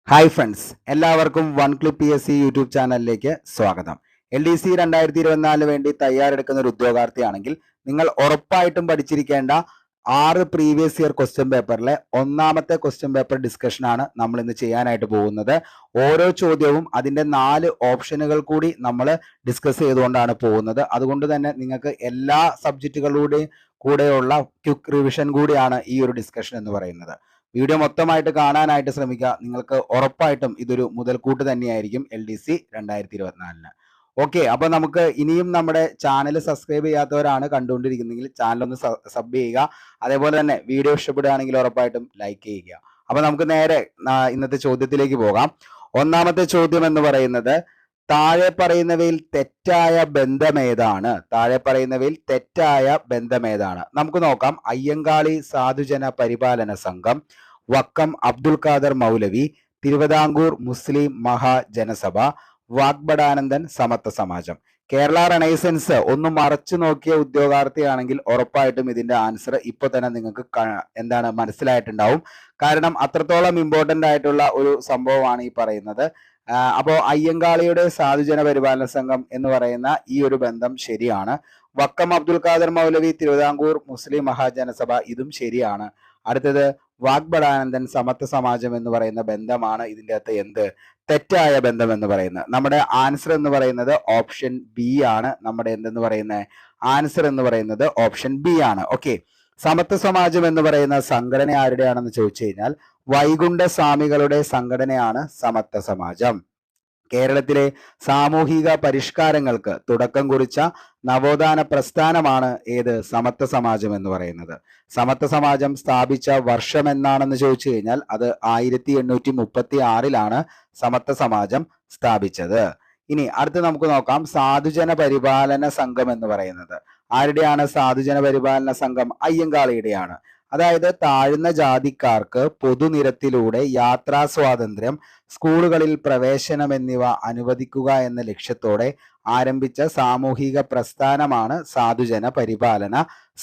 Hi friends, എല്ലാവർക്കും one clip PSC YouTube ചാനലിലേക്ക് സ്വാഗതം. LDC 2024 വേണ്ടി തയ്യാറെടുക്കുന്ന ഒരു ഉദ്യോഗാർത്ഥിയാണെങ്കിൽ നിങ്ങൾ ഉറപ്പായിട്ടും പഠിച്ചിരിക്കേണ്ട 6 പ്രീവിയസ് ഇയർ ക്വസ്റ്റ്യൻ പേപ്പറിലെ ഒന്നാമത്തെ ക്വസ്റ്റ്യൻ പേപ്പർ ഡിസ്കഷനാണ് നമ്മൾ ഇന്ന് ചെയ്യാനായിട്ട് പോകുന്നത്. ഓരോ ചോദ്യവും അതിൻ്റെ 4 ഓപ്ഷനുകൾ കൂടി നമ്മൾ ഡിസ്കസ് ചെയ്തുകൊണ്ടാണ് പോകുന്നത്. അതുകൊണ്ട് തന്നെ നിങ്ങൾക്ക് എല്ലാ സബ്ജക്റ്റുകളുടെയും കൂടെയുള്ള ക്വിക്ക് റിവിഷൻ കൂടിയാണ് ഈ ഒരു ഡിസ്കഷൻ എന്ന് പറയുന്നത്. വീഡിയോ മൊത്തമായിട്ട് കാണാനായിട്ട് ശ്രമിക്കുക. നിങ്ങൾക്ക് ഉറപ്പായിട്ടും ഇതൊരു മുതൽക്കൂട്ട് തന്നെയായിരിക്കും LDC 2024. ഓക്കെ, അപ്പൊ നമുക്ക് ഇനിയും നമ്മുടെ ചാനൽ സബ്സ്ക്രൈബ് ചെയ്യാത്തവരാണ് കണ്ടുകൊണ്ടിരിക്കുന്നെങ്കിൽ ചാനൽ ഒന്ന് സബ് ചെയ്യുക. അതേപോലെ തന്നെ വീഡിയോ ഇഷ്ടപ്പെടുകയാണെങ്കിൽ ഉറപ്പായിട്ടും ലൈക്ക് ചെയ്യുക. അപ്പൊ നമുക്ക് നേരെ ഇന്നത്തെ ചോദ്യത്തിലേക്ക് പോകാം. ഒന്നാമത്തെ ചോദ്യം എന്ന് പറയുന്നത്, താഴെ പറയുന്നവയിൽ തെറ്റായ ബന്ധമേതാണ്? താഴെ പറയുന്നവയിൽ തെറ്റായ ബന്ധമേതാണ്? നമുക്ക് നോക്കാം. അയ്യങ്കാളി സാധുജന പരിപാലന സംഘം, വക്കം അബ്ദുൽ ഖാദർ മൗലവി, തിരുവിതാംകൂർ മുസ്ലിം മഹാജനസഭ, വാഗ്ബടാനന്ദൻ സമത്വ സമാജം. കേരള റെനൈസൻസ് ഒന്ന് മറച്ചു നോക്കിയ ഉദ്യോഗാർത്ഥിയാണെങ്കിൽ ഉറപ്പായിട്ടും ഇതിന്റെ ആൻസർ ഇപ്പൊ തന്നെ നിങ്ങൾക്ക് മനസ്സിലായിട്ടുണ്ടാവും. കാരണം അത്രത്തോളം ഇമ്പോർട്ടന്റ് ആയിട്ടുള്ള ഒരു സംഭവമാണ് ഈ പറയുന്നത്. അപ്പോൾ അയ്യങ്കാളിയുടെ സാധുജന പരിപാലന സംഘം എന്ന് പറയുന്ന ഈ ഒരു ബന്ധം ശരിയാണ്. വക്കം അബ്ദുൽ ഖാദർ മൗലവി, തിരുവിതാംകൂർ മുസ്ലിം മഹാജനസഭ, ഇതും ശരിയാണ്. അടുത്തത് വാഗ്ബടാനന്ദൻ സമത്വ സമാജം എന്ന് പറയുന്ന ബന്ധമാണ് ഇതിൻ്റെ അകത്ത് തെറ്റായ ബന്ധം എന്ന് പറയുന്നത്. നമ്മുടെ ആൻസർ എന്ന് പറയുന്നത് ഓപ്ഷൻ ബി ആണ്. നമ്മുടെ എന്തെന്ന് പറയുന്നത് ആൻസർ എന്ന് പറയുന്നത് ഓപ്ഷൻ ബി ആണ്. ഓക്കെ, സമത്വ സമാജം എന്ന് പറയുന്ന സംഘടന ആരുടെയാണെന്ന് ചോദിച്ചു കഴിഞ്ഞാൽ വൈകുണ്ഠ സ്വാമികളുടെ സംഘടനയാണ് സമത്വ സമാജം. കേരളത്തിലെ സാമൂഹിക പരിഷ്കാരങ്ങൾക്ക് തുടക്കം കുറിച്ച നവോത്ഥാന പ്രസ്ഥാനമാണ് സമത്വ സമാജം എന്ന് പറയുന്നത്. സമത്വ സമാജം സ്ഥാപിച്ച വർഷം എന്നാണെന്ന് ചോദിച്ചു കഴിഞ്ഞാൽ അത് 1836 സമത്വ സമാജം സ്ഥാപിച്ചത്. ഇനി അടുത്ത് നമുക്ക് നോക്കാം. സാധുജന പരിപാലന സംഘം എന്ന് പറയുന്നത് ആരുടെയാണ്? സാധുജന പരിപാലന സംഘം അയ്യങ്കാളിയുടെയാണ്. അതായത് താഴ്ന്ന ജാതിക്കാർക്ക് പൊതുനിരത്തിലൂടെ യാത്രാ സ്വാതന്ത്ര്യം, സ്കൂളുകളിൽ പ്രവേശനം എന്നിവ അനുവദിക്കുക എന്ന ലക്ഷ്യത്തോടെ ആരംഭിച്ച സാമൂഹിക പ്രസ്ഥാനമാണ് സാധുജന പരിപാലന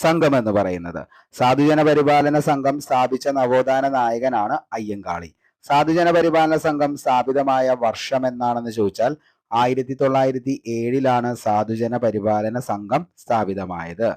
സംഘം എന്ന് പറയുന്നത്. സാധുജന പരിപാലന സംഘം സ്ഥാപിച്ച നവോത്ഥാന നായകനാണ് അയ്യങ്കാളി. സാധുജന പരിപാലന സംഘം സ്ഥാപിതമായ വർഷം എന്നാണെന്ന് ചോദിച്ചാൽ 1907 സാധുജന പരിപാലന സംഘം സ്ഥാപിതമായത്.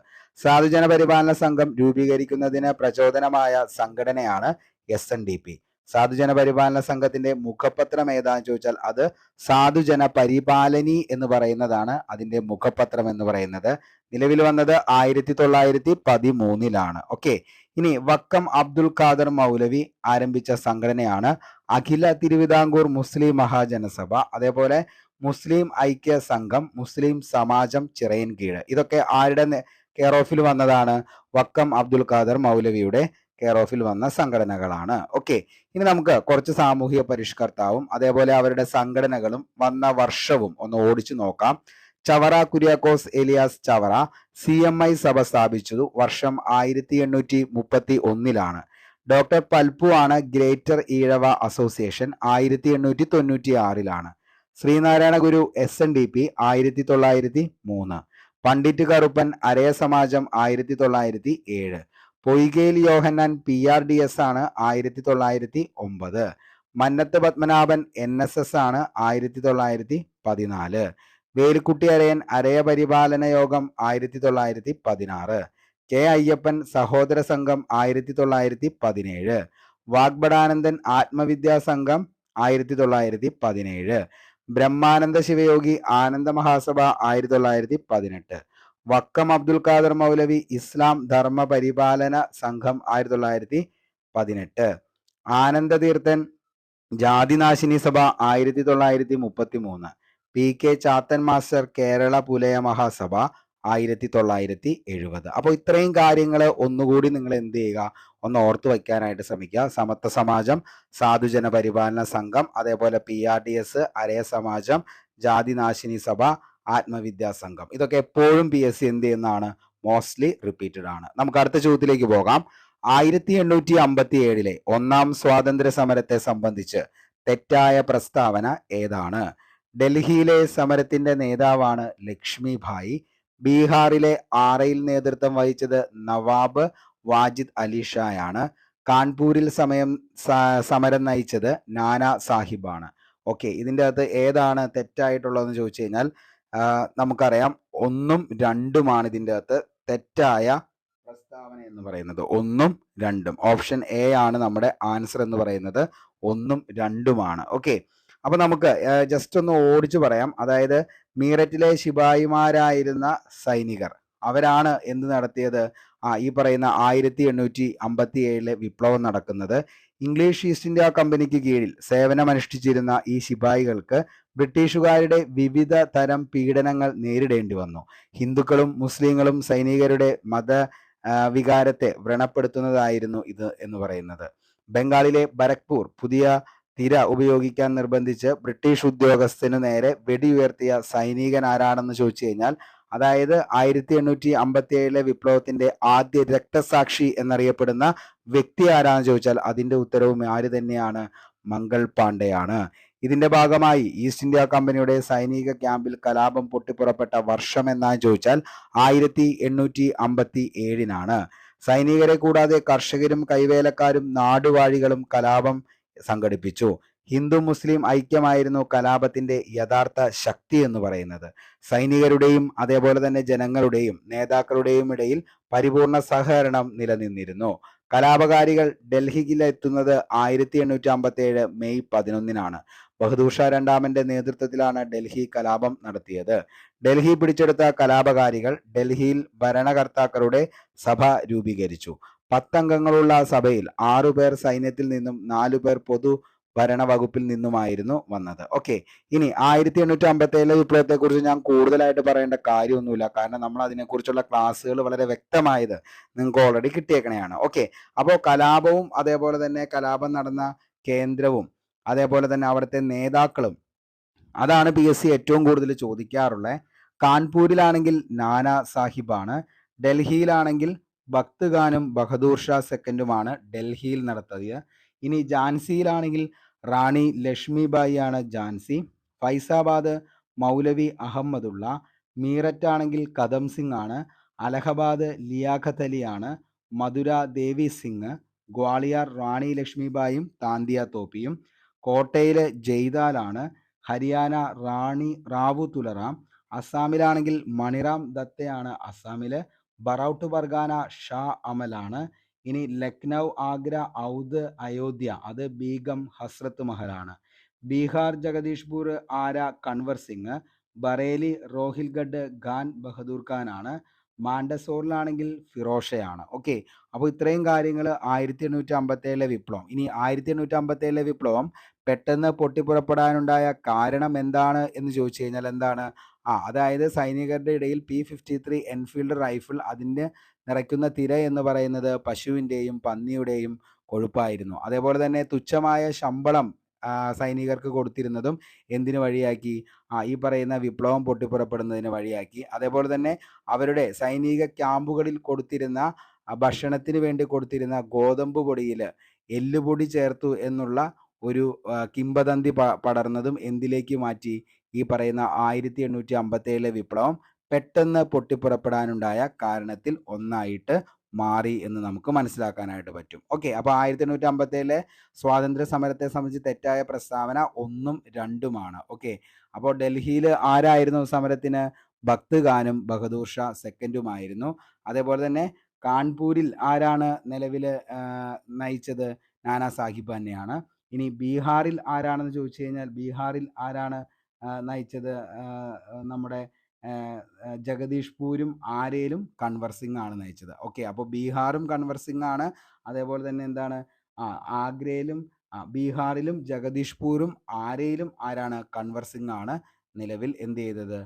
സാധുജന പരിപാലന സംഘം രൂപീകരിക്കുന്നതിന് പ്രചോദനമായ സംഘടനയാണ് SNDP. സാധുജന പരിപാലന സംഘത്തിന്റെ മുഖപത്രം ഏതാന്ന് ചോദിച്ചാൽ അത് സാധുജന പരിപാലനി എന്ന് പറയുന്നതാണ് അതിന്റെ മുഖപത്രം എന്ന് പറയുന്നത്. നിലവിൽ വന്നത് 1913. ഓക്കെ, ഇനി വക്കം അബ്ദുൽ ഖാദർ മൗലവി ആരംഭിച്ച സംഘടനയാണ് അഖില തിരുവിതാംകൂർ മുസ്ലിം മഹാജനസഭ, അതേപോലെ മുസ്ലിം ഐക്യ സംഘം, മുസ്ലിം സമാജം ചിറയൻകീഴ്. ഇതൊക്കെ ആരുടെ കെയർ ഓഫിൽ വന്നതാണ്? വക്കം അബ്ദുൽ ഖാദർ മൗലവിയുടെ കെയർ ഓഫിൽ വന്ന സംഘടനകളാണ്. ഓക്കെ, ഇനി നമുക്ക് കുറച്ച് സാമൂഹിക പരിഷ്കർത്താവും അതേപോലെ അവരുടെ സംഘടനകളും വന്ന വർഷവും ഒന്ന് ഓടിച്ചു നോക്കാം. ചവറ കുര്യാക്കോസ് ഏലിയാസ് ചവറ CMI സഭ സ്ഥാപിച്ചത് വർഷം 1831. ഡോക്ടർ പൽപ്പു ആണ് ഗ്രേറ്റർ ഈഴവ അസോസിയേഷൻ 1896. ശ്രീനാരായണ ഗുരു SNDP 1903. പണ്ഡിറ്റ് കറുപ്പൻ അരയ സമാജം 1907. പൊയ്കേൽ യോഹന്നാൻ PRDS ആണ് 1909. മന്നത്ത് പത്മനാഭൻ NSS ആണ് 1914. വേലുക്കുട്ടി അരയൻ അരയ പരിപാലന യോഗം 1916. K അയ്യപ്പൻ സഹോദര സംഘം 1917. വാഗ്ബടാനന്ദൻ ആത്മവിദ്യാ സംഘം 1917. ബ്രഹ്മാനന്ദ ശിവയോഗി ആനന്ദ മഹാസഭ 1918. വക്കം അബ്ദുൽ ഖാദർ മൗലവി ഇസ്ലാം ധർമ്മ പരിപാലന സംഘം 1918. ആനന്ദതീർത്ഥൻ ജാതിനാശിനി സഭ 1933. PK Chathan master Kerala Pulaya Mahasabha 1970. അപ്പോൾ ഇത്രയും കാര്യങ്ങൾ ഒന്നുകൂടി നിങ്ങൾ എന്ത് ചെയ്യുക, ഒന്ന് ഓർത്തു വയ്ക്കാനായിട്ട് ശ്രമിക്കുക. സമത്വ സമാജം, സാധുജന പരിപാലന സംഘം, അതേപോലെ PRDS, അരയ സമാജം, ജാതിനാശിനി സഭ, ആത്മവിദ്യാ സംഘം, ഇതൊക്കെ എപ്പോഴും PSC എന്ത് ചെയ്യുന്നതാണ്? മോസ്റ്റ്ലി റിപ്പീറ്റഡ് ആണ്. നമുക്ക് അടുത്ത ചോദ്യത്തിലേക്ക് പോകാം. 1857 ഒന്നാം സ്വാതന്ത്ര്യ സമരത്തെ സംബന്ധിച്ച് തെറ്റായ പ്രസ്താവന ഏതാണ്? ഡൽഹിയിലെ സമരത്തിന്റെ നേതാവാണ് ലക്ഷ്മിഭായി. ബീഹാറിലെ ആറയിൽ നേതൃത്വം വഹിച്ചത് നവാബ് വാജിദ് അലി ഷായാണ്. കാൺപൂരിൽ സമരം നയിച്ചത് നാനാ സാഹിബാണ്. ഓക്കെ, ഇതിൻ്റെ അകത്ത് ഏതാണ് തെറ്റായിട്ടുള്ളതെന്ന് ചോദിച്ചു കഴിഞ്ഞാൽ നമുക്കറിയാം 1ഉം 2ഉമാണ് ഇതിൻ്റെ അകത്ത് തെറ്റായ പ്രസ്താവന എന്ന് പറയുന്നത്. 1ഉം 2ഉം. ഓപ്ഷൻ എ ആണ് നമ്മുടെ ആൻസർ എന്ന് പറയുന്നത്. 1ഉം 2ഉമാണ്. ഓക്കെ, അപ്പൊ നമുക്ക് ജസ്റ്റ് ഒന്ന് ഓടിച്ചു പറയാം. അതായത് മീററ്റിലെ ശിപായിമാരായിരുന്ന സൈനികർ അവരാണ് എന്ത് നടത്തിയത്? ഈ പറയുന്ന 1857 വിപ്ലവം നടക്കുന്നത്. ഇംഗ്ലീഷ് ഈസ്റ്റ് ഇന്ത്യ കമ്പനിക്ക് കീഴിൽ സേവനമനുഷ്ഠിച്ചിരുന്ന ഈ ശിപായികൾക്ക് ബ്രിട്ടീഷുകാരുടെ വിവിധ തരം പീഡനങ്ങൾ നേരിടേണ്ടി വന്നു. ഹിന്ദുക്കളും മുസ്ലിങ്ങളും സൈനികരുടെ മത വികാരത്തെ വ്രണപ്പെടുത്തുന്നതായിരുന്നു ഇത് എന്ന് പറയുന്നത്. ബംഗാളിലെ ബരക്പൂർ പുതിയ തിര ഉപയോഗിക്കാൻ നിർബന്ധിച്ച് ബ്രിട്ടീഷ് ഉദ്യോഗസ്ഥനു നേരെ വെടിയുയർത്തിയ സൈനികൻ ആരാണെന്ന് ചോദിച്ചു കഴിഞ്ഞാൽ, അതായത് 1857 വിപ്ലവത്തിന്റെ ആദ്യ രക്തസാക്ഷി എന്നറിയപ്പെടുന്ന വ്യക്തി ആരാന്ന് ചോദിച്ചാൽ അതിന്റെ ഉത്തരവും ആര് തന്നെയാണ്? മംഗൾ പാണ്ഡെയാണ്. ഇതിന്റെ ഭാഗമായി ഈസ്റ്റ് ഇന്ത്യ കമ്പനിയുടെ സൈനിക ക്യാമ്പിൽ കലാപം പൊട്ടിപ്പുറപ്പെട്ട വർഷം എന്നാണ് ചോദിച്ചാൽ 1857 സൈനികരെ കൂടാതെ കർഷകരും കൈവേലക്കാരും നാടുവാഴികളും കലാപം സംഘടിപ്പിച്ചു. ഹിന്ദു മുസ്ലിം ഐക്യമായിരുന്നു കലാപത്തിന്റെ യഥാർത്ഥ ശക്തി എന്ന് പറയുന്നത്. സൈനികരുടെയും അതേപോലെ തന്നെ ജനങ്ങളുടെയും നേതാക്കളുടെയും ഇടയിൽ പരിപൂർണ സഹകരണം നിലനിന്നിരുന്നു. കലാപകാരികൾ ഡൽഹിയിലെത്തുന്നത് 1857 മെയ് 11 ബഹദൂർ ഷാ രണ്ടാമന്റെ നേതൃത്വത്തിലാണ് ഡൽഹി കലാപം നടത്തിയത്. ഡൽഹി പിടിച്ചെടുത്ത കലാപകാരികൾ ഡൽഹിയിൽ ഭരണകർത്താക്കളുടെ സഭ രൂപീകരിച്ചു. 10 അംഗങ്ങളുള്ള സഭയിൽ 6 പേർ സൈന്യത്തിൽ നിന്നും 4 പേർ പൊതു ഭരണ വകുപ്പിൽ നിന്നുമായിരുന്നു വന്നത്. ഓക്കെ, ഇനി 1857 വിപ്ലവത്തെ കുറിച്ച് ഞാൻ കൂടുതലായിട്ട് പറയേണ്ട കാര്യമൊന്നുമില്ല. കാരണം നമ്മൾ അതിനെക്കുറിച്ചുള്ള ക്ലാസ്സുകൾ വളരെ വ്യക്തമായത് നിങ്ങൾക്ക് ഓൾറെഡി കിട്ടിയേക്കണെയാണ്. ഓക്കെ, അപ്പോൾ കലാപവും അതേപോലെ തന്നെ കലാപം നടന്ന കേന്ദ്രവും അതേപോലെ തന്നെ അവിടുത്തെ നേതാക്കളും അതാണ് PSC ഏറ്റവും കൂടുതൽ ചോദിക്കാറുള്ളത്. കാൺപൂരിലാണെങ്കിൽ നാനാ സാഹിബാണ്. ഡൽഹിയിലാണെങ്കിൽ ഭക്ത് ഖാനും ബഹദൂർ ഷാ സെക്കൻഡുമാണ് ഡൽഹിയിൽ നടത്തിയത്. ഇനി ഝാൻസിയിലാണെങ്കിൽ റാണി ലക്ഷ്മിബായി ആണ് ഝാൻസി. ഫൈസാബാദ് മൗലവി അഹമ്മദുള്ള. മീററ്റ് ആണെങ്കിൽ കദം സിംഗ് ആണ്. അലഹബാദ് ലിയാഖത്ത് അലി ആണ്. മധുര ദേവി സിംഗ്. ഗ്വാളിയർ റാണി ലക്ഷ്മിബായും താന്തിയ തോപ്പിയും. കോട്ടയിലെ ജയ്ദാലാണ്. ഹരിയാന റാവു തുലറാം. അസ്സാമിലാണെങ്കിൽ മണിറാം ദത്തയാണ് അസ്സാമില്. ബറൌട്ട് പർഗാന ഷാ അമലാണ്. ഇനി ലക്നൗ ആഗ്ര ഔദ് അയോധ്യ അത് ബീഗം ഹസ്രത്ത് മഹലാണ്. ബീഹാർ ജഗദീഷ്പൂർ കൺവർ സിംഗ്. ബറേലി റോഹിൽഗഡ് ഖാൻ ബഹദൂർ ഖാൻ ആണ്. മാൻഡസോറിലാണെങ്കിൽ ഫിറോഷയാണ്. ഓക്കെ, അപ്പോൾ ഇത്രയും കാര്യങ്ങൾ 1857 വിപ്ലവം. ഇനി 1857 വിപ്ലവം പെട്ടെന്ന് പൊട്ടിപ്പുറപ്പെടാനുണ്ടായ കാരണം എന്താണ് എന്ന് ചോദിച്ചു കഴിഞ്ഞാൽ എന്താണ്? അതായത് സൈനികരുടെ ഇടയിൽ P53 എൻഫീൽഡ് റൈഫിൾ അതിന് നിറയ്ക്കുന്ന തിര എന്ന് പറയുന്നത് പശുവിൻ്റെയും പന്നിയുടെയും കൊഴുപ്പായിരുന്നു. അതേപോലെ തന്നെ തുച്ഛമായ ശമ്പളം സൈനികർക്ക് കൊടുത്തിരുന്നതും എന്തിനു വഴിയാക്കി? ഈ പറയുന്ന വിപ്ലവം പൊട്ടിപ്പുറപ്പെടുന്നതിന് വഴിയാക്കി. അതേപോലെ തന്നെ അവരുടെ സൈനിക ക്യാമ്പുകളിൽ കൊടുത്തിരുന്ന ഭക്ഷണത്തിന് വേണ്ടി കൊടുത്തിരുന്ന ഗോതമ്പ് പൊടിയിൽ എല്ലുപൊടി ചേർത്തു എന്നുള്ള ഒരു കിംവദന്തി പടർന്നതും എന്തിലേക്ക് മാറ്റി? ഈ പറയുന്ന 1857 വിപ്ലവം പെട്ടെന്ന് പൊട്ടിപ്പുറപ്പെടാനുണ്ടായ കാരണത്തിൽ ഒന്നായിട്ട് മാറി എന്ന് നമുക്ക് മനസ്സിലാക്കാനായിട്ട് പറ്റും. ഓക്കെ, അപ്പോൾ 1857 സ്വാതന്ത്ര്യ സമരത്തെ സംബന്ധിച്ച് തെറ്റായ പ്രസ്താവന 1ഉം 2ഉമാണ്. ഓക്കെ, അപ്പോൾ ഡൽഹിയിൽ ആരായിരുന്നു സമരത്തിന്? ഭക്ത് ഖാനും ബഹദൂർ ഷാ സെക്കൻഡുമായിരുന്നു. അതേപോലെ തന്നെ കാൺപൂരിൽ ആരാണ് നിലവിൽ നയിച്ചത്? നാനാ സാഹിബ് തന്നെയാണ്. ഇനി ബീഹാറിൽ ആരാണെന്ന് ചോദിച്ചു കഴിഞ്ഞാൽ ബീഹാറിൽ ആരാണ് നയിച്ചത്? നമ്മുടെ ജഗദീഷ്പൂരും ആരേലും കൺവർ സിംഗ് ആണ് നയിച്ചത്. ഓക്കെ, അപ്പോൾ ബീഹാറും കൺവർ സിംഗ് ആണ്. അതേപോലെ തന്നെ എന്താണ്? ആഗ്രയിലും ബീഹാറിലും ജഗദീഷ്പൂരും ആരയിലും ആരാണ്? കൺവർ സിംഗ് ആണ് നിലവിൽ എന്ത് ചെയ്തത്?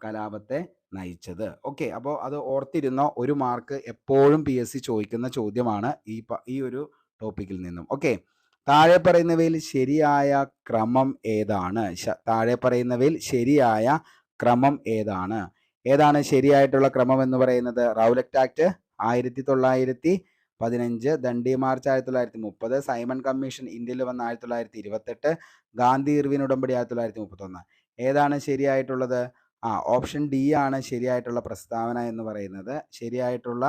കലാപത്തെ നയിച്ചത്. ഓക്കെ, അപ്പോൾ അത് ഓർത്തിരുന്ന ഒരു മാർക്ക് എപ്പോഴും PSC ചോദിക്കുന്ന ചോദ്യമാണ് ഈ ഒരു ടോപ്പിക്കിൽ നിന്നും. ഓക്കെ, താഴെ പറയുന്നവയിൽ ശരിയായ ക്രമം ഏതാണ്? താഴെ പറയുന്നവയിൽ ശരിയായ ക്രമം ഏതാണ്? ഏതാണ് ശരിയായിട്ടുള്ള ക്രമം എന്ന് പറയുന്നത്? Rowlatt act 1915, Dandi March 1930, Simon commission ഇന്ത്യയിൽ വന്ന 1928, ഗാന്ധി ഇർവിൻ ഉടമ്പടി 1931. ഏതാണ് ശരിയായിട്ടുള്ളത്? ഓപ്ഷൻ ഡി ആണ് ശരിയായിട്ടുള്ള പ്രസ്താവന എന്ന് പറയുന്നത്. ശരിയായിട്ടുള്ള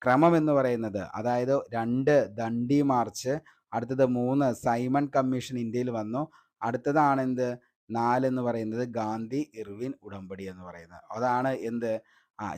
ക്രമം എന്ന് പറയുന്നത്, അതായത് 2 ദണ്ഡി മാർച്ച്, അടുത്തത് 3 സൈമൺ കമ്മീഷൻ ഇന്ത്യയിൽ വന്നു, അടുത്തതാണ് എന്ത് 4 എന്ന് പറയുന്നത് ഗാന്ധി ഇർവിൻ ഉടമ്പടി എന്ന് പറയുന്നത്. അതാണ് എന്ത്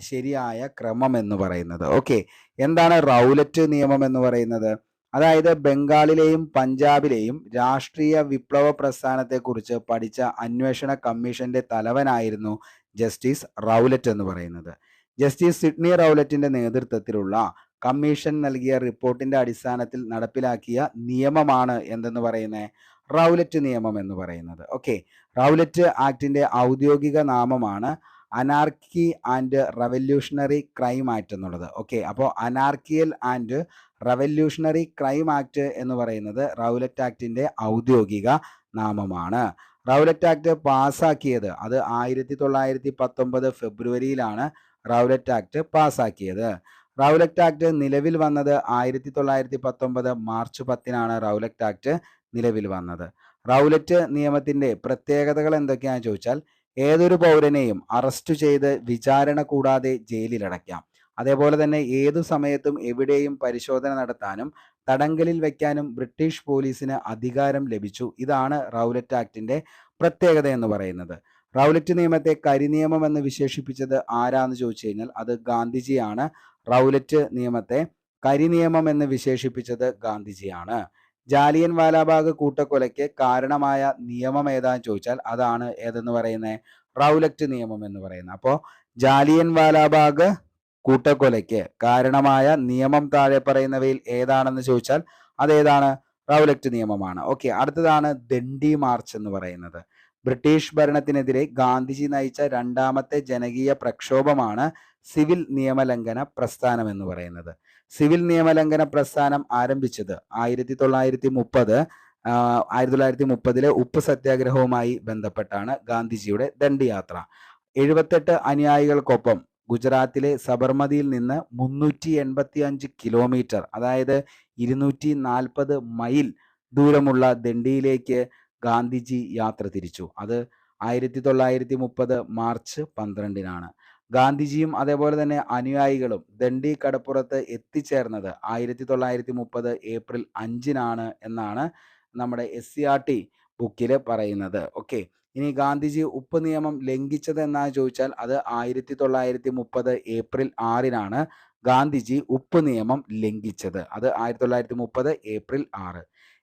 ശരിയായ ക്രമം എന്ന് പറയുന്നത്. ഓക്കെ, എന്താണ് റൗലറ്റ് നിയമം എന്ന് പറയുന്നത്? അതായത് ബംഗാളിലെയും പഞ്ചാബിലെയും രാഷ്ട്രീയ വിപ്ലവ പ്രസ്ഥാനത്തെക്കുറിച്ച് പഠിച്ച അന്വേഷണ കമ്മീഷന്റെ തലവനായിരുന്നു ജസ്റ്റിസ് റൗലറ്റ് എന്ന് പറയുന്നത്. ജസ്റ്റിസ് സിഡ്നി റൗലറ്റിന്റെ നേതൃത്വത്തിലുള്ള കമ്മീഷൻ നൽകിയ റിപ്പോർട്ടിന്റെ അടിസ്ഥാനത്തിൽ നടപ്പിലാക്കിയ നിയമമാണ് എന്തെന്ന് പറയുന്നത്? റൗലറ്റ് നിയമം എന്ന് പറയുന്നത്. ഓക്കെ, റൗലറ്റ് ആക്ടിന്റെ ഔദ്യോഗിക നാമമാണ് anarchy and revolutionary crime act എന്നുള്ളത്. ഓക്കെ, അപ്പോൾ അനാർക്കിയൽ ആൻഡ് റവല്യൂഷണറി ക്രൈം ആക്ട് എന്ന് പറയുന്നത് റൗലറ്റ് ആക്ടിന്റെ ഔദ്യോഗിക നാമമാണ്. റൗലറ്റ് ആക്ട് പാസ്സാക്കിയത് അത് 1919 ഫെബ്രുവരിയിലാണ് റൗലറ്റ് ആക്ട് പാസ്സാക്കിയത്. റൗലറ്റ് ആക്ട് നിലവിൽ വന്നത് 1919 മാർച്ച് 10-നാണ് റൗലറ്റ് ആക്ട് നിലവിൽ വന്നത്. റൗലറ്റ് നിയമത്തിന്റെ പ്രത്യേകതകൾ എന്തൊക്കെയാണെന്ന് ചോദിച്ചാൽ, ഏതൊരു പൗരനെയും അറസ്റ്റ് ചെയ്ത് വിചാരണ കൂടാതെ ജയിലിലടയ്ക്കാം. അതേപോലെ തന്നെ ഏതു സമയത്തും എവിടെയും പരിശോധന നടത്താനും തടങ്കലിൽ വയ്ക്കാനും ബ്രിട്ടീഷ് പോലീസിന് അധികാരം ലഭിച്ചു. ഇതാണ് റൗലറ്റ് ആക്ടിന്റെ പ്രത്യേകത എന്ന് പറയുന്നത്. റൗലറ്റ് നിയമത്തെ കരിനിയമം എന്ന് വിശേഷിപ്പിച്ചത് ആരാന്ന് ചോദിച്ചു കഴിഞ്ഞാൽ അത് ഗാന്ധിജിയാണ്. റൗലറ്റ് നിയമത്തെ കരിനിയമം എന്ന് വിശേഷിപ്പിച്ചത് ഗാന്ധിജിയാണ്. ജാലിയൻ വാലാബാഗ് കൂട്ടക്കൊലയ്ക്ക് കാരണമായ നിയമം ഏതാന്ന് ചോദിച്ചാൽ അതാണ് ഏതെന്ന് പറയുന്നത്? റൗലറ്റ് നിയമം എന്ന് പറയുന്നത്. അപ്പോൾ ജാലിയൻ വാലാബാഗ് കൂട്ടക്കൊലയ്ക്ക് കാരണമായ നിയമം താഴെ പറയുന്നവയിൽ ഏതാണെന്ന് ചോദിച്ചാൽ അതേതാണ്? റൗലറ്റ് നിയമമാണ്. ഓക്കെ, അടുത്തതാണ് ദണ്ഡി മാർച്ച് എന്ന് പറയുന്നത്. ബ്രിട്ടീഷ് ഭരണത്തിനെതിരെ ഗാന്ധിജി നയിച്ച രണ്ടാമത്തെ ജനകീയ പ്രക്ഷോഭമാണ് സിവിൽ നിയമലംഘന പ്രസ്ഥാനം എന്ന് പറയുന്നത്. സിവിൽ നിയമലംഘന പ്രസ്ഥാനം ആരംഭിച്ചത് 1930 ഉപ്പ് സത്യാഗ്രഹവുമായി ബന്ധപ്പെട്ടാണ് ഗാന്ധിജിയുടെ ദണ്ഡി യാത്ര. 78 അനുയായികൾക്കൊപ്പം ഗുജറാത്തിലെ സബർമതിയിൽ നിന്ന് 385 കിലോമീറ്റർ, അതായത് 240 മൈൽ ദൂരമുള്ള ദണ്ഡിയിലേക്ക് ഗാന്ധിജി യാത്ര തിരിച്ചു. അത് 1930 മാർച്ച് 12-നാണ്. ഗാന്ധിജിയും അതേപോലെ തന്നെ അനുയായികളും ദണ്ഡി കടപ്പുറത്ത് എത്തിച്ചേർന്നത് 1930 ഏപ്രിൽ 5-നാണ് എന്നാണ് നമ്മുടെ SCERT ബുക്കിൽ പറയുന്നത്. ഓക്കെ, ഇനി ഗാന്ധിജി ഉപ്പ് നിയമം ലംഘിച്ചത് എന്നാണ് ചോദിച്ചാൽ അത് 1930 ഏപ്രിൽ 6-നാണ് ഗാന്ധിജി ഉപ്പ് നിയമം ലംഘിച്ചത്. അത് 1930 ഏപ്രിൽ 6.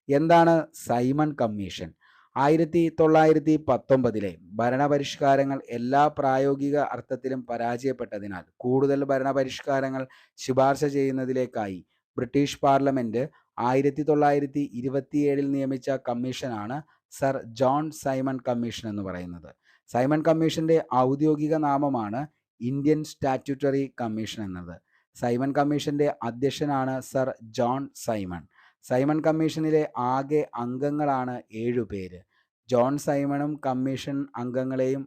എന്താണ് സൈമൺ കമ്മീഷൻ? 1919 ഭരണപരിഷ്കാരങ്ങൾ എല്ലാ പ്രായോഗിക അർത്ഥത്തിലും പരാജയപ്പെട്ടതിനാൽ കൂടുതൽ ഭരണപരിഷ്കാരങ്ങൾ ശുപാർശ ചെയ്യുന്നതിലേക്കായി ബ്രിട്ടീഷ് പാർലമെന്റ് 1927 നിയമിച്ച കമ്മീഷനാണ് സർ ജോൺ സൈമൺ കമ്മീഷൻ എന്ന് പറയുന്നത്. സൈമൺ കമ്മീഷന്റെ ഔദ്യോഗിക നാമമാണ് ഇന്ത്യൻ സ്റ്റാറ്റ്യൂട്ടറി കമ്മീഷൻ എന്നത്. സൈമൺ കമ്മീഷന്റെ അധ്യക്ഷനാണ് സർ ജോൺ സൈമൺ. സൈമൺ കമ്മീഷനിലെ ആകെ അംഗങ്ങളാണ് 7 പേര്. ജോൺ സൈമണും കമ്മീഷൻ അംഗങ്ങളെയും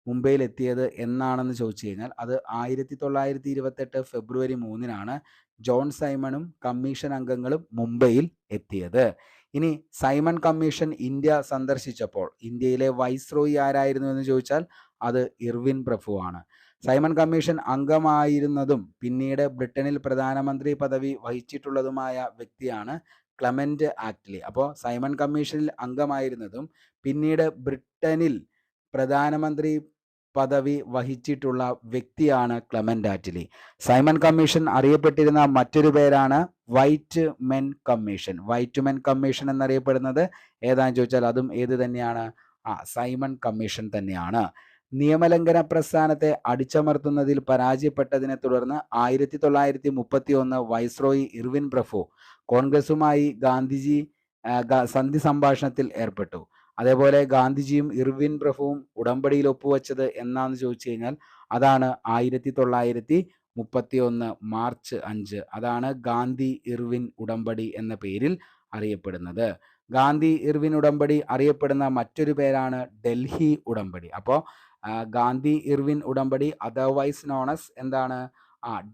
മുംബൈയിലെത്തിയത് എന്നാണെന്ന് ചോദിച്ചു കഴിഞ്ഞാൽ അത് 1928 ഫെബ്രുവരി 3-നാണ് ജോൺ സൈമണും കമ്മീഷൻ അംഗങ്ങളും മുംബൈയിൽ എത്തിയത്. ഇനി സൈമൺ കമ്മീഷൻ ഇന്ത്യ സന്ദർശിച്ചപ്പോൾ ഇന്ത്യയിലെ വൈസ്രോയി ആരായിരുന്നു എന്ന് ചോദിച്ചാൽ അത് ഇർവിൻ പ്രഭുവാണ്. സൈമൺ കമ്മീഷൻ അംഗമായിരുന്നതും പിന്നീട് ബ്രിട്ടനിൽ പ്രധാനമന്ത്രി പദവി വഹിച്ചിട്ടുള്ളതുമായ വ്യക്തിയാണ് ക്ലെമന്റ് ആറ്റ്ലി. അപ്പോൾ സൈമൺ കമ്മീഷനിൽ അംഗമായിരുന്നതും പിന്നീട് ബ്രിട്ടനിൽ പ്രധാനമന്ത്രി പദവി വഹിച്ചിട്ടുള്ള വ്യക്തിയാണ് ക്ലെമന്റ് ആറ്റ്ലി. സൈമൺ കമ്മീഷൻ അറിയപ്പെട്ടിരുന്ന മറ്റൊരു പേരാണ് white men commission. White men commission എന്നറിയപ്പെടുന്നത് ഏതാണെന്ന് ചോദിച്ചാൽ അതും ഏത് തന്നെയാണ്? സൈമൺ കമ്മീഷൻ തന്നെയാണ്. നിയമലംഘന പ്രസ്ഥാനത്തെ അടിച്ചമർത്തുന്നതിൽ പരാജയപ്പെട്ടതിനെ തുടർന്ന് 1931 വൈസ്രോയി ഇർവിൻ പ്രഭു കോൺഗ്രസുമായി ഗാന്ധിജി സന്ധി സംഭാഷണത്തിൽ ഏർപ്പെട്ടു. അതേപോലെ ഗാന്ധിജിയും ഇർവിൻ പ്രഭുവും ഉടമ്പടിയിൽ ഒപ്പുവെച്ചത് എന്നാന്ന് ചോദിച്ചു കഴിഞ്ഞാൽ അതാണ് 1931 മാർച്ച് 5. അതാണ് ഗാന്ധി ഇർവിൻ ഉടമ്പടി എന്ന പേരിൽ അറിയപ്പെടുന്നത്. ഗാന്ധി ഇർവിൻ ഉടമ്പടി അറിയപ്പെടുന്ന മറ്റൊരു പേരാണ് ഡൽഹി ഉടമ്പടി. അപ്പോൾ ഗാന്ധി ഇർവിൻ ഉടമ്പടി അതർവൈസ് നോണസ് എന്താണ്?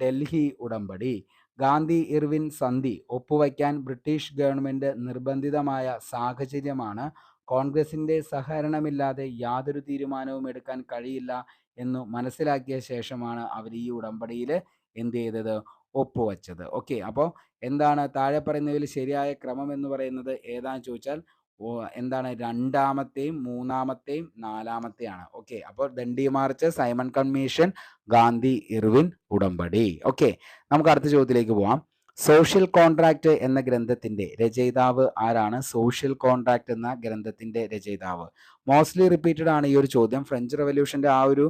ഡൽഹി ഉടമ്പടി. ഗാന്ധി ഇർവിൻ സന്ധി ഒപ്പുവയ്ക്കാൻ ബ്രിട്ടീഷ് ഗവൺമെന്റ് നിർബന്ധിതമായ സാഹചര്യമാണ് കോൺഗ്രസിന്റെ സഹകരണമില്ലാതെ യാതൊരു തീരുമാനവും എടുക്കാൻ കഴിയില്ല എന്ന് മനസ്സിലാക്കിയ ശേഷമാണ് അവർ ഈ ഉടമ്പടിയിൽ എന്ത് ചെയ്തത്? ഒപ്പുവച്ചത്. ഓക്കെ, അപ്പോൾ എന്താണ് താഴെ പറയുന്നതിൽ ശരിയായ ക്രമം എന്ന് പറയുന്നത് ഏതാണെന്ന് ചോദിച്ചാൽ എന്താണ് രണ്ടാമത്തെയും മൂന്നാമത്തെയും നാലാമത്തെയാണ്. ഓക്കെ, അപ്പോൾ Dandi March, Simon commission, Gandhi Irwin ഉടമ്പടി. ഓക്കെ, നമുക്ക് അടുത്ത ചോദ്യത്തിലേക്ക് പോവാം. സോഷ്യൽ കോൺട്രാക്ട് എന്ന ഗ്രന്ഥത്തിന്റെ രചയിതാവ് ആരാണ്? സോഷ്യൽ കോൺട്രാക്ട് എന്ന ഗ്രന്ഥത്തിന്റെ രചയിതാവ്. മോസ്റ്റ്ലി റിപ്പീറ്റഡ് ആണ് ഈ ഒരു ചോദ്യം. ഫ്രഞ്ച് റവല്യൂഷന്റെ ആ ഒരു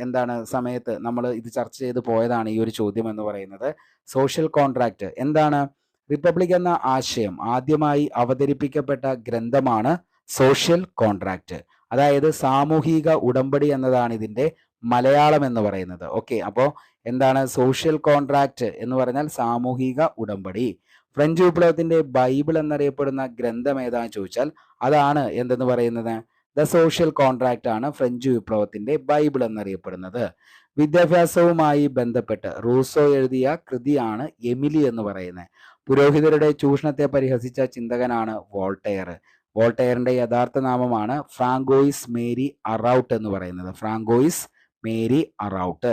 എന്താണ് സമയത്ത് നമ്മൾ ഇത് ചർച്ച ചെയ്ത് പോയതാണ് ഈ ഒരു ചോദ്യം എന്ന് പറയുന്നത്. സോഷ്യൽ കോൺട്രാക്ട് എന്താണ്? റിപ്പബ്ലിക് എന്ന ആശയം ആദ്യമായി അവതരിപ്പിക്കപ്പെട്ട ഗ്രന്ഥമാണ് സോഷ്യൽ കോൺട്രാക്ട്. അതായത് സാമൂഹിക ഉടമ്പടി എന്നതാണ് ഇതിന്റെ മലയാളം എന്ന് പറയുന്നത്. ഓക്കെ, അപ്പോൾ എന്താണ് സോഷ്യൽ കോൺട്രാക്ട് എന്ന് പറഞ്ഞാൽ സാമൂഹിക ഉടമ്പടി. ഫ്രഞ്ച് വിപ്ലവത്തിന്റെ ബൈബിൾ എന്നറിയപ്പെടുന്ന ഗ്രന്ഥം ഏതാണെന്ന് ചോദിച്ചാൽ അതാണ് എന്തെന്ന് പറയുന്നത് ദ സോഷ്യൽ കോൺട്രാക്ട് ആണ് ഫ്രഞ്ച് വിപ്ലവത്തിന്റെ ബൈബിൾ എന്നറിയപ്പെടുന്നത്. വിദ്യാഭ്യാസവുമായി ബന്ധപ്പെട്ട് റൂസോ എഴുതിയ കൃതിയാണ് എമിലി എന്ന് പറയുന്നത്. പുരോഹിതരുടെ ചൂഷണത്തെ പരിഹസിച്ച ചിന്തകനാണ് വോൾട്ടയർ. വോൾട്ടയറിന്റെ യഥാർത്ഥ നാമമാണ് ഫ്രാങ്കോയിസ് മേരി അറൗട്ട് എന്ന് പറയുന്നത്. Francois Mary അറൗട്ട്.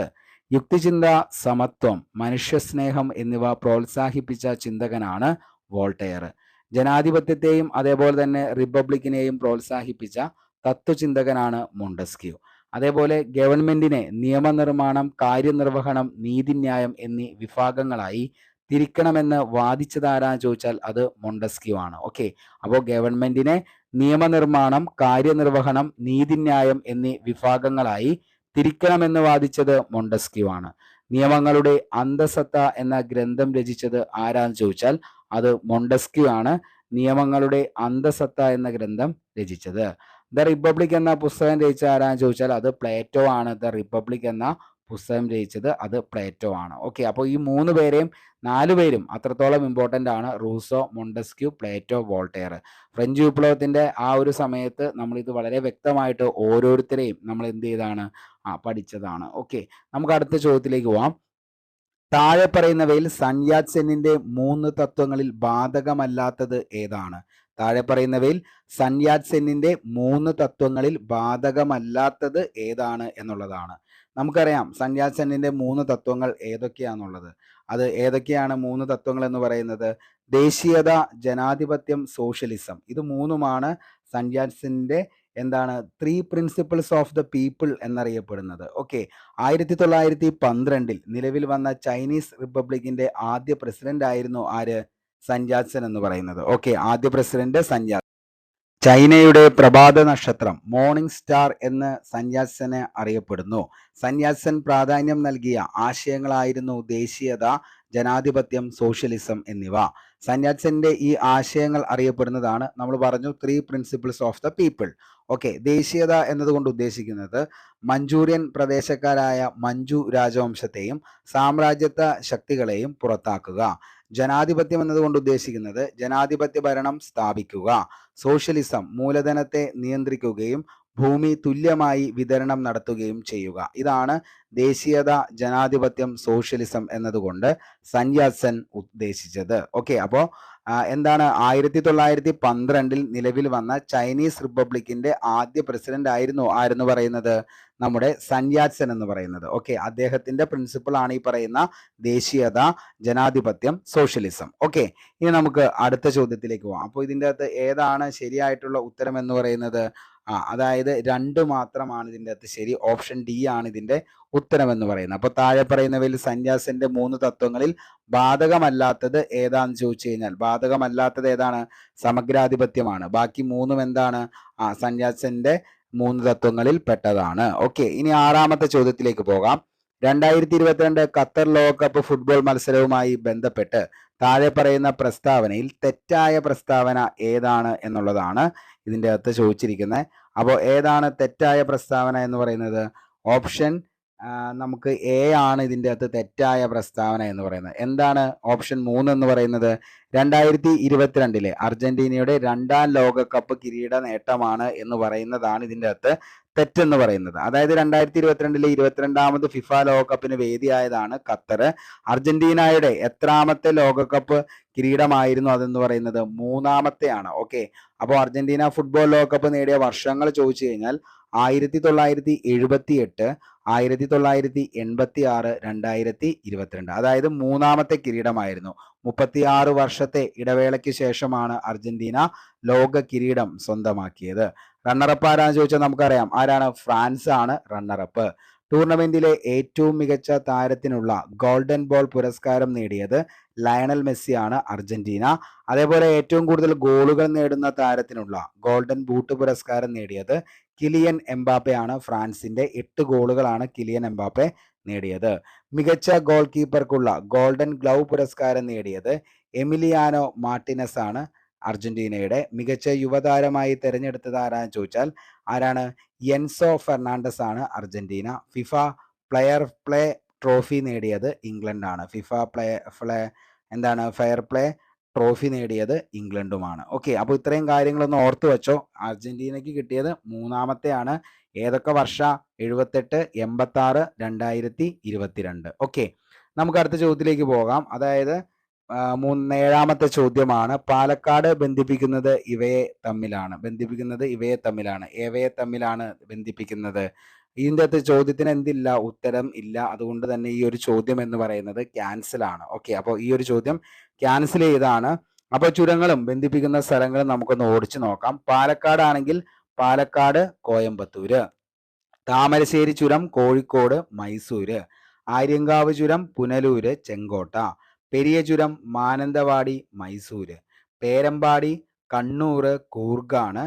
യുക്തിചിന്ത, സമത്വം, മനുഷ്യസ്നേഹം എന്നിവ പ്രോത്സാഹിപ്പിച്ച ചിന്തകനാണ് വോൾട്ടയർ. ജനാധിപത്യത്തെയും അതേപോലെ തന്നെ റിപ്പബ്ലിക്കിനെയും പ്രോത്സാഹിപ്പിച്ച തത്വചിന്തകനാണ് മോണ്ടസ്ക്യൂ. അതേപോലെ ഗവൺമെന്റിനെ നിയമനിർമ്മാണം, കാര്യനിർവഹണം, നീതിന്യായം എന്നീ വിഭാഗങ്ങളായി തിരിക്കണമെന്ന് വാദിച്ചതാരാന്ന് ചോദിച്ചാൽ അത് മോണ്ടസ്ക്യൂ ആണ്. ഓക്കെ, അപ്പോൾ ഗവൺമെന്റിനെ നിയമനിർമ്മാണം, കാര്യനിർവഹണം, നീതിന്യായം എന്നീ വിഭാഗങ്ങളായി തിരിക്കണമെന്ന് വാദിച്ചത് മോണ്ടസ്ക്യൂ ആണ്. നിയമങ്ങളുടെ അന്തസത്ത എന്ന ഗ്രന്ഥം രചിച്ചത് ആരാന്ന് ചോദിച്ചാൽ അത് മോണ്ടസ്ക്യൂ ആണ്. നിയമങ്ങളുടെ അന്തസത്ത എന്ന ഗ്രന്ഥം രചിച്ചത്. ദ റിപ്പബ്ലിക് എന്ന പുസ്തകം രചിച്ച ആരാന്ന് ചോദിച്ചാൽ അത് പ്ലേറ്റോ ആണ്. ദ റിപ്പബ്ലിക് എന്ന പുസ്തകം രചിച്ചത് അത് പ്ലേറ്റോ ആണ്. ഓക്കെ, അപ്പോൾ ഈ നാലു പേരും അത്രത്തോളം ഇമ്പോർട്ടൻ്റ് ആണ്. Rousseau, Montesquieu, Plato, Voltaire. French വിപ്ലവത്തിന്റെ ആ ഒരു സമയത്ത് നമ്മൾ ഇത് വളരെ വ്യക്തമായിട്ട് ഓരോരുത്തരെയും നമ്മൾ എന്ത് ചെയ്താണ് പഠിച്ചതാണ്. ഓക്കെ, നമുക്ക് അടുത്ത ചോദ്യത്തിലേക്ക് പോവാം. താഴെ പറയുന്നവയിൽ സൻ യാറ്റ് സെന്നിന്റെ 3 തത്വങ്ങളിൽ ബാധകമല്ലാത്തത് ഏതാണ്? താഴെ പറയുന്നവയിൽ സൻ യാറ്റ് സെന്നിന്റെ 3 തത്വങ്ങളിൽ ബാധകമല്ലാത്തത് ഏതാണ് എന്നുള്ളതാണ്. നമുക്കറിയാം സൻ യാറ്റ് സെന്നിന്റെ 3 തത്വങ്ങൾ ഏതൊക്കെയാണെന്നുള്ളത്. അത് ഏതൊക്കെയാണ് 3 തത്വങ്ങൾ എന്ന് പറയുന്നത്? ദേശീയത, ജനാധിപത്യം, സോഷ്യലിസം. ഇത് മൂന്നുമാണ് സൻ യാറ്റ് സെന്നിന്റെ എന്താണ് 3 പ്രിൻസിപ്പിൾസ് ഓഫ് ദ പീപ്പിൾ എന്നറിയപ്പെടുന്നത്. ഓക്കെ, 1912 നിലവിൽ വന്ന ചൈനീസ് റിപ്പബ്ലിക്കിന്റെ ആദ്യ പ്രസിഡന്റ് ആയിരുന്നു ആര്? സൻ യാറ്റ് സെൻ എന്ന് പറയുന്നത്. ഓക്കെ, ആദ്യ പ്രസിഡന്റ് സൻ യാറ്റ്. ചൈനയുടെ പ്രഭാത നക്ഷത്രം മോർണിംഗ് സ്റ്റാർ എന്ന് സൻ യാറ്റ് സെൻ അറിയപ്പെടുന്നു. സൻ യാറ്റ് സെൻ പ്രാധാന്യം നൽകിയ ആശയങ്ങളായിരുന്നു ദേശീയത, ജനാധിപത്യം, സോഷ്യലിസം എന്നിവ. സൻ യാറ്റ് സെന്റെ ഈ ആശയങ്ങൾ അറിയപ്പെടുന്നതാണ് നമ്മൾ പറഞ്ഞു 3 principles of the people. Okay, ദേശീയത എന്നതുകൊണ്ട് ഉദ്ദേശിക്കുന്നത് മഞ്ചൂരിയൻ പ്രദേശക്കാരായ മഞ്ചു രാജവംശത്തെയും സാമ്രാജ്യത്വ ശക്തികളെയും പുറത്താക്കുക. ജനാധിപത്യം എന്നതുകൊണ്ട് ഉദ്ദേശിക്കുന്നത് ജനാധിപത്യ ഭരണം സ്ഥാപിക്കുക. സോഷ്യലിസം മൂലധനത്തെ നിയന്ത്രിക്കുകയും ഭൂമി തുല്യമായി വിതരണം നടത്തുകയും ചെയ്യുക. ഇതാണ് ദേശീയത, ജനാധിപത്യം, സോഷ്യലിസം എന്നതുകൊണ്ട് സൻ യാറ്റ് സെൻ ഉദ്ദേശിച്ചത്. ഓക്കെ, അപ്പോൾ എന്താണ് 1912 നിലവിൽ വന്ന ചൈനീസ് റിപ്പബ്ലിക്കിന്റെ ആദ്യ പ്രസിഡന്റ് ആരെന്ന് പറയുന്നത് നമ്മുടെ സൻ യാറ്റ് സെൻ എന്ന് പറയുന്നത്. ഓക്കെ, അദ്ദേഹത്തിന്റെ പ്രിൻസിപ്പിൾ ആണ് ഈ പറയുന്ന ദേശീയത, ജനാധിപത്യം, സോഷ്യലിസം. ഓക്കെ, ഇനി നമുക്ക് അടുത്ത ചോദ്യത്തിലേക്ക് പോവാം. അപ്പോൾ ഇതിൻ്റെ അകത്ത് ഏതാണ് ശരിയായിട്ടുള്ള ഉത്തരം എന്ന് പറയുന്നത്? അതായത് 2 മാത്രമാണ് ഇതിൻ്റെ അകത്ത് ശരി. ഓപ്ഷൻ ഡി ആണ് ഇതിന്റെ ഉത്തരം എന്ന് പറയുന്നത്. അപ്പോൾ താഴെ പറയുന്നവയിൽ സൻ യാറ്റ് സെന്റെ 3 തത്വങ്ങളിൽ ബാധകമല്ലാത്തത് ഏതാന്ന് ചോദിച്ചു കഴിഞ്ഞാൽ ബാധകമല്ലാത്തത് ഏതാണ്? സമഗ്രാധിപത്യമാണ്. ബാക്കി 3 എന്താണ്? സൻ യാറ്റ് സെന്റെ 3 തത്വങ്ങളിൽ പെട്ടതാണ്. ഓക്കെ, ഇനി 6ാമത്തെ ചോദ്യത്തിലേക്ക് പോകാം. 2022 ഖത്തർ ലോകകപ്പ് ഫുട്ബോൾ മത്സരവുമായി ബന്ധപ്പെട്ട് താഴെ പറയുന്ന പ്രസ്താവനയിൽ തെറ്റായ പ്രസ്താവന ഏതാണ് എന്നുള്ളതാണ് ഇതിൻ്റെ അകത്ത് ചോദിച്ചിരിക്കുന്നത്. അപ്പോൾ ഏതാണ് തെറ്റായ പ്രസ്താവന എന്ന് പറയുന്നത്? ഓപ്ഷൻ നമുക്ക് എ ആണ് ഇതിൻ്റെ അകത്ത് തെറ്റായ പ്രസ്താവന എന്ന് പറയുന്നത്. എന്താണ് ഓപ്ഷൻ 3 എന്ന് പറയുന്നത്? 2022 അർജന്റീനയുടെ 2ാം ലോകകപ്പ് കിരീട നേട്ടമാണ് എന്ന് പറയുന്നതാണ് ഇതിൻ്റെ അകത്ത് തെറ്റെന്ന് പറയുന്നത്. അതായത് 2022 22ാമത് ഫിഫ ലോകകപ്പിന് വേദിയായതാണ് ഖത്തർ. അർജന്റീനയുടെ എത്രാമത്തെ ലോകകപ്പ് കിരീടമായിരുന്നു അതെന്ന് പറയുന്നത്? 3ാമത്തെയാണ്. ഓക്കെ, അപ്പോൾ അർജന്റീന ഫുട്ബോൾ ലോകകപ്പ് നേടിയ വർഷങ്ങൾ ചോദിച്ചു കഴിഞ്ഞാൽ 1978, 1986, 2022. അതായത് മൂന്നാമത്തെ കിരീടമായിരുന്നു. 36 വർഷത്തെ ഇടവേളയ്ക്ക് ശേഷമാണ് അർജന്റീന ലോക കിരീടം സ്വന്തമാക്കിയത്. റണ്ണറപ്പ് ആരാന്ന് ചോദിച്ചാൽ നമുക്കറിയാം ആരാണ്. ഫ്രാൻസ് ആണ് റണ്ണറപ്പ്. ടൂർണമെന്റിലെ ഏറ്റവും മികച്ച താരത്തിനുള്ള ഗോൾഡൻ ബോൾ പുരസ്കാരം നേടിയത് ലയണൽ മെസ്സിയാണ് അർജന്റീന. അതേപോലെ ഏറ്റവും കൂടുതൽ ഗോളുകൾ നേടുന്ന താരത്തിനുള്ള ഗോൾഡൻ ബൂട്ട് പുരസ്കാരം നേടിയത് കിലിയൻ എംബാപ്പയാണ്. ഫ്രാൻസിന്റെ 8 ഗോളുകളാണ് കിലിയൻ എംബാപ്പെ നേടിയത്. മികച്ച ഗോൾ കീപ്പർക്കുള്ള ഗോൾഡൻ ഗ്ലൗ പുരസ്കാരം നേടിയത് എമിലിയാനോ മാർട്ടിനസ് ആണ്. അർജന്റീനയുടെ മികച്ച യുവതാരമായി തെരഞ്ഞെടുത്തത് ആരാന്ന് ചോദിച്ചാൽ ആരാണ്. എൻസോ ഫെർണാണ്ടസ് ആണ് അർജന്റീന. ഫിഫ പ്ലേ ട്രോഫി നേടിയത് ഇംഗ്ലണ്ടാണ്. ഫെയർ പ്ലേ ട്രോഫി നേടിയത് ഇംഗ്ലണ്ടുമാണ്. ഓക്കെ, അപ്പോൾ ഇത്രയും കാര്യങ്ങളൊന്ന് ഓർത്തു വെച്ചോ. അർജന്റീനയ്ക്ക് കിട്ടിയത് മൂന്നാമത്തെയാണ്. ഏതൊക്കെ വർഷ? 78, 86, 2022. ഓക്കെ, നമുക്ക് അടുത്ത ചോദ്യത്തിലേക്ക് പോകാം. അതായത് 7ാമത്തെ ചോദ്യമാണ്. പാലക്കാട് ബന്ധിപ്പിക്കുന്നത് ഇവയെ തമ്മിലാണ്. ഏവയെ തമ്മിലാണ് ബന്ധിപ്പിക്കുന്നത്? ഇതിൻ്റെ അകത്ത് ചോദ്യത്തിന് എന്തില്ല? ഉത്തരം ഇല്ല. അതുകൊണ്ട് തന്നെ ഈ ഒരു ചോദ്യം എന്ന് പറയുന്നത് ക്യാൻസൽ ആണ്. ഓക്കെ, അപ്പോൾ ഈ ഒരു ചോദ്യം ക്യാൻസൽ ചെയ്താണ്. അപ്പോൾ ചുരങ്ങളും ബന്ധിപ്പിക്കുന്ന സ്ഥലങ്ങളും നമുക്കൊന്ന് ഓടിച്ചു നോക്കാം. പാലക്കാട് ആണെങ്കിൽ പാലക്കാട് കോയമ്പത്തൂര്, താമരശ്ശേരി ചുരം കോഴിക്കോട് മൈസൂര്, ആര്യങ്കാവ് ചുരം പുനലൂര് ചെങ്കോട്ട, പെരിയ ചുരം മാനന്തവാടി മൈസൂര്, പേരമ്പാടി കണ്ണൂർ കൂർഗാണ്,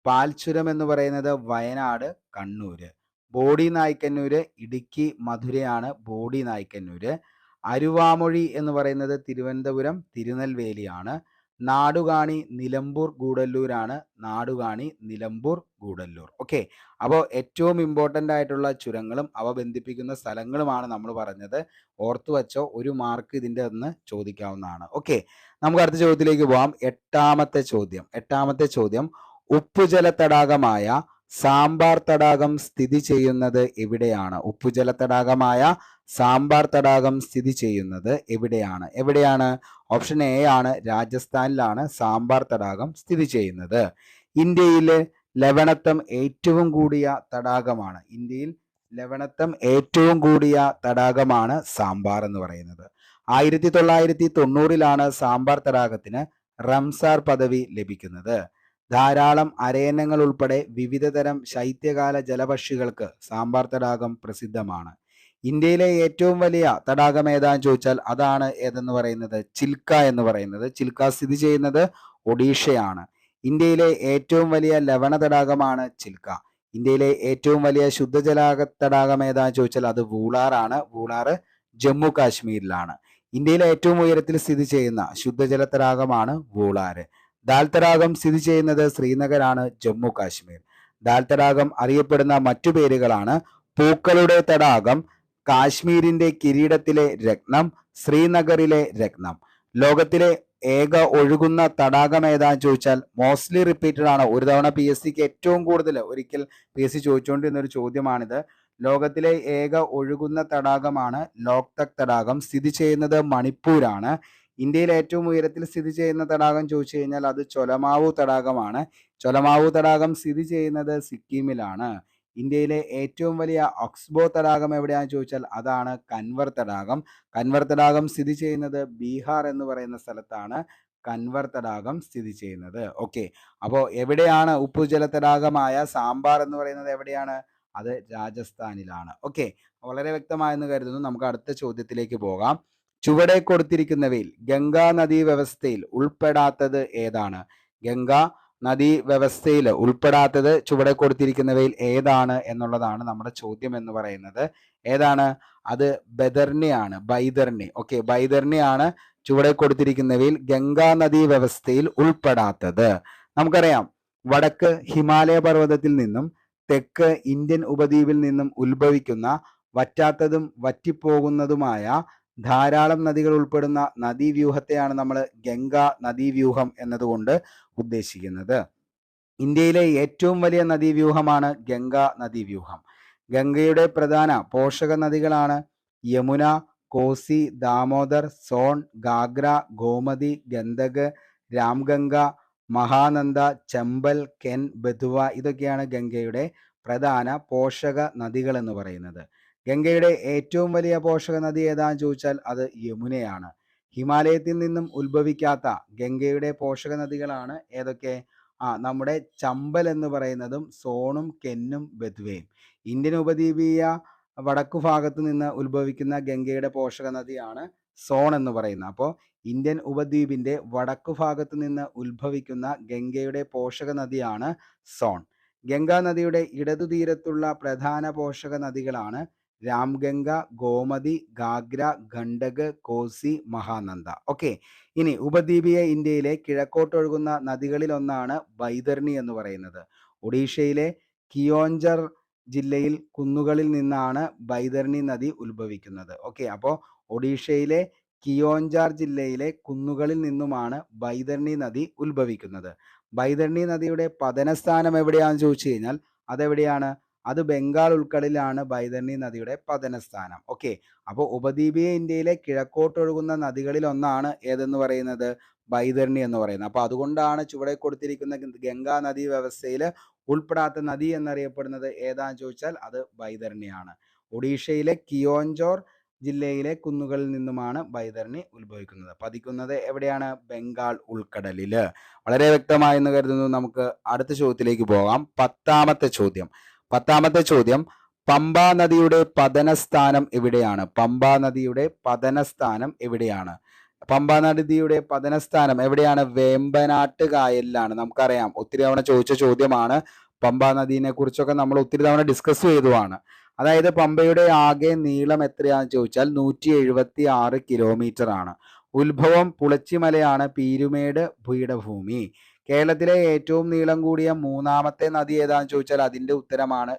പാൽച്ചുരം എന്ന് പറയുന്നത് വയനാട് കണ്ണൂര്, ബോഡി നായ്ക്കന്നൂര് ഇടുക്കി മധുരയാണ് ബോഡി നായ്ക്കന്നൂര്, അരുവാമൊഴി എന്ന് പറയുന്നത് തിരുവനന്തപുരം തിരുനെൽവേലിയാണ്, നാടുകാണി നിലമ്പൂർ ഗൂഡല്ലൂരാണ് നാടുകാണി നിലമ്പൂർ ഗൂഡല്ലൂർ. ഓക്കെ, അപ്പോൾ ഏറ്റവും ഇമ്പോർട്ടൻ്റ് ആയിട്ടുള്ള ചുരങ്ങളും അവ ബന്ധിപ്പിക്കുന്ന സ്ഥലങ്ങളുമാണ് നമ്മൾ പറഞ്ഞത്. ഓർത്തു വച്ചോ, ഒരു മാർക്ക് ഇതിൻ്റെ ഒന്ന് ചോദിക്കാവുന്നതാണ്. ഓക്കെ, നമുക്ക് അടുത്ത ചോദ്യത്തിലേക്ക് പോകാം. എട്ടാമത്തെ ചോദ്യം ഉപ്പുജല തടാകമായ സാമ്പാർ തടാകം സ്ഥിതി ചെയ്യുന്നത് എവിടെയാണ്? ഉപ്പുജല തടാകമായ സാമ്പാർ തടാകം സ്ഥിതി ചെയ്യുന്നത് എവിടെയാണ്? ഓപ്ഷൻ എ ആണ്, രാജസ്ഥാനിലാണ് സാമ്പാർ തടാകം സ്ഥിതി ചെയ്യുന്നത്. ഇന്ത്യയിലെ ലവണത്വം ഏറ്റവും കൂടിയ തടാകമാണ്. ഇന്ത്യയിൽ ലവണത്വം ഏറ്റവും കൂടിയ തടാകമാണ് സാമ്പാർ എന്ന് പറയുന്നത്. 1990 സാമ്പാർ തടാകത്തിന് റംസാർ പദവി ലഭിക്കുന്നത്. ധാരാളം അരയന്നങ്ങൾ ഉൾപ്പെടെ വിവിധ തരം ശൈത്യകാല ജലപക്ഷികൾക്ക് സാമ്പാർ തടാകം പ്രസിദ്ധമാണ്. ഇന്ത്യയിലെ ഏറ്റവും വലിയ തടാകം ഏതാന്ന് ചോദിച്ചാൽ അതാണ് ഏതെന്ന് പറയുന്നത് ചിൽക്ക എന്ന് പറയുന്നത്. ചിൽക്ക സ്ഥിതി ചെയ്യുന്നത് ഒഡീഷയാണ്. ഇന്ത്യയിലെ ഏറ്റവും വലിയ ലവണ തടാകമാണ് ചിൽക്ക. ഇന്ത്യയിലെ ഏറ്റവും വലിയ ശുദ്ധജല തടാകം ഏതാന്ന് ചോദിച്ചാൽ അത് വൂളാറാണ്. വൂളാറ് ജമ്മു കാശ്മീരിലാണ്. ഇന്ത്യയിലെ ഏറ്റവും ഉയരത്തിൽ സ്ഥിതി ചെയ്യുന്ന ശുദ്ധജല തടാകമാണ് വൂളാറ്. ദാൽ തടാകം സ്ഥിതി ചെയ്യുന്നത് ശ്രീനഗറാണ്, ജമ്മു കാശ്മീർ. ദാൽ തടാകം അറിയപ്പെടുന്ന മറ്റു പേരുകളാണ് പൂക്കളുടെ തടാകം, കാശ്മീരിന്റെ കിരീടത്തിലെ രത്നം, ശ്രീനഗറിലെ രത്നം. ലോകത്തിലെ ഏക ഒഴുകുന്ന തടാകം ഏതാന്ന് ചോദിച്ചാൽ മോസ്റ്റ്ലി റിപ്പീറ്റഡ് ആണ്. ഒരു തവണ PSCക്ക് ഏറ്റവും കൂടുതൽ ഒരിക്കൽ PSC ചോദിച്ചുകൊണ്ടിരുന്ന ഒരു ചോദ്യമാണിത്. ലോകത്തിലെ ഏക ഒഴുകുന്ന തടാകമാണ് ലോക്തക് തടാകം. സ്ഥിതി ചെയ്യുന്നത് മണിപ്പൂരാണ്. ഇന്ത്യയിൽ ഏറ്റവും ഉയരത്തിൽ സ്ഥിതി ചെയ്യുന്ന തടാകം ചോദിച്ചു കഴിഞ്ഞാൽ അത് ചൊലമാവു തടാകമാണ്. ചൊലമാവു തടാകം സ്ഥിതി ചെയ്യുന്നത് സിക്കിമിലാണ്. ഇന്ത്യയിലെ ഏറ്റവും വലിയ ഓക്സ്ബോ തടാകം എവിടെയാണെന്ന് ചോദിച്ചാൽ അതാണ് കൻവർ തടാകം. കൻവർ തടാകം സ്ഥിതി ചെയ്യുന്നത് ബീഹാർ എന്ന് പറയുന്ന സ്ഥലത്താണ് കൻവർ തടാകം സ്ഥിതി ചെയ്യുന്നത്. ഓക്കെ, അപ്പോൾ എവിടെയാണ് ഉപ്പുജല തടാകമായ സാമ്പാർ എന്ന് പറയുന്നത് എവിടെയാണ്? അത് രാജസ്ഥാനിലാണ്. ഓക്കെ, വളരെ വ്യക്തമായെന്ന് കരുതുന്നു. നമുക്ക് അടുത്ത ചോദ്യത്തിലേക്ക് പോകാം. ചുവടെ കൊടുത്തിരിക്കുന്നവയിൽ ഗംഗാ നദീ വ്യവസ്ഥയിൽ ഉൾപ്പെടാത്തത് ഏതാണ്? ഗംഗാ നദീ വ്യവസ്ഥയിൽ ഉൾപ്പെടാത്തത് ചുവടെ കൊടുത്തിരിക്കുന്നവയിൽ ഏതാണ് എന്നുള്ളതാണ് നമ്മുടെ ചോദ്യം എന്ന് പറയുന്നത്. ഏതാണ് അത്? ബൈതർണി. ഓക്കെ, ബൈതർണിയാണ് ചുവടെ കൊടുത്തിരിക്കുന്നവയിൽ ഗംഗാ നദീ വ്യവസ്ഥയിൽ ഉൾപ്പെടാത്തത്. നമുക്കറിയാം വടക്ക് ഹിമാലയ പർവ്വതത്തിൽ നിന്നും തെക്ക് ഇന്ത്യൻ ഉപദ്വീപിൽ നിന്നും ഉത്ഭവിക്കുന്ന വറ്റാത്തതും വറ്റിപ്പോകുന്നതുമായ ധാരാളം നദികൾ ഉൾപ്പെടുന്ന നദീവ്യൂഹത്തെയാണ് നമ്മൾ ഗംഗാ നദീവ്യൂഹം എന്നതുകൊണ്ട് ഉദ്ദേശിക്കുന്നത്. ഇന്ത്യയിലെ ഏറ്റവും വലിയ നദീവ്യൂഹമാണ് ഗംഗാ നദീവ്യൂഹം. ഗംഗയുടെ പ്രധാന പോഷക നദികളാണ് യമുന, കോസി, ദാമോദർ, സോൺ, ഗാഗ്ര, ഗോമതി, ഗണ്ഡക്, രാംഗംഗ, മഹാനന്ദ, ചമ്പൽ, കെൻ, ബെതുവ. ഇതൊക്കെയാണ് ഗംഗയുടെ പ്രധാന പോഷക നദികൾ എന്ന് പറയുന്നത്. ഗംഗയുടെ ഏറ്റവും വലിയ പോഷക നദി ഏതാണെന്ന് ചോദിച്ചാൽ അത് യമുനയാണ്. ഹിമാലയത്തിൽ നിന്നും ഉത്ഭവിക്കാത്ത ഗംഗയുടെ പോഷക നദികളാണ് ഏതൊക്കെ? നമ്മുടെ ചമ്പൽ എന്ന് പറയുന്നതും സോണും കെന്നും ബെത്വയും. ഇന്ത്യൻ ഉപദ്വീപീയ വടക്കു ഭാഗത്ത് നിന്ന് ഉത്ഭവിക്കുന്ന ഗംഗയുടെ പോഷക നദിയാണ് സോൺ എന്ന് പറയുന്നത്. അപ്പോൾ ഇന്ത്യൻ ഉപദ്വീപിന്റെ വടക്കു ഭാഗത്ത് നിന്ന് ഉത്ഭവിക്കുന്ന ഗംഗയുടെ പോഷക നദിയാണ് സോൺ. ഗംഗാ നദിയുടെ ഇടതുതീരത്തുള്ള പ്രധാന പോഷക നദികളാണ് രാംഗംഗ, ഗോമതി, ഗാഗ്ര, ഗണ്ഡക്, കോസി, മഹാനന്ദ. ഓക്കെ, ഇനി ഉപദ്വീപീയ ഇന്ത്യയിലെ കിഴക്കോട്ടൊഴുകുന്ന നദികളിൽ ഒന്നാണ് ബൈതർണി എന്ന് പറയുന്നത്. ഒഡീഷയിലെ കിയോഞ്ചർ ജില്ലയിൽ കുന്നുകളിൽ നിന്നാണ് ബൈതർണി നദി ഉത്ഭവിക്കുന്നത്. ഓക്കെ, അപ്പോൾ ഒഡീഷയിലെ കിയോഞ്ചാർ ജില്ലയിലെ കുന്നുകളിൽ നിന്നുമാണ് ബൈതർണി നദി ഉത്ഭവിക്കുന്നത്. ബൈതർണി നദിയുടെ പതനസ്ഥാനം എവിടെയാണെന്ന് ചോദിച്ചു കഴിഞ്ഞാൽ അതെവിടെയാണ്? അത് ബംഗാൾ ഉൾക്കടലിലാണ് ബൈതർണി നദിയുടെ പതനസ്ഥാനം. ഓക്കെ, അപ്പോൾ ഉപദ്വീപീയ ഇന്ത്യയിലെ കിഴക്കോട്ടൊഴുകുന്ന നദികളിൽ ഒന്നാണ് ഏതെന്ന് പറയുന്നത്? ബൈതർണി എന്ന് പറയുന്നത്. അപ്പോൾ അതുകൊണ്ടാണ് ചുവടെ കൊടുത്തിരിക്കുന്ന ഗംഗാ നദീ വ്യവസ്ഥയിൽ ഉൾപ്പെടാത്ത നദി എന്നറിയപ്പെടുന്നത് ഏതാന്ന് ചോദിച്ചാൽ അത് ബൈതർണിയാണ്. ഒഡീഷയിലെ കിയോഞ്ചോർ ജില്ലയിലെ കുന്നുകളിൽ നിന്നുമാണ് ബൈതർണി ഉത്ഭവിക്കുന്നത്. പതിക്കുന്നത് എവിടെയാണ്? ബംഗാൾ ഉൾക്കടലില്. വളരെ വ്യക്തമായെന്ന് കരുതുന്നു. നമുക്ക് അടുത്ത ചോദ്യത്തിലേക്ക് പോകാം. പത്താമത്തെ ചോദ്യം പമ്പാ നദിയുടെ പതനസ്ഥാനം എവിടെയാണ്? പമ്പാ നദിയുടെ പതനസ്ഥാനം എവിടെയാണ്? പമ്പാ നദിയുടെ പതനസ്ഥാനം എവിടെയാണ്? വേമ്പനാട്ട് കായലിലാണ്. നമുക്കറിയാം, ഒത്തിരി തവണ ചോദിച്ച ചോദ്യമാണ്. പമ്പാ നദീനെ കുറിച്ചൊക്കെ നമ്മൾ ഒത്തിരി തവണ ഡിസ്കസ് ചെയ്തതാണ്. അതായത് പമ്പയുടെ ആകെ നീളം എത്രയാണെന്ന് ചോദിച്ചാൽ 176 കിലോമീറ്റർ ആണ്. ഉത്ഭവം പുളച്ചിമലയാണ്, പീരുമേട് പീഠഭൂമി. കേരളത്തിലെ ഏറ്റവും നീളം കൂടിയ മൂന്നാമത്തെ നദി ഏതാണെന്ന് ചോദിച്ചാൽ അതിന്റെ ഉത്തരമാണ്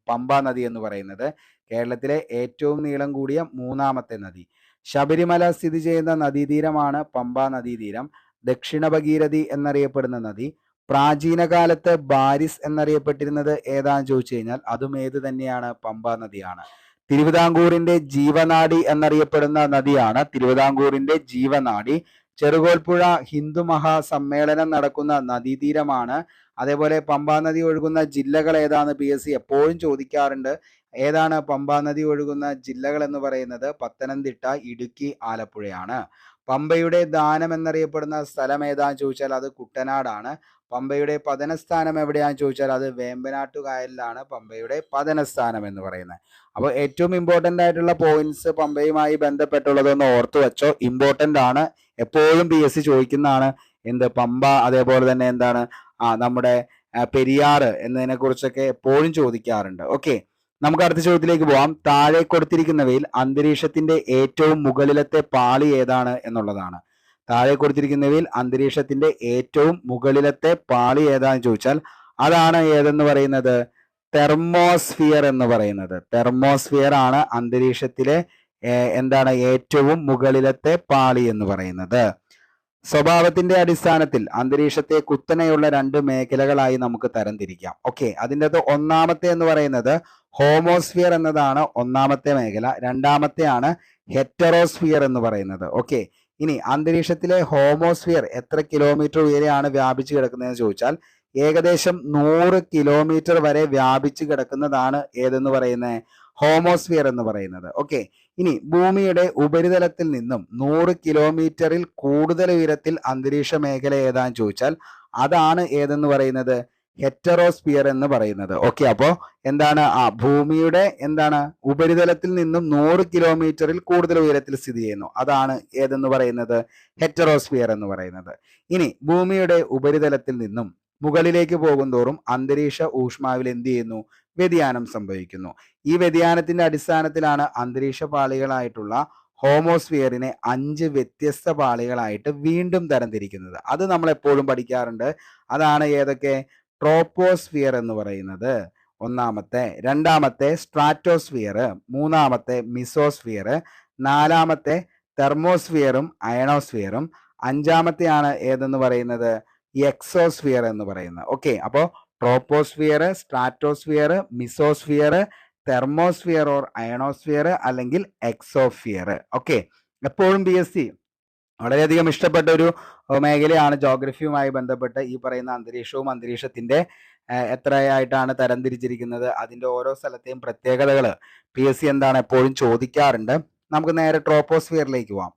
പമ്പാ നദി എന്ന് പറയുന്നത്. കേരളത്തിലെ ഏറ്റവും നീളം കൂടിയ മൂന്നാമത്തെ നദി. ശബരിമല സ്ഥിതി ചെയ്യുന്ന നദീതീരമാണ് പമ്പാ നദീതീരം. ദക്ഷിണ ഭഗീരഥി എന്നറിയപ്പെടുന്ന നദി. പ്രാചീന കാലത്ത് ബാരിസ് എന്നറിയപ്പെട്ടിരുന്നത് ഏതാന്ന് ചോദിച്ചു കഴിഞ്ഞാൽ അതും ഏത് തന്നെയാണ്? പമ്പാ നദിയാണ്. തിരുവിതാംകൂറിന്റെ ജീവനാഡി എന്നറിയപ്പെടുന്ന നദിയാണ് തിരുവിതാംകൂറിന്റെ ജീവനാഡി. ചെറുകോൽപ്പുഴ ഹിന്ദു മഹാസമ്മേളനം നടക്കുന്ന നദീതീരമാണ്. അതേപോലെ പമ്പാ നദി ഒഴുകുന്ന ജില്ലകൾ ഏതാണ്? PSC എപ്പോഴും ചോദിക്കാറുണ്ട്. ഏതാണ് പമ്പാ നദി ഒഴുകുന്ന ജില്ലകൾ എന്ന് പറയുന്നത്? പത്തനംതിട്ട, ഇടുക്കി, ആലപ്പുഴയാണ്. പമ്പയുടെ ദാനം എന്നറിയപ്പെടുന്ന സ്ഥലം ഏതാന്ന് ചോദിച്ചാൽ അത് കുട്ടനാടാണ്. പമ്പയുടെ പതനസ്ഥാനം എവിടെയാണെന്ന് ചോദിച്ചാൽ അത് വേമ്പനാട്ടു കായലിലാണ് പമ്പയുടെ പതനസ്ഥാനം എന്ന് പറയുന്നത്. അപ്പോൾ ഏറ്റവും ഇമ്പോർട്ടൻ്റ് ആയിട്ടുള്ള പോയിന്റ്സ് പമ്പയുമായി ബന്ധപ്പെട്ടുള്ളതൊന്ന് ഓർത്തു വെച്ചോ. ഇമ്പോർട്ടൻ്റ് ആണ്, എപ്പോഴും PSC ചോദിക്കുന്നതാണ്. എന്ത്? പമ്പ, അതേപോലെ തന്നെ എന്താണ് നമ്മുടെ പെരിയാർ എന്നതിനെ കുറിച്ചൊക്കെ എപ്പോഴും ചോദിക്കാറുണ്ട്. ഓക്കെ, നമുക്ക് അടുത്ത ചോദ്യത്തിലേക്ക് പോവാം. താഴെ കൊടുത്തിരിക്കുന്നവയിൽ അന്തരീക്ഷത്തിന്റെ ഏറ്റവും മുകളിലത്തെ പാളി ഏതാണ് എന്നുള്ളതാണ്. താഴെ കൊടുത്തിരിക്കുന്നവയിൽ അന്തരീക്ഷത്തിന്റെ ഏറ്റവും മുകളിലത്തെ പാളി ഏതാന്ന് ചോദിച്ചാൽ അതാണ് ഏതെന്ന് പറയുന്നത്? തെർമോസ്ഫിയർ എന്ന് പറയുന്നത്. തെർമോസ്ഫിയർ ആണ് അന്തരീക്ഷത്തിലെ എന്താണ് ഏറ്റവും മുകളിലത്തെ പാളി എന്ന് പറയുന്നത്. സ്വഭാവത്തിന്റെ അടിസ്ഥാനത്തിൽ അന്തരീക്ഷത്തെ കുത്തനെയുള്ള 2 മേഖലകളായി നമുക്ക് തരംതിരിക്കാം. ഓക്കെ, അതിൻ്റെ അകത്ത് ഒന്നാമത്തെ എന്ന് പറയുന്നത് ഹോമോസ്ഫിയർ എന്നതാണ് ഒന്നാമത്തെ മേഖല. രണ്ടാമത്തെയാണ് ഹെറ്ററോസ്ഫിയർ എന്ന് പറയുന്നത്. ഓക്കെ, ഇനി അന്തരീക്ഷത്തിലെ ഹോമോസ്ഫിയർ എത്ര കിലോമീറ്റർ ഉയരെയാണ് വ്യാപിച്ചു കിടക്കുന്നതെന്ന് ചോദിച്ചാൽ ഏകദേശം 100 കിലോമീറ്റർ വരെ വ്യാപിച്ചു കിടക്കുന്നതാണ് ഏതെന്ന് പറയുന്നത്? ഹോമോസ്ഫിയർ എന്ന് പറയുന്നത്. ഓക്കെ, ഇനി ഭൂമിയുടെ ഉപരിതലത്തിൽ നിന്നും 100 കിലോമീറ്ററിൽ കൂടുതൽ ഉയരത്തിൽ അന്തരീക്ഷ മേഖല ഏതാന്ന് ചോദിച്ചാൽ അതാണ് ഏതെന്ന് പറയുന്നത്? ഹെറ്ററോസ്ഫിയർ എന്ന് പറയുന്നത്. ഓക്കെ, അപ്പോൾ എന്താണ്? ഭൂമിയുടെ എന്താണ് ഉപരിതലത്തിൽ നിന്നും 100 കിലോമീറ്ററിൽ കൂടുതൽ ഉയരത്തിൽ സ്ഥിതി ചെയ്യുന്നു, അതാണ് ഏതെന്ന് പറയുന്നത്? ഹെറ്ററോസ്ഫിയർ എന്ന് പറയുന്നത്. ഇനി ഭൂമിയുടെ ഉപരിതലത്തിൽ നിന്നും മുകളിലേക്ക് പോകുന്തോറും അന്തരീക്ഷ ഊഷ്മാവിൽ എന്ത് ചെയ്യുന്നു? വ്യതിയാനം സംഭവിക്കുന്നു. ഈ വ്യതിയാനത്തിന്റെ അടിസ്ഥാനത്തിലാണ് അന്തരീക്ഷ പാളികളായിട്ടുള്ള ഹോമോസ്ഫിയറിനെ 5 വ്യത്യസ്ത പാളികളായിട്ട് വീണ്ടും തരംതിരിക്കുന്നത്. അത് നമ്മൾ എപ്പോഴും പഠിക്കാറുണ്ട്. അതാണ് ഏതൊക്കെ? ട്രോപ്പോസ്ഫിയർ എന്ന് പറയുന്നത് ഒന്നാമത്തെ, രണ്ടാമത്തെ സ്ട്രാറ്റോസ്ഫിയർ, മൂന്നാമത്തെ മിസോസ്ഫിയർ, നാലാമത്തെ തെർമോസ്ഫിയറും അയണോസ്ഫിയറും, അഞ്ചാമത്തെയാണ് ഏതെന്ന് പറയുന്നത്? എക്സോസ്ഫിയർ എന്ന് പറയുന്നത്. ഓക്കെ, അപ്പോൾ troposphere, stratosphere, mesosphere, thermosphere or ionosphere അല്ലെങ്കിൽ എക്സോസ്ഫിയർ. ഓക്കെ, എപ്പോഴും PSC വളരെയധികം ഇഷ്ടപ്പെട്ട ഒരു മേഖലയാണ് ജോഗ്രഫിയുമായി ബന്ധപ്പെട്ട് ഈ പറയുന്ന അന്തരീക്ഷവും അന്തരീക്ഷത്തിന്റെ എത്രയായിട്ടാണ് തരംതിരിച്ചിരിക്കുന്നത്, അതിൻ്റെ ഓരോ സ്ഥലത്തെയും പ്രത്യേകതകൾ PSC എന്താണ് എപ്പോഴും ചോദിക്കാറുണ്ട്. നമുക്ക് നേരെ ട്രോപ്പോസ്ഫിയറിലേക്ക് പോവാം.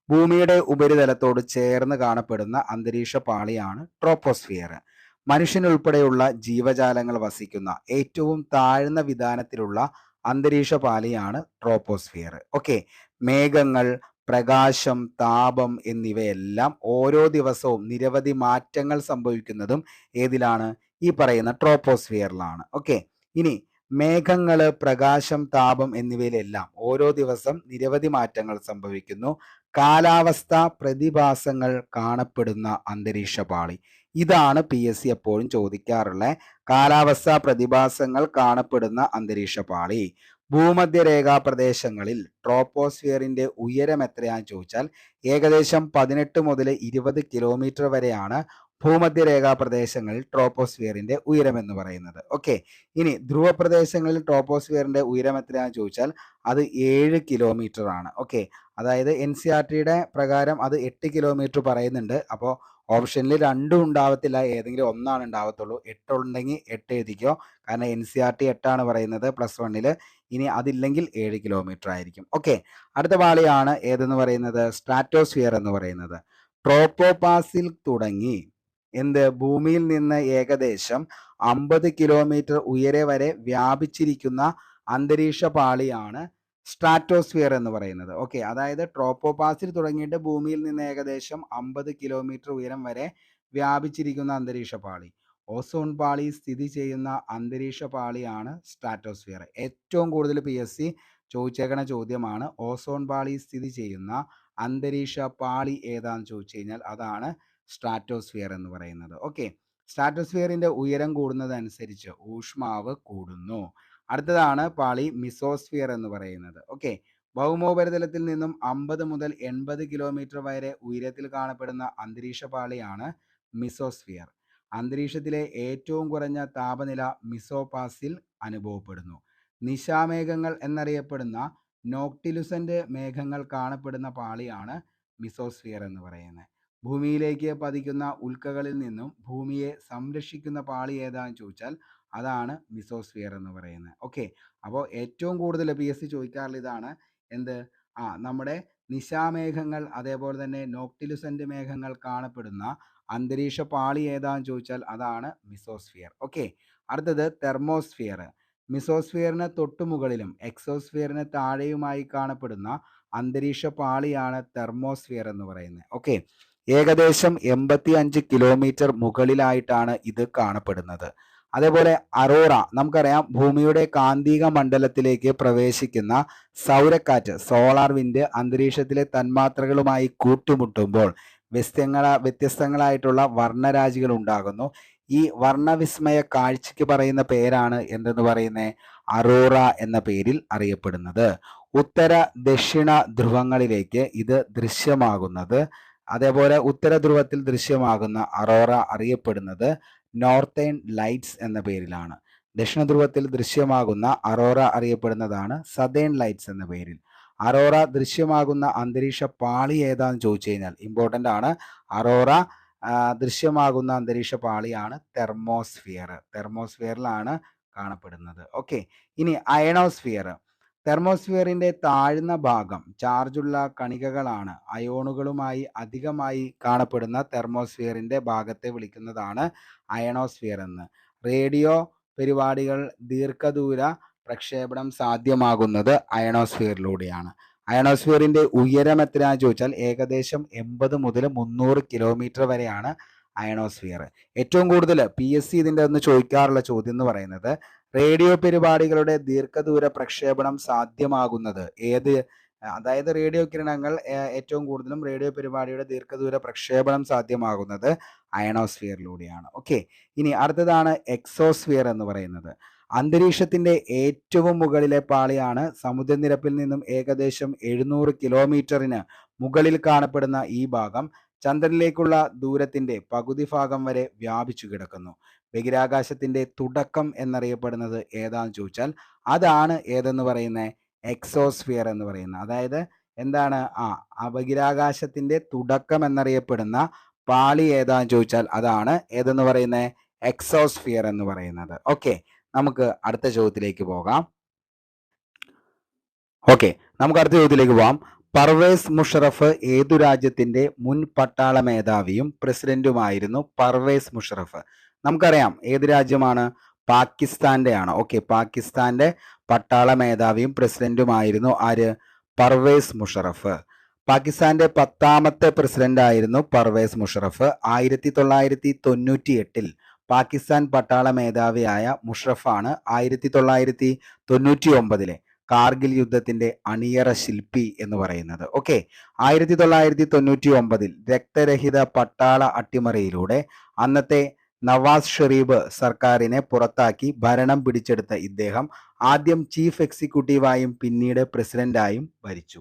ഭൂമിയുടെ ഉപരിതലത്തോട് ചേർന്ന് കാണപ്പെടുന്ന അന്തരീക്ഷ പാളിയാണ് ട്രോപ്പോസ്ഫിയർ. മനുഷ്യനുൾപ്പെടെയുള്ള ജീവജാലങ്ങൾ വസിക്കുന്ന ഏറ്റവും താഴ്ന്ന വിധാനത്തിലുള്ള അന്തരീക്ഷ പാളിയാണ് ട്രോപ്പോസ്ഫിയർ. ഓക്കെ, മേഘങ്ങൾ, പ്രകാശം, താപം എന്നിവയെല്ലാം ഓരോ ദിവസവും നിരവധി മാറ്റങ്ങൾ സംഭവിക്കുന്നതും ഏതിലാണ്? ഈ പറയുന്ന ട്രോപ്പോസ്ഫിയറിലാണ്. ഓക്കെ, ഇനി മേഘങ്ങൾ, പ്രകാശം, താപം എന്നിവയിലെല്ലാം ഓരോ ദിവസം നിരവധി മാറ്റങ്ങൾ സംഭവിക്കുന്നു. കാലാവസ്ഥ പ്രതിഭാസങ്ങൾ കാണപ്പെടുന്ന അന്തരീക്ഷ പാളി, ഇതാണ് PSC എപ്പോഴും ചോദിക്കാറുള്ള കാലാവസ്ഥാ പ്രതിഭാസങ്ങൾ കാണപ്പെടുന്ന അന്തരീക്ഷ പാളി. ഭൂമധ്യരേഖാ പ്രദേശങ്ങളിൽ ട്രോപ്പോസ്ഫിയറിന്റെ ഉയരം എത്രയാണെന്ന് ചോദിച്ചാൽ ഏകദേശം 18 മുതൽ 20 കിലോമീറ്റർ വരെയാണ് ഭൂമധ്യരേഖാ പ്രദേശങ്ങളിൽ ട്രോപ്പോസ്ഫിയറിന്റെ ഉയരം എന്ന് പറയുന്നത്. ഓക്കെ, ഇനി ധ്രുവ പ്രദേശങ്ങളിൽ ട്രോപ്പോസ്ഫിയറിന്റെ ഉയരം എത്രയാണെന്ന് ചോദിച്ചാൽ അത് 7 കിലോമീറ്റർ ആണ്. ഓക്കെ, അതായത് NCERTയുടെ പ്രകാരം അത് 8 കിലോമീറ്റർ പറയുന്നുണ്ട്. അപ്പോൾ ഓപ്ഷനിൽ രണ്ടും ഉണ്ടാവത്തില്ല, ഏതെങ്കിലും ഒന്നാണ് ഉണ്ടാവത്തുള്ളൂ. 8 ഉണ്ടെങ്കിൽ 8 എഴുതിക്കോ, കാരണം NCERT 8 പറയുന്നത് +1. ഇനി അതില്ലെങ്കിൽ 7 കിലോമീറ്റർ ആയിരിക്കും. ഓക്കെ, അടുത്ത പാളിയാണ് ഏതെന്ന് പറയുന്നത്? സ്ട്രാറ്റോസ്ഫിയർ എന്ന് പറയുന്നത്. ട്രോപ്പോപാസിൽ തുടങ്ങി ഭൂമിയിൽ നിന്ന് ഏകദേശം 50 കിലോമീറ്റർ ഉയരെ വരെ വ്യാപിച്ചിരിക്കുന്ന അന്തരീക്ഷ പാളിയാണ് സ്ട്രാറ്റോസ്ഫിയർ എന്ന് പറയുന്നത്. ഓക്കെ, അതായത് ട്രോപ്പോപാസിൽ തുടങ്ങിയിട്ട് ഭൂമിയിൽ നിന്ന് ഏകദേശം 50 കിലോമീറ്റർ ഉയരം വരെ വ്യാപിച്ചിരിക്കുന്ന അന്തരീക്ഷ പാളി. ഓസോൺ പാളി സ്ഥിതി ചെയ്യുന്ന അന്തരീക്ഷ പാളിയാണ് സ്ട്രാറ്റോസ്ഫിയർ. ഏറ്റവും കൂടുതൽ PSC ചോദിച്ചേക്കണ ചോദ്യമാണ്, ഓസോൺ പാളി സ്ഥിതി ചെയ്യുന്ന അന്തരീക്ഷ പാളി ഏതാന്ന് ചോദിച്ചു കഴിഞ്ഞാൽ അതാണ് സ്ട്രാറ്റോസ്ഫിയർ എന്ന് പറയുന്നത്. ഓക്കെ, സ്ട്രാറ്റോസ്ഫിയറിന്റെ ഉയരം കൂടുന്നതനുസരിച്ച് ഊഷ്മാവ് കൂടുന്നു. അടുത്തതാണ് പാളി മിസോസ്ഫിയർ എന്ന് പറയുന്നത്. ഓക്കെ, ഭൗമോപരിതലത്തിൽ നിന്നും 50 മുതൽ 80 കിലോമീറ്റർ വരെ ഉയരത്തിൽ കാണപ്പെടുന്ന അന്തരീക്ഷ പാളിയാണ് മിസോസ്ഫിയർ. അന്തരീക്ഷത്തിലെ ഏറ്റവും കുറഞ്ഞ താപനില മിസോപാസിൽ അനുഭവപ്പെടുന്നു. നിശാമേഘങ്ങൾ എന്നറിയപ്പെടുന്ന നോക്ടിലുസന്റ് മേഘങ്ങൾ കാണപ്പെടുന്ന പാളിയാണ് മിസോസ്ഫിയർ എന്ന് പറയുന്നത്. ഭൂമിയിലേക്ക് പതിക്കുന്ന ഉൽക്കകളിൽ നിന്നും ഭൂമിയെ സംരക്ഷിക്കുന്ന പാളി ഏതാണെന്ന് ചോദിച്ചാൽ അതാണ് മിസോസ്ഫിയർ എന്ന് പറയുന്നത്. ഓക്കെ, അപ്പോൾ ഏറ്റവും കൂടുതൽ PSC ചോദിക്കാറുള്ള ഇതാണ്, നമ്മുടെ നിശാമേഘങ്ങൾ അതേപോലെ തന്നെ നോക്ടിലുസന്റ് മേഘങ്ങൾ കാണപ്പെടുന്ന അന്തരീക്ഷ പാളി ഏതാണെന്ന് ചോദിച്ചാൽ അതാണ് മിസോസ്ഫിയർ. ഓക്കെ, അടുത്തത് തെർമോസ്ഫിയർ. മിസോസ്ഫിയറിന് തൊട്ടുമുകളിലും എക്സോസ്ഫിയറിന് താഴെയുമായി കാണപ്പെടുന്ന അന്തരീക്ഷ പാളിയാണ് തെർമോസ്ഫിയർ എന്ന് പറയുന്നത്. ഓക്കെ, ഏകദേശം 85 കിലോമീറ്റർ മുകളിലായിട്ടാണ് ഇത് കാണപ്പെടുന്നത്. അതേപോലെ അറോറ, നമുക്കറിയാം ഭൂമിയുടെ കാന്തിക മണ്ഡലത്തിലേക്ക് പ്രവേശിക്കുന്ന സൗരക്കാറ്റ്, സോളാർ വിൻഡ് അന്തരീക്ഷത്തിലെ തന്മാത്രകളുമായി കൂട്ടുമുട്ടുമ്പോൾ വ്യത്യസ്തങ്ങളായിട്ടുള്ള വർണ്ണരാജികൾ ഉണ്ടാകുന്നു. ഈ വർണ്ണവിസ്മയ കാഴ്ചയ്ക്ക് പറയുന്ന പേരാണ് എന്തെന്ന് പറയുന്നത്? അറോറ എന്ന പേരിൽ അറിയപ്പെടുന്നത്. ഉത്തര ദക്ഷിണ ധ്രുവങ്ങളിലേക്ക് ഇത് ദൃശ്യമാകുന്നത്, അതേപോലെ ഉത്തര ധ്രുവത്തിൽ ദൃശ്യമാകുന്ന അറോറ അറിയപ്പെടുന്നത് നോർത്തേൺ ലൈറ്റ്സ് എന്ന പേരിലാണ്. ദക്ഷിണ ധ്രുവത്തിൽ ദൃശ്യമാകുന്ന അറോറ അറിയപ്പെടുന്നതാണ് സതേൺ ലൈറ്റ്സ് എന്ന പേരിൽ. അറോറ ദൃശ്യമാകുന്ന അന്തരീക്ഷ പാളി ഏതാന്ന് ചോദിച്ചു കഴിഞ്ഞാൽ ഇമ്പോർട്ടൻ്റ് ആണ്. അറോറ ദൃശ്യമാകുന്ന അന്തരീക്ഷ പാളിയാണ് തെർമോസ്ഫിയർ. തെർമോസ്ഫിയറിലാണ് കാണപ്പെടുന്നത്. ഓക്കെ, ഇനി അയണോസ്ഫിയർ. തെർമോസ്ഫിയറിന്റെ താഴ്ന്ന ഭാഗം ചാർജുള്ള കണികകളാണ്. അയോണുകളുമായി അധികമായി കാണപ്പെടുന്ന തെർമോസ്ഫിയറിന്റെ ഭാഗത്തെ വിളിക്കുന്നതാണ് അയണോസ്ഫിയർ എന്ന്. റേഡിയോ പരിപാടികൾ ദീർഘദൂര പ്രക്ഷേപണം സാധ്യമാകുന്നത് അയണോസ്ഫിയറിലൂടെയാണ്. അയണോസ്ഫിയറിന്റെ ഉയരം എത്രയാണെന്ന് ചോദിച്ചാൽ ഏകദേശം 80 മുതൽ 300 കിലോമീറ്റർ വരെയാണ് അയണോസ്ഫിയർ. ഏറ്റവും കൂടുതൽ PSC ഇതിൻ്റെ ഒന്ന് ചോദിക്കാറുള്ള ചോദ്യം എന്ന് പറയുന്നത്, റേഡിയോ പരിപാടികളുടെ ദീർഘദൂര പ്രക്ഷേപണം സാധ്യമാകുന്നത് അതായത് റേഡിയോ കിരണങ്ങൾ ഏറ്റവും കൂടുതലും റേഡിയോ പരിപാടിയുടെ ദീർഘദൂര പ്രക്ഷേപണം സാധ്യമാകുന്നത് അയണോസ്ഫിയറിലൂടെയാണ്. ഓക്കെ, ഇനി അടുത്തതാണ് എക്സോസ്ഫിയർ എന്ന് പറയുന്നത്. അന്തരീക്ഷത്തിന്റെ ഏറ്റവും മുകളിലെ പാളിയാണ്. സമുദ്രനിരപ്പിൽ നിന്നും ഏകദേശം 700 കിലോമീറ്ററിന് മുകളിൽ കാണപ്പെടുന്ന ഈ ഭാഗം ചന്ദ്രനിലേക്കുള്ള ദൂരത്തിന്റെ പകുതി ഭാഗം വരെ വ്യാപിച്ചു കിടക്കുന്നു. ബഹിരാകാശത്തിന്റെ തുടക്കം എന്നറിയപ്പെടുന്നത് ഏതാന്ന് ചോദിച്ചാൽ അതാണ് ഏതെന്ന് പറയുന്നത്? എക്സോസ്ഫിയർ എന്ന് പറയുന്നത്. അതായത് എന്താണ്? ബഹിരാകാശത്തിന്റെ തുടക്കം എന്നറിയപ്പെടുന്ന പാളി ഏതാന്ന് ചോദിച്ചാൽ അതാണ് ഏതെന്ന് പറയുന്നത്? എക്സോസ്ഫിയർ എന്ന് പറയുന്നത്. ഓക്കെ, നമുക്ക് അടുത്ത ചോദ്യത്തിലേക്ക് പോകാം. ഓക്കെ, നമുക്ക് അടുത്ത ചോദ്യത്തിലേക്ക് പോകാം. പർവേസ് മുഷറഫ് ഏതു രാജ്യത്തിന്റെ മുൻ പട്ടാള മേധാവിയും പ്രസിഡന്റുമായിരുന്നു? പർവേസ് മുഷറഫ് നമുക്കറിയാം ഏത് രാജ്യമാണ്? പാകിസ്ഥാന്റെ ആണ്. ഓക്കെ, പാകിസ്ഥാന്റെ പട്ടാള മേധാവിയും പ്രസിഡന്റുമായിരുന്നു ആര്? പർവേസ് മുഷറഫ്. പാകിസ്ഥാന്റെ 10ാമത്തെ പ്രസിഡന്റ് ആയിരുന്നു പർവേസ് മുഷറഫ്. 1998 പാകിസ്ഥാൻ പട്ടാള മേധാവിയായ മുഷറഫാണ് 1999 കാർഗിൽ യുദ്ധത്തിന്റെ അണിയറ ശില്പി എന്ന് പറയുന്നത്. ഓക്കെ, 1999 രക്തരഹിത പട്ടാള അട്ടിമറിയിലൂടെ അന്നത്തെ നവാസ് ഷെരീഫ് സർക്കാരിനെ പുറത്താക്കി ഭരണം പിടിച്ചെടുത്ത ഇദ്ദേഹം ആദ്യം ചീഫ് എക്സിക്യൂട്ടീവായും പിന്നീട് പ്രസിഡന്റായും ഭരിച്ചു.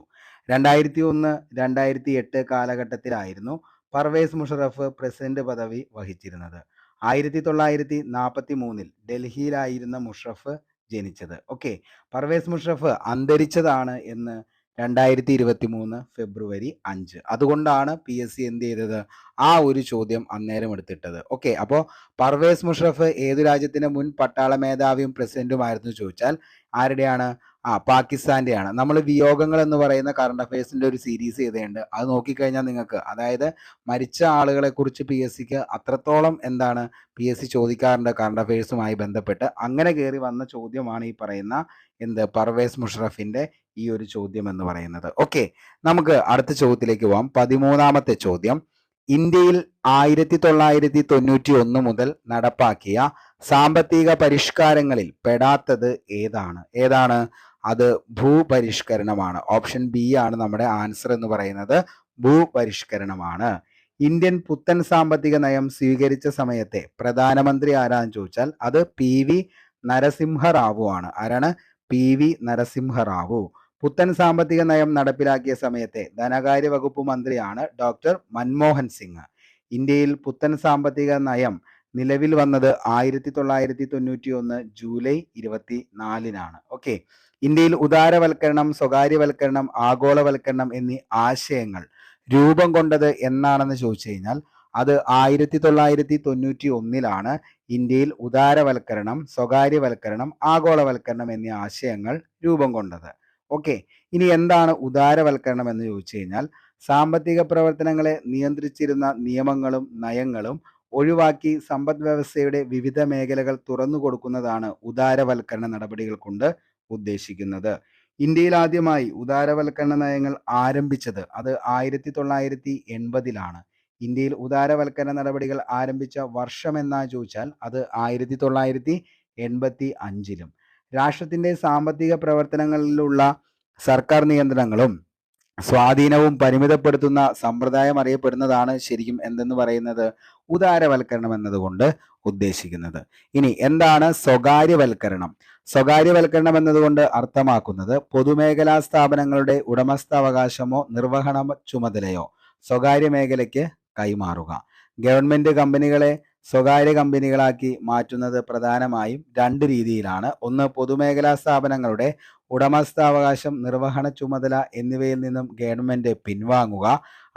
2001-2008 കാലഘട്ടത്തിലായിരുന്നു പർവേസ് മുഷറഫ് പ്രസിഡന്റ് പദവി വഹിച്ചിരുന്നത്. 1943 ഡൽഹിയിലായിരുന്ന മുഷറഫ് ജനിച്ചത്. ഓക്കെ, പർവേസ് മുഷറഫ് അന്തരിച്ചതാണ് എന്ന് 2023 ഫെബ്രുവരി 5. അതുകൊണ്ടാണ് PSC എന്ത് ചെയ്തത്? ആ ഒരു ചോദ്യം അന്നേരം എടുത്തിട്ടത്. ഓക്കെ, അപ്പോൾ പർവേസ് മുഷറഫ് ഏതു രാജ്യത്തിന്റെ മുൻ പട്ടാള മേധാവിയും പ്രസിഡന്റുമായിരുന്നു ചോദിച്ചാൽ ആരുടെയാണ്? പാകിസ്ഥാന്റെയാണ്. നമ്മൾ വിയോഗങ്ങൾ എന്ന് പറയുന്ന കറണ്ട് അഫയേഴ്സിന്റെ ഒരു സീരീസ് ചെയ്തിട്ടുണ്ട്. അത് നോക്കിക്കഴിഞ്ഞാൽ നിങ്ങൾക്ക്, അതായത് മരിച്ച ആളുകളെ കുറിച്ച് PSCക്ക് അത്രത്തോളം എന്താണ് PSC ചോദിക്കാറുണ്ട് കറണ്ട് അഫയേഴ്സുമായി ബന്ധപ്പെട്ട്. അങ്ങനെ കയറി വന്ന ചോദ്യമാണ് ഈ പറയുന്ന പർവേസ് മുഷറഫിന്റെ ഈ ഒരു ചോദ്യം എന്ന് പറയുന്നത്. ഓക്കെ, നമുക്ക് അടുത്ത ചോദ്യത്തിലേക്ക് പോവാം. 13ാമത്തെ ചോദ്യം. ഇന്ത്യയിൽ 1991 മുതൽ നടപ്പാക്കിയ സാമ്പത്തിക പരിഷ്കാരങ്ങളിൽ പെടാത്തത് ഏതാണ്? അത് ഭൂപരിഷ്കരണമാണ്. ഓപ്ഷൻ ബി ആണ് നമ്മുടെ ആൻസർ എന്ന് പറയുന്നത്. ഭൂപരിഷ്കരണമാണ്. ഇന്ത്യൻ പുത്തൻ സാമ്പത്തിക നയം സ്വീകരിച്ച സമയത്തെ പ്രധാനമന്ത്രി ആരാന്ന് ചോദിച്ചാൽ അത് PV നരസിംഹറാവു ആണ്. ആരാണ്? PV നരസിംഹറാവു. പുത്തൻ സാമ്പത്തിക നയം നടപ്പിലാക്കിയ സമയത്തെ ധനകാര്യ വകുപ്പ് മന്ത്രിയാണ് ഡോക്ടർ മൻമോഹൻ സിംഗ്. ഇന്ത്യയിൽ പുത്തൻ സാമ്പത്തിക നയം നിലവിൽ വന്നത് 1991 ജൂലൈ 24 ഓക്കെ, ഇന്ത്യയിൽ ഉദാരവൽക്കരണം, സ്വകാര്യവൽക്കരണം, ആഗോളവൽക്കരണം എന്നീ ആശയങ്ങൾ രൂപം കൊണ്ടത് എന്നാണെന്ന് ചോദിച്ചു കഴിഞ്ഞാൽ അത് 1991 ഇന്ത്യയിൽ ഉദാരവൽക്കരണം, സ്വകാര്യവൽക്കരണം, ആഗോളവൽക്കരണം എന്നീ ആശയങ്ങൾ രൂപം കൊണ്ടത്. ഓക്കെ, ഇനി എന്താണ് ഉദാരവൽക്കരണം എന്ന് ചോദിച്ചു കഴിഞ്ഞാൽ സാമ്പത്തിക പ്രവർത്തനങ്ങളെ നിയന്ത്രിച്ചിരുന്ന നിയമങ്ങളും നയങ്ങളും ഒഴിവാക്കി സമ്പദ് വ്യവസ്ഥയുടെ വിവിധ മേഖലകൾ തുറന്നു കൊടുക്കുന്നതാണ് ഉദാരവൽക്കരണ നടപടികൾ കൊണ്ട് ഉദ്ദേശിക്കുന്നത്. ഇന്ത്യയിൽ ആദ്യമായി ഉദാരവൽക്കരണ നയങ്ങൾ ആരംഭിച്ചത് അത് 1980 ഇന്ത്യയിൽ ഉദാരവൽക്കരണ നടപടികൾ ആരംഭിച്ച വർഷം എന്നാ ചോദിച്ചാൽ അത് 1985 രാഷ്ട്രത്തിന്റെ സാമ്പത്തിക പ്രവർത്തനങ്ങളിലുള്ള സർക്കാർ നിയന്ത്രണങ്ങളും സ്വാധീനവും പരിമിതപ്പെടുത്തുന്ന സമ്പ്രദായം അറിയപ്പെടുന്നതാണ് ശരിക്കും എന്തെന്ന് പറയുന്നത്? ഉദാരവൽക്കരണം എന്നതുകൊണ്ട് ഉദ്ദേശിക്കുന്നത്. ഇനി എന്താണ് സ്വകാര്യവൽക്കരണം? സ്വകാര്യവൽക്കരണം എന്നതുകൊണ്ട് അർത്ഥമാക്കുന്നത് പൊതുമേഖലാ സ്ഥാപനങ്ങളുടെ ഉടമസ്ഥാവകാശമോ നിർവഹണ ചുമതലയോ സ്വകാര്യ മേഖലയ്ക്ക് കൈമാറുക. ഗവൺമെന്റ് കമ്പനികളെ സ്വകാര്യ കമ്പനികളാക്കി മാറ്റുന്നത് പ്രധാനമായും 2 രീതിയിലാണ്. ഒന്ന്, പൊതുമേഖലാ സ്ഥാപനങ്ങളുടെ ഉടമസ്ഥാവകാശം, നിർവഹണ ചുമതല എന്നിവയിൽ നിന്നും ഗവൺമെന്റ് പിൻവാങ്ങുക.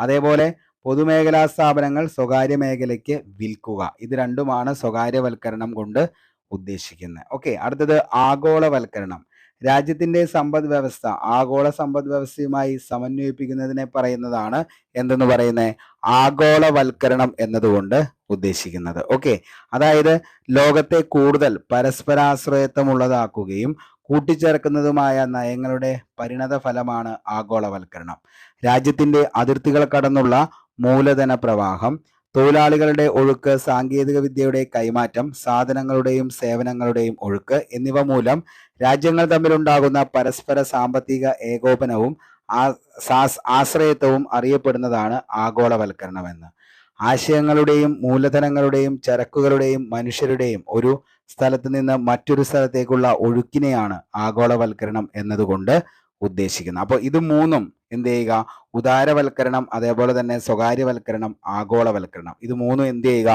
അതേപോലെ പൊതുമേഖലാ സ്ഥാപനങ്ങൾ സ്വകാര്യ മേഖലയ്ക്ക് വിൽക്കുക. ഇത് രണ്ടുമാണ് സ്വകാര്യവൽക്കരണം കൊണ്ട് ഉദ്ദേശിക്കുന്നത്. ഓക്കെ, അടുത്തത് ആഗോളവൽക്കരണം. രാജ്യത്തിന്റെ സമ്പദ് വ്യവസ്ഥ ആഗോള സമ്പദ് വ്യവസ്ഥയുമായി സമന്വയിപ്പിക്കുന്നതിനെ പറയുന്നതാണ് എന്തെന്ന് പറയുന്നത്? ആഗോളവൽക്കരണം എന്നതുകൊണ്ട് ഉദ്ദേശിക്കുന്നത്. ഓക്കെ, അതായത് ലോകത്തെ കൂടുതൽ പരസ്പരാശ്രയത്വമുള്ളതാക്കുകയും കൂട്ടിച്ചേർക്കുന്നതുമായ നയങ്ങളുടെ പരിണത ഫലമാണ് ആഗോളവൽക്കരണം. രാജ്യത്തിന്റെ അതിർത്തികൾ കടന്നുള്ള മൂലധന പ്രവാഹം, തൊഴിലാളികളുടെ ഒഴുക്ക്, സാങ്കേതിക വിദ്യയുടെ കൈമാറ്റം, സാധനങ്ങളുടെയും സേവനങ്ങളുടെയും ഒഴുക്ക് എന്നിവ മൂലം രാജ്യങ്ങൾ തമ്മിലുണ്ടാകുന്ന പരസ്പര സാമ്പത്തിക ഏകോപനവും ആശ്രയത്വവും അറിയപ്പെടുന്നതാണ് ആഗോളവൽക്കരണമെന്ന്. ആശയങ്ങളുടെയും മൂലധനങ്ങളുടെയും ചരക്കുകളുടെയും മനുഷ്യരുടെയും ഒരു സ്ഥലത്ത് നിന്ന് മറ്റൊരു സ്ഥലത്തേക്കുള്ള ഒഴുക്കിനെയാണ് ആഗോളവൽക്കരണം എന്നതുകൊണ്ട് ഉദ്ദേശിക്കുന്നത്. അപ്പോൾ ഇത് മൂന്നും എന്ത് ചെയ്യുക? ഉദാരവൽക്കരണം, അതേപോലെ തന്നെ സ്വകാര്യവൽക്കരണം, ആഗോളവൽക്കരണം, ഇത് മൂന്നും എന്ത് ചെയ്യുക?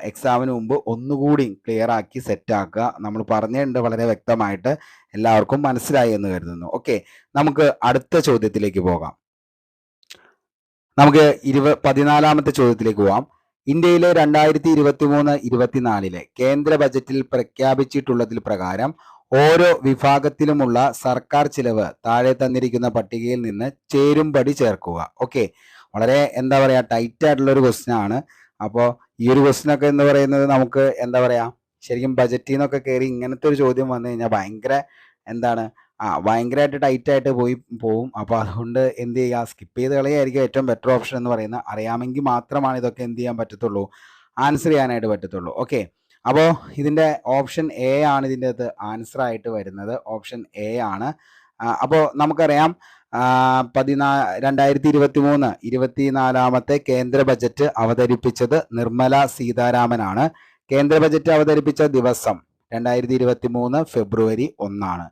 എക്സാമിന് മുമ്പ് ഒന്നുകൂടി ക്ലിയർ ആക്കി സെറ്റ് ആക്കുക. നമ്മൾ പറഞ്ഞിട്ടുണ്ട് വളരെ വ്യക്തമായിട്ട്, എല്ലാവർക്കും മനസ്സിലായി എന്ന് കരുതുന്നു. ഓക്കെ, നമുക്ക് അടുത്ത ചോദ്യത്തിലേക്ക് പോകാം. നമുക്ക് 14ാമത്തെ ചോദ്യത്തിലേക്ക് പോവാം. ഇന്ത്യയിലെ 2023-24 കേന്ദ്ര ബജറ്റിൽ പ്രഖ്യാപിച്ചിട്ടുള്ളതിൽ പ്രകാരം ഓരോ വിഭാഗത്തിലുമുള്ള സർക്കാർ ചിലവ് താഴെ തന്നിരിക്കുന്ന പട്ടികയിൽ നിന്ന് ചേരുംപടി ചേർക്കുക. ഓക്കെ, വളരെ എന്താ പറയുക ടൈറ്റ് ആയിട്ടുള്ള ഒരു ക്വസ്റ്റ്യൻ ആണ്. അപ്പോൾ ഈ ഒരു ക്വസ്റ്റ്യൻ ഒക്കെ എന്ന് പറയുന്നത് നമുക്ക് എന്താ പറയുക ശരിക്കും ബജറ്റിൽ നിന്നൊക്കെ കയറി ഇങ്ങനത്തെ ഒരു ചോദ്യം വന്നു കഴിഞ്ഞാൽ ഭയങ്കര എന്താണ് ഭയങ്കരമായിട്ട് ടൈറ്റ് ആയിട്ട് പോവും. അപ്പോൾ അതുകൊണ്ട് എന്ത് ചെയ്യുക, സ്കിപ്പ് ചെയ്ത് കളയായിരിക്കും ഏറ്റവും ബെറ്റർ ഓപ്ഷൻ എന്ന് പറയുന്നത്. അറിയാമെങ്കിൽ മാത്രമാണ് ഇതൊക്കെ എന്ത് ചെയ്യാൻ പറ്റത്തുള്ളൂ, ആൻസർ ചെയ്യാനായിട്ട് പറ്റത്തുള്ളൂ. ഓക്കെ, അപ്പോൾ ഇതിൻ്റെ ഓപ്ഷൻ എ ആണ് ഇതിൻ്റെ അകത്ത് ആൻസർ ആയിട്ട് വരുന്നത്. ഓപ്ഷൻ എ ആണ്. അപ്പോൾ നമുക്കറിയാം 2023-24 കേന്ദ്ര ബജറ്റ് അവതരിപ്പിച്ചത് നിർമ്മല സീതാരാമനാണ്. കേന്ദ്ര ബജറ്റ് അവതരിപ്പിച്ച ദിവസം 2023 ഫെബ്രുവരി 1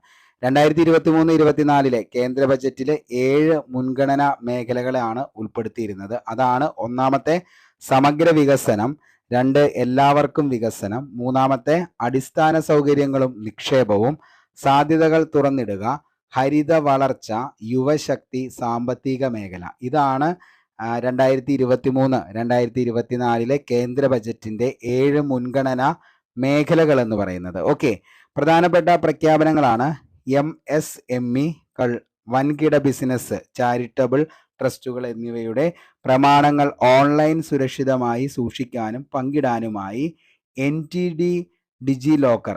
2023-24 കേന്ദ്ര ബജറ്റിലെ 7 മുൻഗണനാ മേഖലകളാണ് ഉൾപ്പെടുത്തിയിരുന്നത്. അതാണ് ഒന്നാമത്തെ സമഗ്ര വികസനം, 2 എല്ലാവർക്കും വികസനം, 3 അടിസ്ഥാന സൗകര്യങ്ങളും നിക്ഷേപവും, സാധ്യതകൾ തുറന്നിടുക, ഹരിത വളർച്ച, യുവശക്തി, സാമ്പത്തിക മേഖല. ഇതാണ് 2023-24 കേന്ദ്ര ബജറ്റിന്റെ 7 മുൻഗണനാ മേഖലകൾ എന്ന് പറയുന്നത്. ഓക്കെ, പ്രധാനപ്പെട്ട പ്രഖ്യാപനങ്ങളാണ് MSME-കൾ, വൻകിട ബിസിനസ്, ചാരിറ്റബിൾ ട്രസ്റ്റുകൾ എന്നിവയുടെ പ്രമാണങ്ങൾ ഓൺലൈൻ സുരക്ഷിതമായി സൂക്ഷിക്കാനും പങ്കിടാനുമായി NTT ഡിജി ലോക്കർ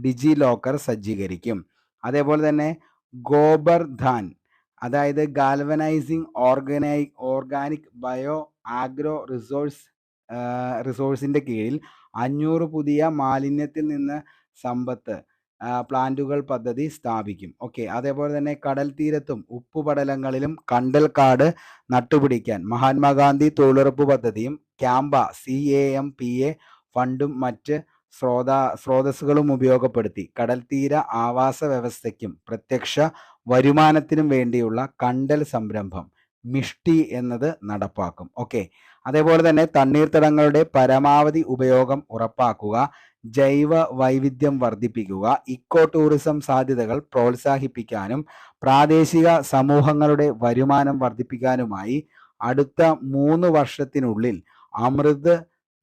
ഡിജി ലോക്കർ സജ്ജീകരിക്കും. അതേപോലെ തന്നെ ഗോബർധാൻ, അതായത് ഗാൽവനൈസിങ് ഓർഗാനിക് ബയോ ആഗ്രോ റിസോഴ്സിന്റെ കീഴിൽ 500 പുതിയ മാലിന്യത്തിൽ നിന്ന് സമ്പത്ത് പ്ലാന്റുകൾ പദ്ധതി സ്ഥാപിക്കും. ഓക്കെ, അതേപോലെ തന്നെ കടൽ തീരത്തും ഉപ്പുപടലങ്ങളിലും കണ്ടൽക്കാട് നട്ടുപിടിക്കാൻ മഹാത്മാഗാന്ധി തൊഴിലുറപ്പ് പദ്ധതിയും CAMPA ഫണ്ടും മറ്റ് സ്രോതസ്സുകളും ഉപയോഗപ്പെടുത്തി കടൽത്തീര ആവാസ വ്യവസ്ഥയ്ക്കും പ്രത്യക്ഷ വരുമാനത്തിനും വേണ്ടിയുള്ള കണ്ടൽ സംരംഭം മിഷ്ടി എന്നത് നടപ്പാക്കും. ഓക്കെ, അതേപോലെ തന്നെ തണ്ണീർത്തടങ്ങളുടെ പരമാവധി ഉപയോഗം ഉറപ്പാക്കുക, ജൈവ വൈവിധ്യം വർദ്ധിപ്പിക്കുക, ഇക്കോ ടൂറിസം സാധ്യതകൾ പ്രോത്സാഹിപ്പിക്കാനും പ്രാദേശിക സമൂഹങ്ങളുടെ വരുമാനം വർദ്ധിപ്പിക്കാനുമായി അടുത്ത 3 വർഷത്തിനുള്ളിൽ അമൃത്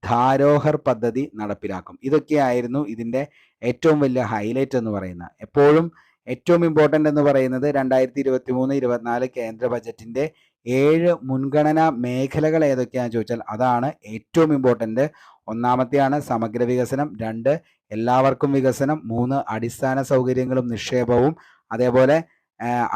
ധാരോഹർ പദ്ധതി നടപ്പിലാക്കും. ഇതൊക്കെയായിരുന്നു ഇതിൻ്റെ ഏറ്റവും വലിയ ഹൈലൈറ്റ് എന്ന് പറയുന്നത്. എപ്പോഴും ഏറ്റവും ഇമ്പോർട്ടൻ്റ് എന്ന് പറയുന്നത് 2023-24 കേന്ദ്ര ബജറ്റിൻ്റെ 7 മുൻഗണനാ മേഖലകൾ ഏതൊക്കെയാണെന്ന് ചോദിച്ചാൽ അതാണ് ഏറ്റവും ഇമ്പോർട്ടൻ്റ്. ഒന്നാമത്തെയാണ് സമഗ്ര വികസനം, 2 എല്ലാവർക്കും വികസനം, 3 അടിസ്ഥാന സൗകര്യങ്ങളും നിക്ഷേപവും, അതേപോലെ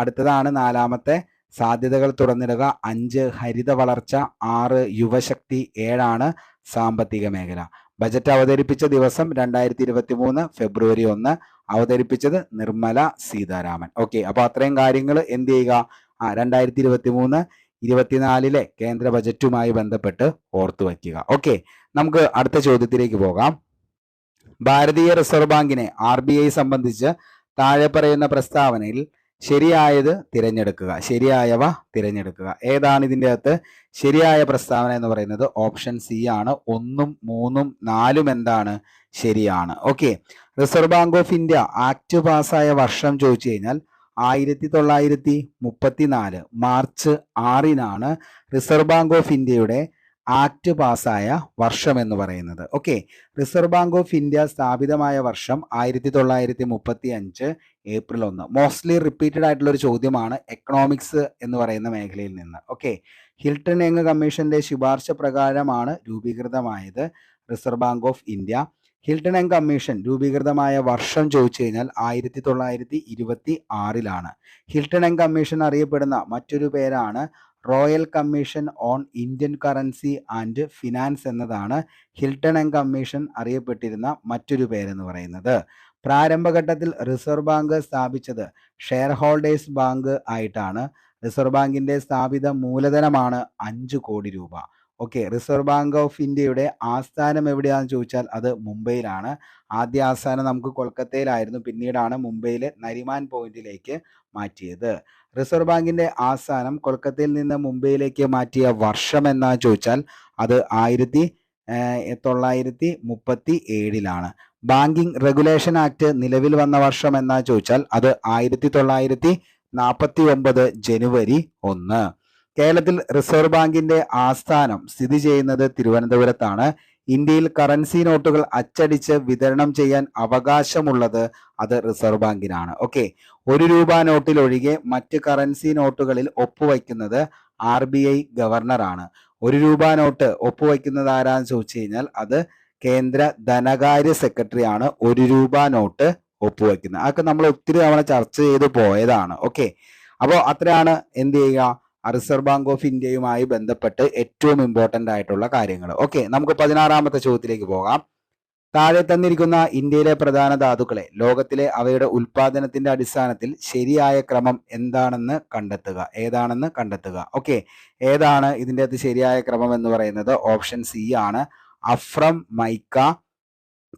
അടുത്തതാണ് 4 സാധ്യതകൾ തുറന്നിടുക, 5 ഹരിത വളർച്ച, 6 യുവശക്തി, 7 സാമ്പത്തിക മേഖല. ബജറ്റ് അവതരിപ്പിച്ച ദിവസം 2023 ഫെബ്രുവരി 1, അവതരിപ്പിച്ചത് നിർമ്മല സീതാരാമൻ. ഓക്കെ, അപ്പോൾ അത്രയും കാര്യങ്ങൾ എന്ത് ചെയ്യുക, 2023-24 കേന്ദ്ര ബജറ്റുമായി ബന്ധപ്പെട്ട് ഓർത്തു വയ്ക്കുക. ഓക്കെ, നമുക്ക് അടുത്ത ചോദ്യത്തിലേക്ക് പോകാം. ഭാരതീയ റിസർവ് ബാങ്കിനെ RBI സംബന്ധിച്ച് താഴെ പറയുന്ന പ്രസ്താവനയിൽ ശരിയായവ തിരഞ്ഞെടുക്കുക. ഏതാണ് ഇതിൻ്റെ അകത്ത് ശരിയായ പ്രസ്താവന എന്ന് പറയുന്നത്? ഓപ്ഷൻ സി ആണ്. 1, 3, 4 എന്താണ് ശരിയാണ്. Okay, reserve Bank of India act പാസ്സായ വർഷം ചോദിച്ചു കഴിഞ്ഞാൽ 1934 മാർച്ച് 6 റിസർവ് ബാങ്ക് ഓഫ് ഇന്ത്യയുടെ ആക്ട് പാസ്സായ വർഷം എന്ന് പറയുന്നത്. Okay, reserve Bank of India സ്ഥാപിതമായ വർഷം 1935 ഏപ്രിൽ 1. മോസ്റ്റ്ലി റിപ്പീറ്റഡ് ആയിട്ടുള്ള ഒരു ചോദ്യമാണ് എക്കണോമിക്സ് എന്ന് പറയുന്ന മേഖലയിൽ നിന്ന്. ഓക്കെ, ഹിൽട്ടൺ യങ് കമ്മീഷന്റെ ശുപാർശ പ്രകാരമാണ് രൂപീകൃതമായത് Reserve Bank of India. Hilton Young commission രൂപീകൃതമായ വർഷം ചോദിച്ചു കഴിഞ്ഞാൽ 1926. ഹിൽട്ടൺ യങ് കമ്മീഷൻ അറിയപ്പെടുന്ന മറ്റൊരു പേരാണ് royal commission on Indian currency and finance എന്നതാണ് ഹിൽട്ടൺ യങ് കമ്മീഷൻ അറിയപ്പെട്ടിരുന്ന മറ്റൊരു പേരെന്ന് പറയുന്നത്. പ്രാരംഭഘട്ടത്തിൽ റിസർവ് ബാങ്ക് സ്ഥാപിച്ചത് ഷെയർ ഹോൾഡേഴ്സ് ബാങ്ക് ആയിട്ടാണ്. റിസർവ് ബാങ്കിന്റെ സ്ഥാപിത മൂലധനമാണ് 5 കോടി രൂപ. ഓക്കെ, റിസർവ് ബാങ്ക് ഓഫ് ഇന്ത്യയുടെ ആസ്ഥാനം എവിടെയാണെന്ന് ചോദിച്ചാൽ അത് മുംബൈയിലാണ്. ആദ്യ ആസ്ഥാനം നമുക്ക് കൊൽക്കത്തയിലായിരുന്നു, പിന്നീടാണ് മുംബൈയിലെ നരിമാൻ പോയിന്റിലേക്ക് മാറ്റിയത്. റിസർവ് ബാങ്കിന്റെ ആസ്ഥാനം കൊൽക്കത്തയിൽ നിന്ന് മുംബൈയിലേക്ക് മാറ്റിയ വർഷം എന്നാ ചോദിച്ചാൽ അത് 1937. ബാങ്കിങ് റെഗുലേഷൻ ആക്ട് നിലവിൽ വന്ന വർഷം എന്നാ ചോദിച്ചാൽ അത് 1949 ജനുവരി 1. കേരളത്തിൽ റിസർവ് ബാങ്കിന്റെ ആസ്ഥാനം സ്ഥിതി ചെയ്യുന്നത് തിരുവനന്തപുരത്താണ്. ഇന്ത്യയിൽ കറൻസി നോട്ടുകൾ അച്ചടിച്ച് വിതരണം ചെയ്യാൻ അവകാശമുള്ളത് അത് റിസർവ് ബാങ്കിനാണ്. ഓക്കെ, 1 രൂപ നോട്ടിൽ ഒഴികെ മറ്റ് കറൻസി നോട്ടുകളിൽ ഒപ്പുവയ്ക്കുന്നത് RBI ഗവർണറാണ്. 1 രൂപ നോട്ട് ഒപ്പുവയ്ക്കുന്നത് ആരാന്ന് ചോദിച്ചു കഴിഞ്ഞാൽ അത് കേന്ദ്ര ധനകാര്യ സെക്രട്ടറി ആണ് 1 രൂപ നോട്ട് ഒപ്പുവയ്ക്കുന്നത്. അതൊക്കെ നമ്മൾ ഒത്തിരി തവണ ചർച്ച ചെയ്ത് പോയതാണ്. ഓക്കെ, അപ്പോൾ അത്രയാണ് എന്ത് ചെയ്യുക, റിസർവ് ബാങ്ക് ഓഫ് ഇന്ത്യയുമായി ബന്ധപ്പെട്ട് ഏറ്റവും ഇമ്പോർട്ടന്റ് ആയിട്ടുള്ള കാര്യങ്ങൾ. ഓക്കെ, നമുക്ക് 16ാമത്തെ ചോദ്യത്തിലേക്ക് പോകാം. താഴെ തന്നിരിക്കുന്ന ഇന്ത്യയിലെ പ്രധാന ധാതുക്കളെ ലോകത്തിലെ അവയുടെ ഉൽപാദനത്തിന്റെ അടിസ്ഥാനത്തിൽ ശരിയായ ക്രമം എന്താണെന്ന് കണ്ടെത്തുക. ഏതാണെന്ന് കണ്ടെത്തുക. ഓക്കെ, ഏതാണ് ഇതിൻ്റെ അകത്ത് ശരിയായ ക്രമം എന്ന് പറയുന്നത്? ഓപ്ഷൻ സി ആണ്. അഫ്രം, മൈക്ക,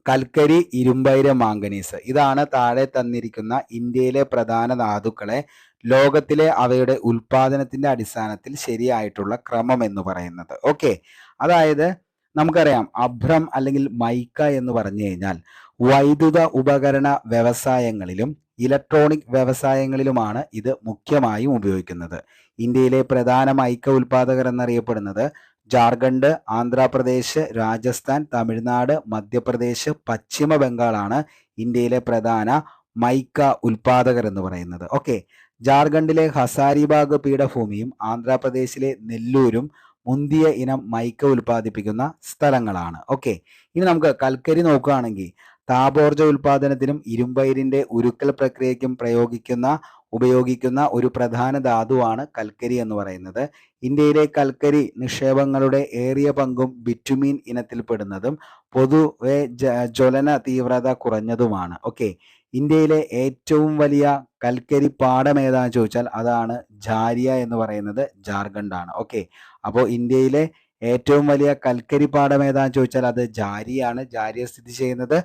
കൽക്കരി, ഇരുമ്പയിര്, മാംഗനീസ്. ഇതാണ് താഴെ തന്നിരിക്കുന്ന ഇന്ത്യയിലെ പ്രധാന ധാതുക്കളെ ലോകത്തിലെ അവയുടെ ഉൽപാദനത്തിന്റെ അടിസ്ഥാനത്തിൽ ശരിയായിട്ടുള്ള ക്രമം എന്ന് പറയുന്നത്. ഓക്കെ, അതായത് നമുക്കറിയാം അഭ്രം അല്ലെങ്കിൽ മൈക്ക എന്ന് പറഞ്ഞു കഴിഞ്ഞാൽ വൈദ്യുത ഉപകരണ വ്യവസായങ്ങളിലും ഇലക്ട്രോണിക് വ്യവസായങ്ങളിലുമാണ് ഇത് മുഖ്യമായും ഉപയോഗിക്കുന്നത്. ഇന്ത്യയിലെ പ്രധാന മൈക്ക ഉൽപാദകർ എന്നറിയപ്പെടുന്നത് ജാർഖണ്ഡ്, ആന്ധ്രാപ്രദേശ്, രാജസ്ഥാൻ, തമിഴ്നാട്, മധ്യപ്രദേശ്, പശ്ചിമ ബംഗാളാണ് ഇന്ത്യയിലെ പ്രധാന മൈക്ക ഉൽപാദകർ എന്ന് പറയുന്നത്. ഓക്കെ, ജാർഖണ്ഡിലെ ഹസാരിബാഗ് പീഠഭൂമിയും ആന്ധ്രാപ്രദേശിലെ നെല്ലൂരും മുന്തിയ ഇനം മൈക്ക ഉൽപ്പാദിപ്പിക്കുന്ന സ്ഥലങ്ങളാണ്. ഓക്കെ, ഇനി നമുക്ക് കൽക്കരി നോക്കുകയാണെങ്കിൽ താപോർജ ഉൽപാദനത്തിനും ഇരുമ്പയിരിന്റെ ഉരുക്കൽ പ്രക്രിയയ്ക്കും ഉപയോഗിക്കുന്ന ഒരു പ്രധാന ധാതുവാണ് കൽക്കരി എന്ന് പറയുന്നത്. ഇന്ത്യയിലെ കൽക്കരി നിക്ഷേപങ്ങളുടെ ഏറിയ പങ്കും ബിറ്റുമീൻ ഇനത്തിൽപ്പെടുന്നതും പൊതുവെ ജ്വലന തീവ്രത കുറഞ്ഞതുമാണ്. ഓക്കെ, ഇന്ത്യയിലെ ഏറ്റവും വലിയ കൽക്കരി പാടം ഏതാണെന്ന് ചോദിച്ചാൽ അതാണ് ജാരിയ എന്ന് പറയുന്നത് ജാർഖണ്ഡാണ്. ഓക്കെ, അപ്പോൾ ഇന്ത്യയിലെ ഏറ്റവും വലിയ കൽക്കരി പാടം ഏതാണെന്ന് ചോദിച്ചാൽ അത് ജാരിയാണ്. ജാരിയ സ്ഥിതി ചെയ്യുന്നത്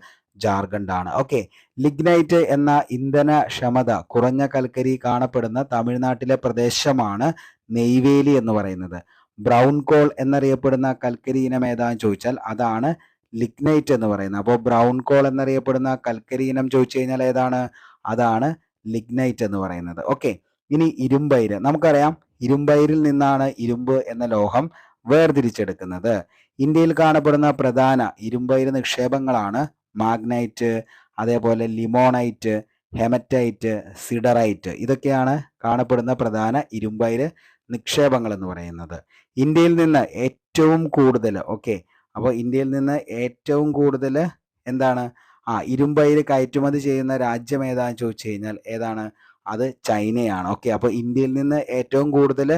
ജാർഖണ്ഡാണ്. ഓക്കെ, ലിഗ്നൈറ്റ് എന്ന ഇന്ധനക്ഷമത കുറഞ്ഞ കൽക്കരി കാണപ്പെടുന്ന തമിഴ്നാട്ടിലെ പ്രദേശമാണ് നെയ്വേലി എന്ന് പറയുന്നത്. ബ്രൗൺ കോൾ എന്നറിയപ്പെടുന്ന കൽക്കരി ഇനം ഏതാണെന്ന് ചോദിച്ചാൽ അതാണ് ലിഗ്നൈറ്റ് എന്ന് പറയുന്നത്. അപ്പോൾ ബ്രൗൺ കോൾ എന്നറിയപ്പെടുന്ന കൽക്കരി ഇനം ചോദിച്ചു കഴിഞ്ഞാൽ ഏതാണ്? അതാണ് ലിഗ്നൈറ്റ് എന്ന് പറയുന്നത്. ഓക്കെ, ഇനി ഇരുമ്പയിര്. നമുക്കറിയാം ഇരുമ്പയിരിൽ നിന്നാണ് ഇരുമ്പ് എന്ന ലോഹം വേർതിരിച്ചെടുക്കുന്നത്. ഇന്ത്യയിൽ കാണപ്പെടുന്ന പ്രധാന ഇരുമ്പയിര് നിക്ഷേപങ്ങളാണ് മാഗ്നൈറ്റ്, അതേപോലെ ലിമോണൈറ്റ്, ഹെമറ്റൈറ്റ്, സിഡറൈറ്റ്. ഇതൊക്കെയാണ് കാണപ്പെടുന്ന പ്രധാന ഇരുമ്പയിര് നിക്ഷേപങ്ങൾ എന്ന് പറയുന്നത്. ഇന്ത്യയിൽ നിന്ന് ഏറ്റവും കൂടുതൽ അപ്പോൾ ഇന്ത്യയിൽ നിന്ന് ഏറ്റവും കൂടുതൽ എന്താണ് ഇരുമ്പയിര് കയറ്റുമതി ചെയ്യുന്ന രാജ്യം ഏതാണെന്ന് ചോദിച്ചു കഴിഞ്ഞാൽ ഏതാണ്? അത് ചൈനയാണ്. ഓക്കെ, അപ്പോൾ ഇന്ത്യയിൽ നിന്ന് ഏറ്റവും കൂടുതൽ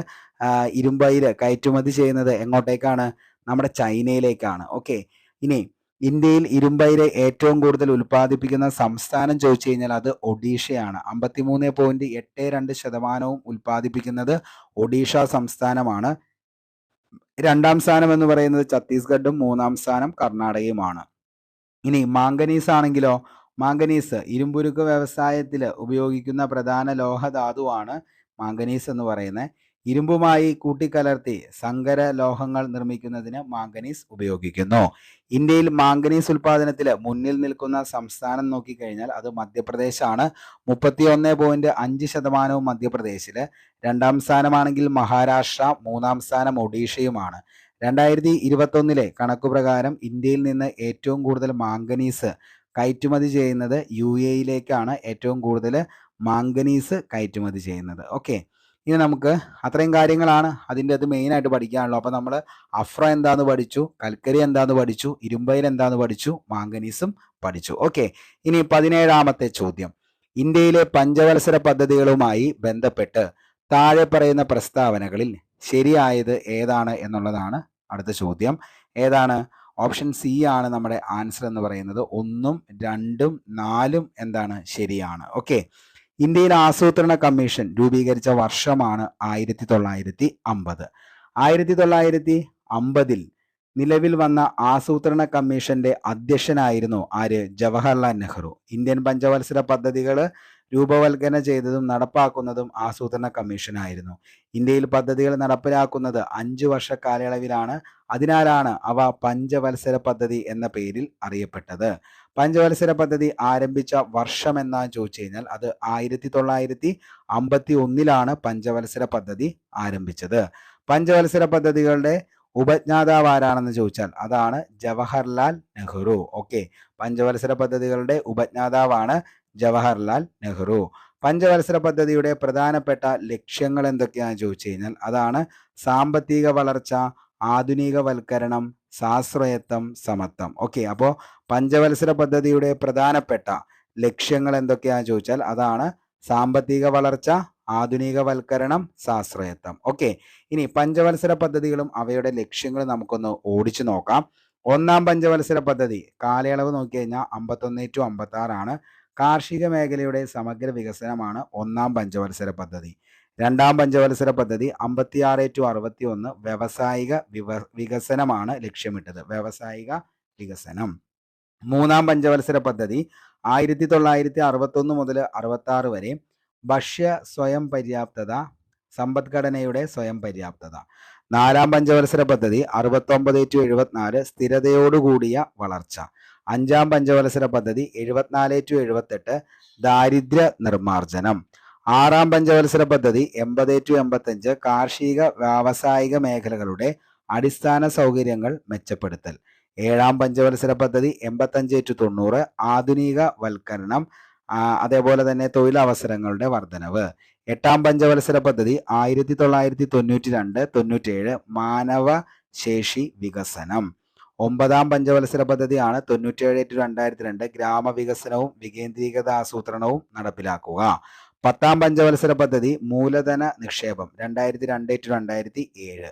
ഇരുമ്പയിര് കയറ്റുമതി ചെയ്യുന്നത് എങ്ങോട്ടേക്കാണ്? നമ്മുടെ ചൈനയിലേക്കാണ്. ഓക്കെ, ഇനി ഇന്ത്യയിൽ ഇരുമ്പയിര് ഏറ്റവും കൂടുതൽ ഉൽപ്പാദിപ്പിക്കുന്ന സംസ്ഥാനം ചോദിച്ചു കഴിഞ്ഞാൽ അത് ഒഡീഷയാണ്. 53.82% ഉൽപ്പാദിപ്പിക്കുന്നത് ഒഡീഷ സംസ്ഥാനമാണ്. 2ാം സ്ഥാനം എന്ന് പറയുന്നത് ഛത്തീസ്ഗഡും 3ാം സ്ഥാനം കർണാടകയുമാണ്. ഇനി മാംഗനീസ് ആണെങ്കിലോ, മാംഗനീസ് ഇരുമ്പുരുക്ക് വ്യവസായത്തിൽ ഉപയോഗിക്കുന്ന പ്രധാന ലോഹധാതുവാണ് മാംഗനീസ് എന്ന് പറയുന്നത്. ഇരുമ്പുമായി കൂട്ടിക്കലർത്തി സങ്കര ലോഹങ്ങൾ നിർമ്മിക്കുന്നതിന് മാംഗനീസ് ഉപയോഗിക്കുന്നു. ഇന്ത്യയിൽ മാംഗനീസ് ഉൽപാദനത്തിൽ മുന്നിൽ നിൽക്കുന്ന സംസ്ഥാനം നോക്കിക്കഴിഞ്ഞാൽ അത് മധ്യപ്രദേശാണ്. 31.5% മധ്യപ്രദേശില്. 2ാം സ്ഥാനമാണെങ്കിൽ മഹാരാഷ്ട്ര, 3ാം സ്ഥാനം ഒഡീഷയുമാണ്. 2021 കണക്കുപ്രകാരം ഇന്ത്യയിൽ നിന്ന് ഏറ്റവും കൂടുതൽ മാംഗനീസ് കയറ്റുമതി ചെയ്യുന്നത് UAEയിലേക്കാണ്. ഏറ്റവും കൂടുതൽ മാംഗനീസ് കയറ്റുമതി ചെയ്യുന്നത്. ഓക്കെ, ഇനി നമുക്ക് അത്രയും കാര്യങ്ങളാണ് അതിൻ്റെ അത് മെയിനായിട്ട് പഠിക്കാനുള്ളൂ. അപ്പോൾ നമ്മൾ അഫ്ര എന്താന്ന് പഠിച്ചു, കൽക്കരി എന്താന്ന് പഠിച്ചു, ഇരുമ്പയിര് എന്താന്ന് പഠിച്ചു, മാംഗനീസും പഠിച്ചു. ഓക്കെ, ഇനി 17ാമത്തെ ചോദ്യം. ഇന്ത്യയിലെ പഞ്ചവത്സര പദ്ധതികളുമായി ബന്ധപ്പെട്ട് താഴെ പറയുന്ന പ്രസ്താവനകളിൽ ശരിയായത് ഏതാണ് എന്നുള്ളതാണ് അടുത്ത ചോദ്യം. ഏതാണ്? ഓപ്ഷൻ സി ആണ് നമ്മുടെ ആൻസർ എന്ന് പറയുന്നത്. 1, 2, 4 എന്താണ്? ശരിയാണ്. ഓക്കെ, ഇന്ത്യയിൽ ആസൂത്രണ കമ്മീഷൻ രൂപീകരിച്ച വർഷമാണ് 1950. 1950 നിലവിൽ വന്ന ആസൂത്രണ കമ്മീഷന്റെ അധ്യക്ഷനായിരുന്നു ആര്? ജവഹർലാൽ നെഹ്റു. ഇന്ത്യൻ പഞ്ചവത്സര പദ്ധതികൾ രൂപവൽക്കരണം ചെയ്തതും നടപ്പാക്കുന്നതും ആസൂത്രണ കമ്മീഷനായിരുന്നു. ഇന്ത്യയിൽ പദ്ധതികൾ നടപ്പിലാക്കുന്നത് 5 വർഷ കാലയളവിലാണ്. അതിനാലാണ് അവ പഞ്ചവത്സര പദ്ധതി എന്ന പേരിൽ അറിയപ്പെട്ടത്. പഞ്ചവത്സര പദ്ധതി ആരംഭിച്ച വർഷം എന്നാണ് ചോദിച്ചു കഴിഞ്ഞാൽ അത് 1951 പഞ്ചവത്സര പദ്ധതി ആരംഭിച്ചത്. പഞ്ചവത്സര പദ്ധതികളുടെ ഉപജ്ഞാതാവ് ആരാണെന്ന് ചോദിച്ചാൽ അതാണ് ജവഹർലാൽ നെഹ്റു. ഓക്കെ, പഞ്ചവത്സര പദ്ധതികളുടെ ഉപജ്ഞാതാവാണ് ജവഹർലാൽ നെഹ്റു. പഞ്ചവത്സര പദ്ധതിയുടെ പ്രധാനപ്പെട്ട ലക്ഷ്യങ്ങൾ എന്തൊക്കെയാണെന്ന് ചോദിച്ചു കഴിഞ്ഞാൽ അതാണ് സാമ്പത്തിക വളർച്ച, ആധുനികവൽക്കരണം, സ്വാശ്രയത്വം, സമത്വം. ഓക്കെ, അപ്പോൾ പഞ്ചവത്സര പദ്ധതിയുടെ പ്രധാനപ്പെട്ട ലക്ഷ്യങ്ങൾ എന്തൊക്കെയാണെന്ന് ചോദിച്ചാൽ അതാണ് സാമ്പത്തിക വളർച്ച, ആധുനികവൽക്കരണം, സ്വാശ്രയത്വം. ഓക്കെ, ഇനി പഞ്ചവത്സര പദ്ധതികളും അവയുടെ ലക്ഷ്യങ്ങളും നമുക്കൊന്ന് ഓടിച്ചു നോക്കാം. ഒന്നാം പഞ്ചവത്സര പദ്ധതി കാലയളവ് നോക്കി കഴിഞ്ഞാൽ 51 to 56 കാർഷിക മേഖലയുടെ സമഗ്ര വികസനമാണ് ഒന്നാം പഞ്ചവത്സര പദ്ധതി. രണ്ടാം പഞ്ചവത്സര പദ്ധതി 56 to 61 വ്യാവസായിക വികസനമാണ് ലക്ഷ്യമിട്ടത്, വ്യാവസായിക വികസനം. മൂന്നാം പഞ്ചവത്സര പദ്ധതി 1961 മുതൽ 66 വരെ ഭക്ഷ്യ സ്വയം പര്യാപ്തത, സമ്പദ്ഘടനയുടെ സ്വയം പര്യാപ്തത. നാലാം പഞ്ചവത്സര പദ്ധതി 69 to 74 സ്ഥിരതയോടുകൂടിയ വളർച്ച. അഞ്ചാം പഞ്ചവത്സര പദ്ധതി 74 to 78 ദാരിദ്ര്യ നിർമ്മാർജ്ജനം. ആറാം പഞ്ചവത്സര പദ്ധതി 80 to 85 കാർഷിക വ്യാവസായിക മേഖലകളുടെ അടിസ്ഥാന സൗകര്യങ്ങൾ മെച്ചപ്പെടുത്തൽ. ഏഴാം പഞ്ചവത്സര പദ്ധതി 85 to 90 ആധുനികവൽക്കരണം, അതേപോലെ തന്നെ തൊഴിലവസരങ്ങളുടെ വർധനവ്. എട്ടാം പഞ്ചവത്സര പദ്ധതി 1992-97 മാനവ ശേഷി വികസനം. ഒമ്പതാം പഞ്ചവത്സര പദ്ധതിയാണ് 97 to 2002 ഗ്രാമവികസനവും വികേന്ദ്രീകൃത ആസൂത്രണവും നടപ്പിലാക്കുക. പത്താം പഞ്ചവത്സര പദ്ധതി മൂലധന നിക്ഷേപം 2002 to 2007.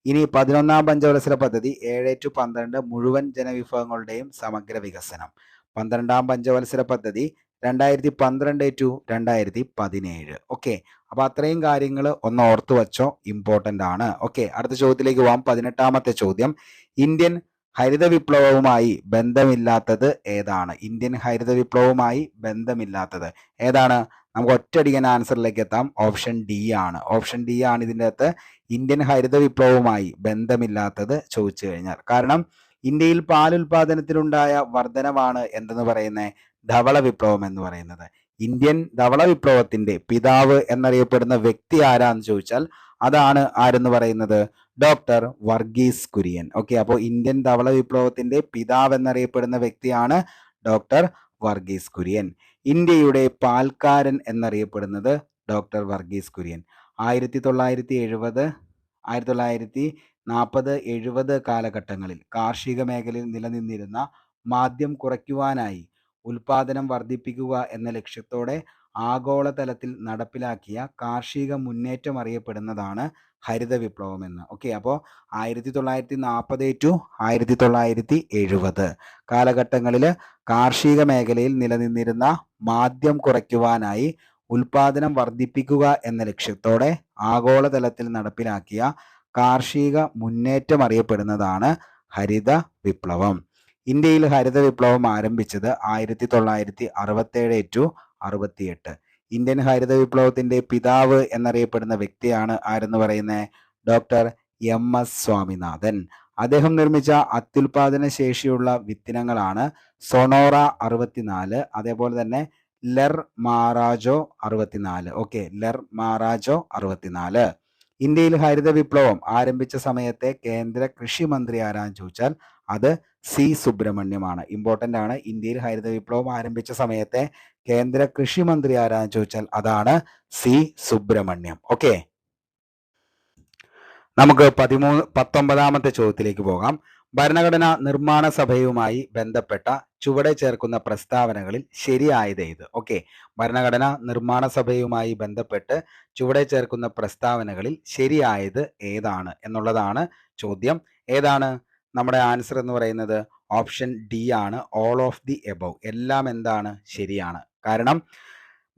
ഇനി 11ആം പഞ്ചവത്സര പദ്ധതി 7 to 12 മുഴുവൻ ജനവിഭവങ്ങളുടെയും സമഗ്ര വികസനം. 12ആം പഞ്ചവത്സര പദ്ധതി 2012 to 2017. ഓക്കെ, അപ്പൊ അത്രയും കാര്യങ്ങൾ ഒന്ന് ഓർത്തു വച്ചോ, ഇമ്പോർട്ടൻ്റ് ആണ്. ഓക്കെ, അടുത്ത ചോദ്യത്തിലേക്ക് പോവാം. 18ാമത്തെ ചോദ്യം, ഇന്ത്യൻ ഹരിത വിപ്ലവവുമായി ബന്ധമില്ലാത്തത് ഏതാണ്? ഇന്ത്യൻ ഹരിത വിപ്ലവവുമായി ബന്ധമില്ലാത്തത് ഏതാണ്? നമുക്ക് ഒറ്റയടിക്കാൻ ആൻസറിലേക്ക് എത്താം. ഓപ്ഷൻ ഡി ആണ്. ഓപ്ഷൻ ഡി ആണ് ഇതിൻ്റെ അകത്ത് ഇന്ത്യൻ ഹരിത വിപ്ലവവുമായി ബന്ധമില്ലാത്തത് ചോദിച്ചു കഴിഞ്ഞാൽ. കാരണം ഇന്ത്യയിൽ പാൽ ഉൽപാദനത്തിലുണ്ടായ വർധനവാണ് എന്തെന്ന് പറയുന്നത് ധവള വിപ്ലവം എന്ന് പറയുന്നത്. ഇന്ത്യൻ ധവള വിപ്ലവത്തിന്റെ പിതാവ് എന്നറിയപ്പെടുന്ന വ്യക്തി ആരാന്ന് ചോദിച്ചാൽ അതാണ് ആരെന്ന് പറയുന്നത് ഡോക്ടർ വർഗീസ് കുര്യൻ. ഓക്കെ, അപ്പോൾ ഇന്ത്യൻ ധവള വിപ്ലവത്തിന്റെ പിതാവ് എന്നറിയപ്പെടുന്ന വ്യക്തിയാണ് ഡോക്ടർ വർഗീസ് കുര്യൻ. ഇന്ത്യയുടെ പാൽക്കാരൻ എന്നറിയപ്പെടുന്നത് ഡോക്ടർ വർഗീസ് കുര്യൻ. 1970, 1940, 70 കാലഘട്ടങ്ങളിൽ കാർഷിക മേഖലയിൽ നിലനിന്നിരുന്ന മാന്ദ്യം കുറയ്ക്കുവാനായി ഉൽപാദനം വർദ്ധിപ്പിക്കുക എന്ന ലക്ഷ്യത്തോടെ ആഗോളതലത്തിൽ നടപ്പിലാക്കിയ കാർഷിക മുന്നേറ്റം അറിയപ്പെടുന്നതാണ് ഹരിത വിപ്ലവം എന്ന്. ഓക്കെ, അപ്പോൾ 1940 to 1970 കാലഘട്ടങ്ങളിൽ കാർഷിക മേഖലയിൽ നിലനിന്നിരുന്ന മാന്ദ്യം കുറയ്ക്കുവാനായി ഉൽപാദനം വർദ്ധിപ്പിക്കുക എന്ന ലക്ഷ്യത്തോടെ ആഗോളതലത്തിൽ നടപ്പിലാക്കിയ കാർഷിക മുന്നേറ്റം അറിയപ്പെടുന്നതാണ് ഹരിത വിപ്ലവം. ഇന്ത്യയിൽ ഹരിത വിപ്ലവം ആരംഭിച്ചത് 1967 to 68. ഇന്ത്യൻ ഹരിത വിപ്ലവത്തിന്റെ പിതാവ് എന്നറിയപ്പെടുന്ന വ്യക്തിയാണ് ആരെന്ന് പറയുന്നത് ഡോക്ടർ MS സ്വാമിനാഥൻ. അദ്ദേഹം നിർമ്മിച്ച അത്യുൽപാദന ശേഷിയുള്ള വിത്തിനങ്ങളാണ് സൊണോറ 64, അതേപോലെ തന്നെ ലർ മാറാജോ 64. ഓക്കെ, ലർ മാറാജോ 64. ഇന്ത്യയിൽ ഹരിത വിപ്ലവം ആരംഭിച്ച സമയത്തെ കേന്ദ്ര കൃഷി മന്ത്രി ആരാന്ന് ചോദിച്ചാൽ അത് സി സുബ്രഹ്മണ്യമാണ്. ഇമ്പോർട്ടൻ്റ് ആണ്. ഇന്ത്യയിൽ ഹരിത വിപ്ലവം ആരംഭിച്ച സമയത്തെ കേന്ദ്ര കൃഷി മന്ത്രി ആരാന്ന് ചോദിച്ചാൽ അതാണ് സി സുബ്രഹ്മണ്യം. ഓക്കെ, നമുക്ക് 19ാമത്തെ ചോദ്യത്തിലേക്ക് പോകാം. ഭരണഘടനാ നിർമ്മാണ സഭയുമായി ബന്ധപ്പെട്ട ചുവടെ ചേർക്കുന്ന പ്രസ്താവനകളിൽ ശരിയായത് ഏത്? ഓക്കെ, ഭരണഘടനാ നിർമ്മാണ സഭയുമായി ബന്ധപ്പെട്ട് ചുവടെ ചേർക്കുന്ന പ്രസ്താവനകളിൽ ശരിയായത് ഏതാണ് എന്നുള്ളതാണ് ചോദ്യം. ഏതാണ് നമ്മുടെ ആൻസർ എന്ന് പറയുന്നത്? ഓപ്ഷൻ ഡി ആണ്. ഓൾ ഓഫ് ദി എബവ്, എല്ലാം എന്താണ് ശരിയാണ്. കാരണം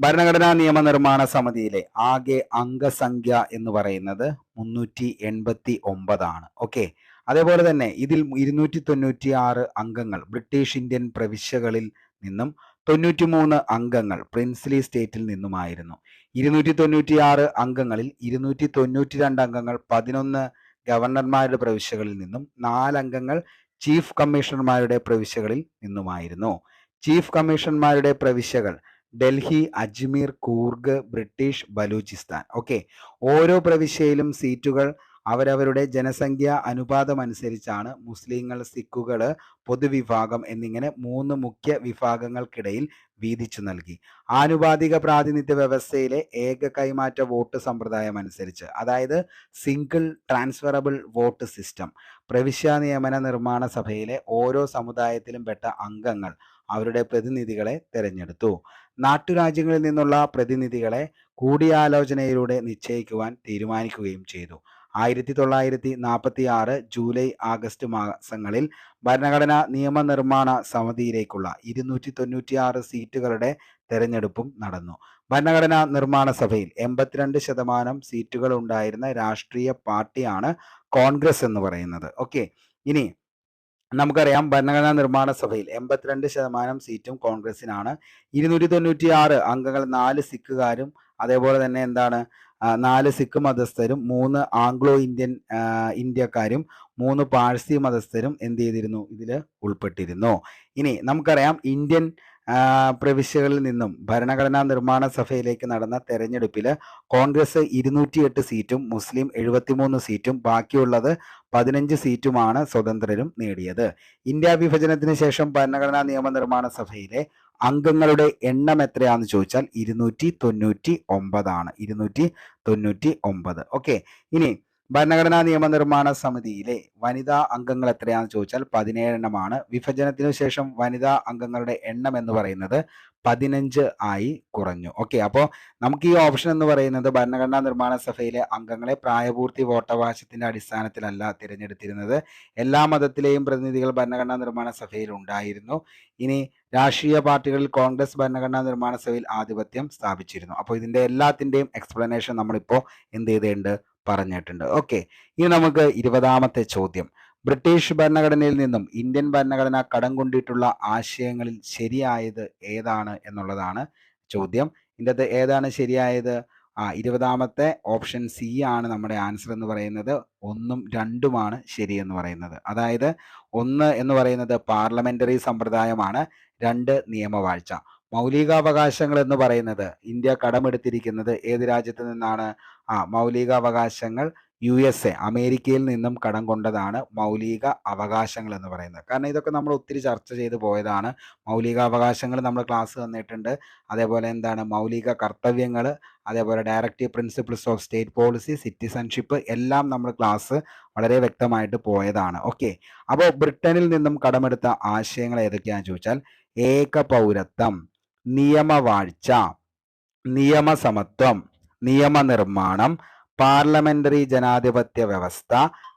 ഭരണഘടനാ നിയമനിർമ്മാണ സമിതിയിലെ ആകെ അംഗസംഖ്യ എന്ന് പറയുന്നത് 389 ആണ്. ഓക്കെ, അതേപോലെ തന്നെ ഇതിൽ 296 അംഗങ്ങൾ ബ്രിട്ടീഷ് ഇന്ത്യൻ പ്രവിശ്യകളിൽ നിന്നും 93 അംഗങ്ങൾ പ്രിൻസ്ലി സ്റ്റേറ്റിൽ നിന്നുമായിരുന്നു. 296 അംഗങ്ങളിൽ 292 അംഗങ്ങൾ 11 ഗവർണർമാരുടെ പ്രവിശ്യകളിൽ നിന്നും 4 അംഗങ്ങൾ ചീഫ് കമ്മീഷണർമാരുടെ പ്രവിശ്യകളിൽ നിന്നുമായിരുന്നു. ചീഫ് കമ്മീഷണർമാരുടെ പ്രവിശ്യകൾ ഡൽഹി, അജ്മീർ, കൂർഗ്, ബ്രിട്ടീഷ് ബലൂചിസ്ഥാൻ. ഓക്കെ, ഓരോ പ്രവിശ്യയിലും സീറ്റുകൾ അവരവരുടെ ജനസംഖ്യ അനുപാതമനുസരിച്ചാണ് മുസ്ലിങ്ങൾ, സിഖുകൾ, പൊതുവിഭാഗം എന്നിങ്ങനെ 3 മുഖ്യ വിഭാഗങ്ങൾക്കിടയിൽ വീതിച്ചു നൽകി. ആനുപാതിക പ്രാതിനിധ്യ വ്യവസ്ഥയിലെ ഏക കൈമാറ്റ വോട്ട് സമ്പ്രദായം അനുസരിച്ച്, അതായത് സിംഗിൾ ട്രാൻസ്ഫറബിൾ വോട്ട് സിസ്റ്റം, പ്രവിശ്യ നിയമന നിർമ്മാണ സഭയിലെ ഓരോ സമുദായത്തിലും പെട്ട അംഗങ്ങൾ അവരുടെ പ്രതിനിധികളെ തെരഞ്ഞെടുത്തു. നാട്ടുരാജ്യങ്ങളിൽ നിന്നുള്ള പ്രതിനിധികളെ കൂടിയാലോചനയിലൂടെ നിശ്ചയിക്കുവാൻ തീരുമാനിക്കുകയും ചെയ്തു. 1946 ജൂലൈ ആഗസ്റ്റ് മാസങ്ങളിൽ ഭരണഘടനാ നിയമനിർമ്മാണ സമിതിയിലേക്കുള്ള 296 സീറ്റുകളുടെ തെരഞ്ഞെടുപ്പും നടന്നു. ഭരണഘടനാ നിർമ്മാണ സഭയിൽ 82% സീറ്റുകൾ ഉണ്ടായിരുന്ന രാഷ്ട്രീയ പാർട്ടിയാണ് കോൺഗ്രസ് എന്ന് പറയുന്നത്. ഓക്കെ, ഇനി നമുക്കറിയാം ഭരണഘടനാ നിർമ്മാണ സഭയിൽ 82% സീറ്റും കോൺഗ്രസിനാണ്. 296 അംഗങ്ങൾ 4 സിഖുകാരും അതേപോലെ തന്നെ 4 സിഖ് മതസ്ഥരും 3 ആംഗ്ലോ ഇന്ത്യക്കാരും 3 പാഴ്സി മതസ്ഥരും എന്ത് ചെയ്തിരുന്നു, ഇതിൽ ഉൾപ്പെട്ടിരുന്നു. ഇനി നമുക്കറിയാം ഇന്ത്യൻ പ്രവിശ്യകളിൽ നിന്നും ഭരണഘടനാ നിർമ്മാണ സഭയിലേക്ക് നടന്ന തെരഞ്ഞെടുപ്പിൽ കോൺഗ്രസ് 208 സീറ്റും മുസ്ലിം 73 സീറ്റും ബാക്കിയുള്ളത് 15 സീറ്റുമാണ് സ്വതന്ത്രരും നേടിയത്. ഇന്ത്യ വിഭജനത്തിന് ശേഷം ഭരണഘടനാ നിയമനിർമ്മാണ സഭയിലെ അംഗങ്ങളുടെ എണ്ണം എത്രയാണെന്ന് ചോദിച്ചാൽ 299 ആണ്. 299. ഓക്കെ, ഇനി ഭരണഘടനാ നിയമനിർമ്മാണ സമിതിയിലെ വനിതാ അംഗങ്ങൾ എത്രയാണെന്ന് ചോദിച്ചാൽ 17 എണ്ണമാണ്. വിഭജനത്തിനു ശേഷം വനിതാ അംഗങ്ങളുടെ എണ്ണം എന്ന് പറയുന്നത് 15 ആയി കുറഞ്ഞു. ഓക്കെ, അപ്പോൾ നമുക്ക് ഈ ഓപ്ഷൻ എന്ന് പറയുന്നത് ഭരണഘടനാ നിർമ്മാണ സഭയിലെ അംഗങ്ങളെ പ്രായപൂർത്തി വോട്ടവകാശത്തിന്റെ അടിസ്ഥാനത്തിലല്ല തിരഞ്ഞെടുത്തിരുന്നത്. എല്ലാ മതത്തിലെയും പ്രതിനിധികൾ ഭരണഘടനാ നിർമ്മാണ സഭയിൽ ഉണ്ടായിരുന്നു. ഇനി രാഷ്ട്രീയ പാർട്ടികളിൽ കോൺഗ്രസ് ഭരണഘടനാ നിർമ്മാണ സഭയിൽ ആധിപത്യം സ്ഥാപിച്ചിരുന്നു. അപ്പോൾ ഇതിന്റെ എല്ലാത്തിന്റെയും എക്സ്പ്ലനേഷൻ നമ്മളിപ്പോൾ എന്ത് ചെയ്തിട്ടുണ്ട്, പറഞ്ഞിട്ടുണ്ട്. ഓക്കെ, ഇനി നമുക്ക് 20ാമത്തെ ചോദ്യം. ബ്രിട്ടീഷ് ഭരണഘടനയിൽ നിന്നും ഇന്ത്യൻ ഭരണഘടന കടം കൊണ്ടിട്ടുള്ള ആശയങ്ങളിൽ ശരിയായത് ഏതാണ് എന്നുള്ളതാണ് ചോദ്യം. ഇതിൻ്റെ ഏതാണ് ശരിയായത്? 20ാമത്തെ ഓപ്ഷൻ സി ആണ് നമ്മുടെ ആൻസർ എന്ന് പറയുന്നത്. 1ഉം 2ഉമാണ് ശരി എന്ന് പറയുന്നത്. അതായത് 1 എന്ന് പറയുന്നത് പാർലമെന്ററി സമ്പ്രദായമാണ്, 2 നിയമവാഴ്ച. മൗലികാവകാശങ്ങൾ എന്ന് പറയുന്നത് ഇന്ത്യ കടമെടുത്തിരിക്കുന്നത് ഏത് രാജ്യത്ത് നിന്നാണ്? മൗലികാവകാശങ്ങൾ USA അമേരിക്കയിൽ നിന്നും കടം കൊണ്ടതാണ് മൗലിക അവകാശങ്ങൾ എന്ന് പറയുന്നത്. കാരണം ഇതൊക്കെ നമ്മൾ ഒത്തിരി ചർച്ച ചെയ്ത് പോയതാണ്. മൗലികാവകാശങ്ങൾ നമ്മൾ ക്ലാസ് തന്നിട്ടുണ്ട്. അതേപോലെ മൗലിക കർത്തവ്യങ്ങൾ, അതേപോലെ directive principles of state policy, citizenship എല്ലാം നമ്മൾ ക്ലാസ് വളരെ വ്യക്തമായിട്ട് പോയതാണ്. ഓക്കെ, അപ്പോൾ ബ്രിട്ടനിൽ നിന്നും കടമെടുത്ത ആശയങ്ങൾ ഏതൊക്കെയാണെന്ന് ചോദിച്ചാൽ ഏക പൗരത്വം, നിയമവാഴ്ച, നിയമസമത്വം, നിയമനിർമ്മാണം, പാർലമെന്ററി ജനാധിപത്യ വ്യവസ്ഥ,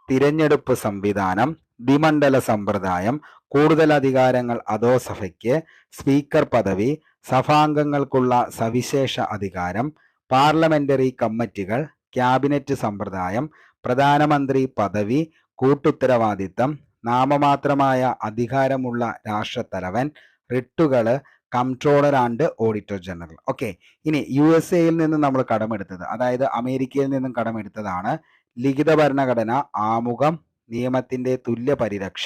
തിരഞ്ഞെടുപ്പ് സംവിധാനം, ദ്വിമണ്ഡല സമ്പ്രദായം, കൂടുതൽ അധികാരങ്ങൾ അധോസഭയ്ക്ക്, സ്പീക്കർ പദവി, സഭാംഗങ്ങൾക്കുള്ള സവിശേഷ അധികാരം, പാർലമെന്ററി കമ്മിറ്റികൾ, ക്യാബിനറ്റ് സമ്പ്രദായം, പ്രധാനമന്ത്രി പദവി, കൂട്ടുത്തരവാദിത്തം, നാമമാത്രമായ അധികാരമുള്ള രാഷ്ട്രത്തലവൻ, റിട്ടുകൾ, comptroller and auditor general. Okay, ഇനി USA നിന്ന് നമ്മൾ കടമെടുത്തത്, അതായത് അമേരിക്കയിൽ നിന്നും കടമെടുത്തതാണ് ലിഖിത ഭരണഘടന, ആമുഖം, നിയമത്തിന്റെ തുല്യ പരിരക്ഷ,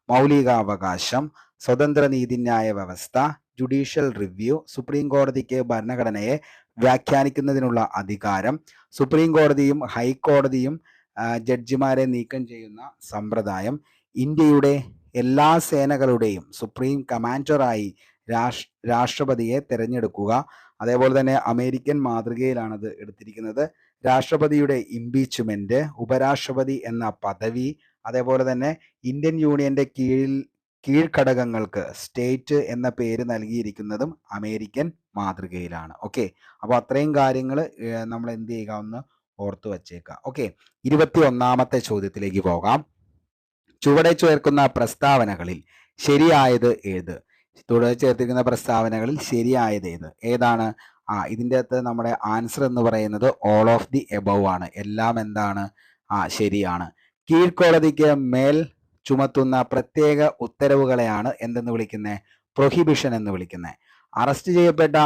മൗലികാവകാശം, സ്വതന്ത്ര നീതിന്യായ വ്യവസ്ഥ, ജുഡീഷ്യൽ റിവ്യൂ, സുപ്രീം കോടതിക്ക് ഭരണഘടനയെ വ്യാഖ്യാനിക്കുന്നതിനുള്ള അധികാരം, സുപ്രീം കോടതിയും ഹൈക്കോടതിയും ജഡ്ജിമാരെ നീക്കം ചെയ്യുന്ന സമ്പ്രദായം, ഇന്ത്യയുടെ എല്ലാ സേനകളുടെയും സുപ്രീം കമാൻഡറായി രാഷ്ട്രപതിയെ തിരഞ്ഞെടുക്കുക. അതേപോലെ തന്നെ അമേരിക്കൻ മാതൃകയിലാണത് എടുത്തിരിക്കുന്നത്. രാഷ്ട്രപതിയുടെ ഇംപീച്ച്മെന്റ്, ഉപരാഷ്ട്രപതി എന്ന പദവി, അതേപോലെ തന്നെ ഇന്ത്യൻ യൂണിയന്റെ കീഴ്ഘടകങ്ങൾക്ക് സ്റ്റേറ്റ് എന്ന പേര് നൽകിയിരിക്കുന്നതും അമേരിക്കൻ മാതൃകയിലാണ്. ഓക്കെ, അപ്പോൾ അത്രയും കാര്യങ്ങൾ നമ്മൾ എന്ത് ചെയ്യുക, ഒന്ന് ഓർത്തു വച്ചേക്കുക. ഓക്കെ, 21ാമത്തെ ചോദ്യത്തിലേക്ക് പോകാം. ചുവടെ ചേർക്കുന്ന പ്രസ്താവനകളിൽ ശരിയായത് ഏത്? ചുവടെ ചേർത്തിരിക്കുന്ന പ്രസ്താവനകളിൽ ശരിയായത് ഏതാണ്? ഇതിൻ്റെ അകത്ത് നമ്മുടെ ആൻസർ എന്ന് പറയുന്നത് ഓൾ ഓഫ് ദി എബവ് ആണ്. എല്ലാം ശരിയാണ്. കീഴ്ക്കോടതിക്ക് മേൽ ചുമത്തുന്ന പ്രത്യേക ഉത്തരവുകളെയാണ് എന്തെന്ന് വിളിക്കുന്നത്? പ്രൊഹിബിഷൻ എന്ന് വിളിക്കുന്നത്. അറസ്റ്റ് ചെയ്യപ്പെട്ട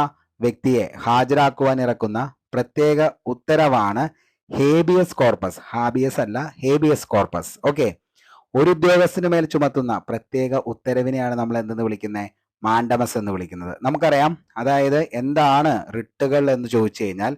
വ്യക്തിയെ ഹാജരാക്കുവാൻ ഇറക്കുന്ന പ്രത്യേക ഉത്തരവാണ് ഹേബിയസ് കോർപ്പസ്. ഹാബിയസ് അല്ല, ഹേബിയസ് കോർപ്പസ്. ഓക്കെ, ഒരു ഉദ്യോഗസ്ഥന് മേൽ ചുമത്തുന്ന പ്രത്യേക ഉത്തരവിനെയാണ് നമ്മൾ എന്തെന്ന് വിളിക്കുന്നത്? മാൻഡമസ് എന്ന് വിളിക്കുന്നത്. നമുക്കറിയാം, അതായത് എന്താണ് റിട്ടുകൾ എന്ന് ചോദിച്ചു കഴിഞ്ഞാൽ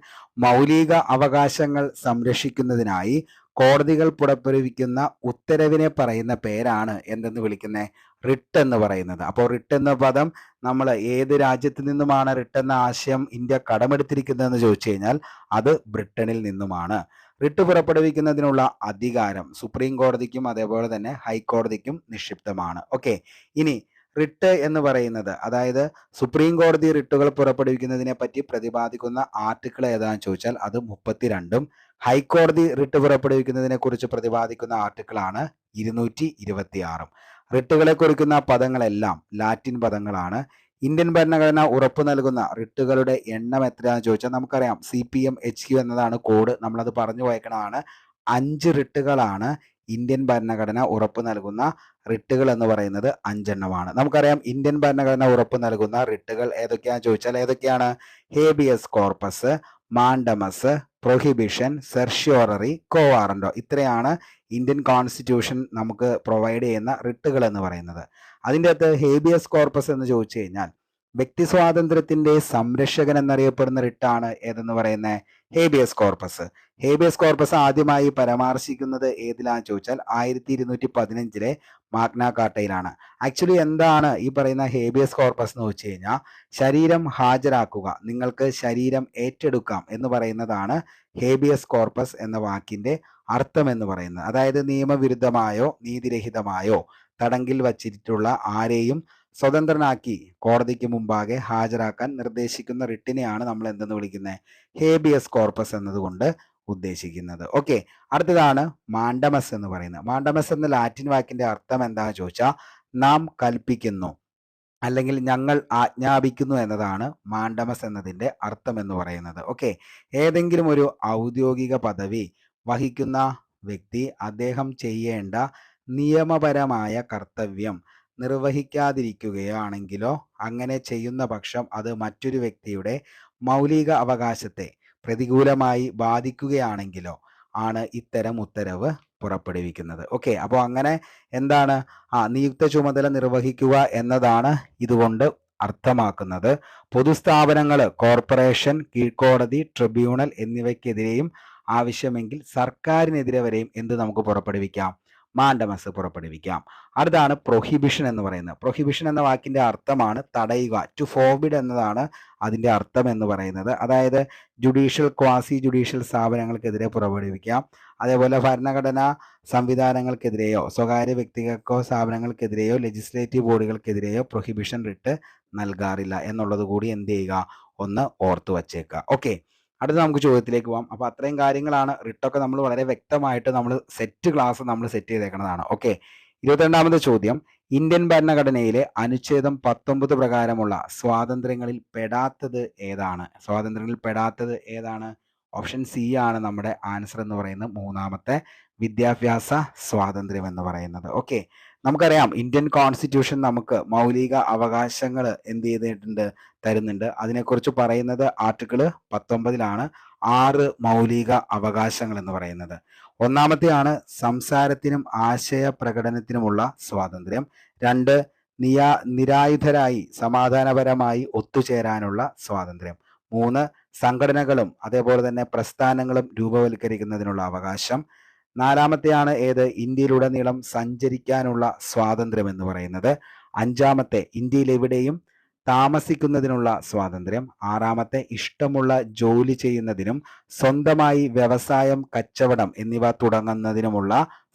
മൗലിക അവകാശങ്ങൾ സംരക്ഷിക്കുന്നതിനായി കോടതികൾ പുറപ്പെടുവിക്കുന്ന ഉത്തരവിനെ പറയുന്ന പേരാണ് എന്തെന്ന് വിളിക്കുന്നത്? റിട്ട് എന്ന് പറയുന്നത്. അപ്പോൾ റിട്ട് എന്ന പദം നമ്മൾ ഏത് രാജ്യത്ത് നിന്നുമാണ് റിട്ട് എന്ന ആശയം ഇന്ത്യ കടമെടുത്തിരിക്കുന്നതെന്ന് ചോദിച്ചു കഴിഞ്ഞാൽ അത് ബ്രിട്ടനിൽ നിന്നുമാണ്. റിട്ട് പുറപ്പെടുവിക്കുന്നതിനുള്ള അധികാരം സുപ്രീം കോടതിക്കും അതേപോലെ തന്നെ ഹൈക്കോടതിക്കും നിക്ഷിപ്തമാണ്. ഓക്കെ, ഇനി റിട്ട് എന്ന് പറയുന്നത്, അതായത് സുപ്രീം കോടതി റിട്ടുകൾ പുറപ്പെടുവിക്കുന്നതിനെ പറ്റി പ്രതിപാദിക്കുന്ന ആർട്ടിക്കിൾ ഏതാണെന്ന് ചോദിച്ചാൽ അത് 32ഉം ഹൈക്കോടതി റിട്ട് പുറപ്പെടുവിക്കുന്നതിനെ കുറിച്ച് പ്രതിപാദിക്കുന്ന ആർട്ടിക്കിളാണ് 226. റിട്ടുകളെ കുറിക്കുന്ന പദങ്ങളെല്ലാം ലാറ്റിൻ പദങ്ങളാണ്. ഇന്ത്യൻ ഭരണഘടന ഉറപ്പു നൽകുന്ന റിട്ടുകളുടെ എണ്ണം എത്രയാണെന്ന് ചോദിച്ചാൽ നമുക്കറിയാം, CPM-HQ എന്നതാണ് കോഡ്. നമ്മളത് പറഞ്ഞു പോയേക്കണതാണ്. 5 റിട്ടുകളാണ് ഇന്ത്യൻ ഭരണഘടന ഉറപ്പു നൽകുന്ന റിട്ടുകൾ എന്ന് പറയുന്നത്. 5 എണ്ണമാണ്. നമുക്കറിയാം, ഇന്ത്യൻ ഭരണഘടന ഉറപ്പു നൽകുന്ന റിട്ടുകൾ ഏതൊക്കെയാണെന്ന് ചോദിച്ചാൽ ഏതൊക്കെയാണ്? Habeas corpus, mandamus, prohibition, certiorari, കോവാറന്റോ. ഇത്രയാണ് ഇന്ത്യൻ കോൺസ്റ്റിറ്റ്യൂഷൻ നമുക്ക് പ്രൊവൈഡ് ചെയ്യുന്ന റിട്ടുകൾ എന്ന് പറയുന്നത്. അതിൻ്റെ അകത്ത് ഹേബിയസ് കോർപ്പസ് എന്ന് ചോദിച്ചു കഴിഞ്ഞാൽ വ്യക്തി സ്വാതന്ത്ര്യത്തിന്റെ സംരക്ഷകൻ എന്നറിയപ്പെടുന്ന റിട്ടാണ് ഏതെന്ന് പറയുന്നത്? Habeas corpus. ഹേബിയസ് കോർപ്പസ് ആദ്യമായി പരാമർശിക്കുന്നത് ഏതിലാന്ന് ചോദിച്ചാൽ 1215 മാഗ്ന കാർട്ടയിലാണ്. ആക്ച്വലി എന്താണ് ഈ പറയുന്ന ഹേബിയസ് കോർപ്പസ് എന്ന് വെച്ച് കഴിഞ്ഞാൽ ശരീരം ഹാജരാക്കുക, നിങ്ങൾക്ക് ശരീരം ഏറ്റെടുക്കാം എന്ന് പറയുന്നതാണ് ഹേബിയസ് കോർപ്പസ് എന്ന വാക്കിന്റെ അർത്ഥം എന്ന് പറയുന്നത്. അതായത് നിയമവിരുദ്ധമായോ നീതിരഹിതമായോ തടങ്കിൽ വച്ചിട്ടുള്ള ആരെയും സ്വതന്ത്രനാക്കി കോടതിക്ക് മുമ്പാകെ ഹാജരാക്കാൻ നിർദ്ദേശിക്കുന്ന റിട്ടിനെയാണ് നമ്മൾ എന്തെന്ന് വിളിക്കുന്നത്? ഹേബിയസ് കോർപ്പസ് എന്നതുകൊണ്ട് ഉദ്ദേശിക്കുന്നത്. ഓക്കെ, അടുത്തതാണ് മാൻഡമസ് എന്ന് പറയുന്നത്. മാൻഡമസ് എന്ന ലാറ്റിൻ വാക്കിന്റെ അർത്ഥം എന്താണെന്ന് ചോദിച്ചാൽ നാം കൽപ്പിക്കുന്നു അല്ലെങ്കിൽ ഞങ്ങൾ ആജ്ഞാപിക്കുന്നു എന്നതാണ് മാൻഡമസ് എന്നതിന്റെ അർത്ഥം എന്ന് പറയുന്നത്. ഓക്കെ, ഏതെങ്കിലും ഒരു ഔദ്യോഗിക പദവി വഹിക്കുന്ന വ്യക്തി അദ്ദേഹം ചെയ്യേണ്ട നിയമപരമായ കർത്തവ്യം നിർവഹിക്കാതിരിക്കുകയാണെങ്കിലോ അങ്ങനെ ചെയ്യുന്ന പക്ഷം അത് മറ്റൊരു വ്യക്തിയുടെ മൗലിക അവകാശത്തെ പ്രതികൂലമായി ബാധിക്കുകയാണെങ്കിലോ ആണ് ഇത്തരം ഉത്തരവ് പുറപ്പെടുവിക്കുന്നത്. ഓക്കെ, അപ്പോൾ അങ്ങനെ എന്താണ് നിയുക്ത ചുമതല നിർവഹിക്കുക എന്നതാണ് ഇതുകൊണ്ട് അർത്ഥമാക്കുന്നത്. പൊതുസ്ഥാപനങ്ങൾ, കോർപ്പറേഷൻ, കീഴ്ക്കോടതി, ട്രിബ്യൂണൽ എന്നിവയ്ക്കെതിരെയും ആവശ്യമെങ്കിൽ സർക്കാരിനെതിരെ വരെയും എന്ത് നമുക്ക് പുറപ്പെടുവിക്കാം? മാൻഡമസ് പുറപ്പെടുവിക്കാം. അടുത്താണ് പ്രൊഹിബിഷൻ എന്ന് പറയുന്നത്. പ്രൊഹിബിഷൻ എന്ന വാക്കിന്റെ അർത്ഥമാണ് തടയുക. ടു ഫോർബിഡ് എന്നതാണ് അതിന്റെ അർത്ഥം എന്ന് പറയുന്നത്. അതായത് ജുഡീഷ്യൽ, ക്വാസി ജുഡീഷ്യൽ സ്ഥാപനങ്ങൾക്കെതിരെ പുറപ്പെടുവിക്കാം. അതേപോലെ ഭരണഘടനാ സംവിധാനങ്ങൾക്കെതിരെയോ സ്വകാര്യ വ്യക്തികൾക്കോ സ്ഥാപനങ്ങൾക്കെതിരെയോ ലെജിസ്ലേറ്റീവ് ബോഡികൾക്കെതിരെയോ പ്രൊഹിബിഷൻ റിട്ട് നൽകാറില്ല എന്നുള്ളത് കൂടി എന്ത് ചെയ്യുക? ഒന്ന് ഓർത്തു വച്ചേക്കുക. ഓക്കെ, അടുത്ത നമുക്ക് ചോദ്യത്തിലേക്ക് പോകാം. അപ്പോൾ അത്രയും കാര്യങ്ങളാണ്. റിട്ടൊക്കെ നമ്മൾ വളരെ വ്യക്തമായിട്ട് നമ്മൾ സെറ്റ് ക്ലാസ് നമ്മൾ സെറ്റ് ചെയ്തേക്കുന്നതാണ്. ഓക്കെ, 22ാമത്തെ ചോദ്യം, ഇന്ത്യൻ ഭരണഘടനയിലെ അനുച്ഛേദം 19 പ്രകാരമുള്ള സ്വാതന്ത്ര്യങ്ങളിൽ പെടാത്തത് ഏതാണ്? സ്വാതന്ത്ര്യങ്ങളിൽ പെടാത്തത് ഏതാണ്? ഓപ്ഷൻ സി ആണ് നമ്മുടെ ആൻസർ എന്ന് പറയുന്നത്. 3ാമത്തെ വിദ്യാഭ്യാസ സ്വാതന്ത്ര്യം എന്ന് പറയുന്നത്. ഓക്കെ, നമുക്കറിയാം ഇന്ത്യൻ കോൺസ്റ്റിറ്റ്യൂഷൻ നമുക്ക് മൗലിക അവകാശങ്ങൾ എന്ത് ചെയ്തിട്ടുണ്ട്? തരുന്നുണ്ട്. അതിനെക്കുറിച്ച് പറയുന്നത് ആർട്ടിക്കിൾ 19ലാണ്. 6 മൗലിക അവകാശങ്ങൾ എന്ന് പറയുന്നത്. ഒന്നാമത്തെയാണ് സംസാരത്തിനും ആശയ പ്രകടനത്തിനുമുള്ള സ്വാതന്ത്ര്യം. 2, നിരായുധരായി സമാധാനപരമായി ഒത്തുചേരാനുള്ള സ്വാതന്ത്ര്യം. 3, സംഘടനകളും അതേപോലെ തന്നെ പ്രസ്ഥാനങ്ങളും രൂപവൽക്കരിക്കുന്നതിനുള്ള അവകാശം. 4ാമത്തെയാണ് ഏത്? ഇന്ത്യയിലുടനീളം സഞ്ചരിക്കാനുള്ള സ്വാതന്ത്ര്യം എന്ന് പറയുന്നത്. 5ാമത്തെ ഇന്ത്യയിൽ എവിടെയും താമസിക്കുന്നതിനുള്ള സ്വാതന്ത്ര്യം. 6ാമത്തെ ഇഷ്ടമുള്ള ജോലി ചെയ്യുന്നതിനും സ്വന്തമായി വ്യവസായം, കച്ചവടം എന്നിവ തുടങ്ങുന്നതിനുമുള്ള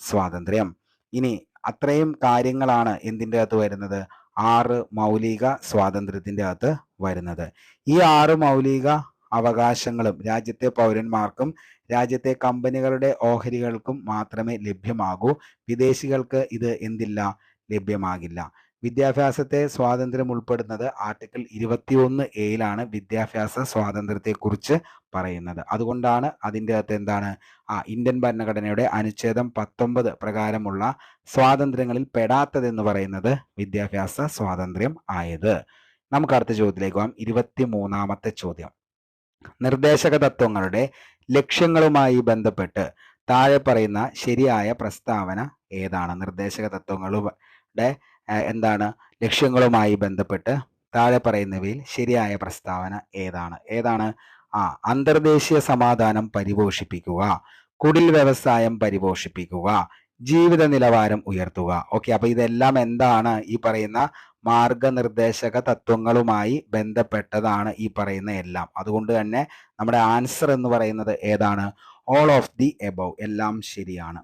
സ്വാതന്ത്ര്യം. ഇനി അത്രയും കാര്യങ്ങളാണ് എന്തിൻ്റെ അകത്ത് വരുന്നത്? 6 മൗലിക സ്വാതന്ത്ര്യത്തിൻ്റെ അകത്ത് വരുന്നത്. ഈ 6 മൗലിക അവകാശങ്ങളും രാജ്യത്തെ പൗരന്മാർക്കും രാജ്യത്തെ കമ്പനികളുടെ ഓഹരികൾക്കും മാത്രമേ ലഭ്യമാകൂ. വിദേശികൾക്ക് ഇത് എന്തില്ല? ലഭ്യമാകില്ല. വിദ്യാഭ്യാസത്തെ സ്വാതന്ത്ര്യം ഉൾപ്പെടുന്നത് ആർട്ടിക്കിൾ 21A വിദ്യാഭ്യാസ സ്വാതന്ത്ര്യത്തെക്കുറിച്ച് പറയുന്നത്. അതുകൊണ്ടാണ് അതിൻ്റെ അകത്ത് എന്താണ് ഇന്ത്യൻ ഭരണഘടനയുടെ അനുച്ഛേദം 19 പ്രകാരമുള്ള സ്വാതന്ത്ര്യങ്ങളിൽ പെടാത്തതെന്ന് പറയുന്നത് വിദ്യാഭ്യാസ സ്വാതന്ത്ര്യം ആയത്. നമുക്ക് അടുത്ത ചോദ്യത്തിലേക്ക് പോകാം. 23ാമത്തെ ചോദ്യം. നിർദ്ദേശക തത്വങ്ങളുടെ ലക്ഷ്യങ്ങളുമായി ബന്ധപ്പെട്ട് താഴെ പറയുന്ന ശരിയായ പ്രസ്താവന ഏതാണ്? നിർദ്ദേശക തത്വങ്ങളുടെ എന്താണ് ലക്ഷ്യങ്ങളുമായി ബന്ധപ്പെട്ട് താഴെ പറയുന്നവയിൽ ശരിയായ പ്രസ്താവന ഏതാണ്? അന്തർദേശീയ സമാധാനം പരിപോഷിപ്പിക്കുക, കുടിൽ വ്യവസായം പരിപോഷിപ്പിക്കുക, ജീവിത നിലവാരം ഉയർത്തുക. ഓക്കെ, അപ്പൊ ഇതെല്ലാം എന്താണ്? ഈ പറയുന്ന മാർഗനിർദ്ദേശക തത്വങ്ങളുമായി ബന്ധപ്പെട്ടതാണ് ഈ പറയുന്ന എല്ലാം. അതുകൊണ്ട് തന്നെ നമ്മുടെ ആൻസർ എന്ന് പറയുന്നത് ഏതാണ്? ഓൾ ഓഫ് ദി എബവ്, എല്ലാം ശരിയാണ്.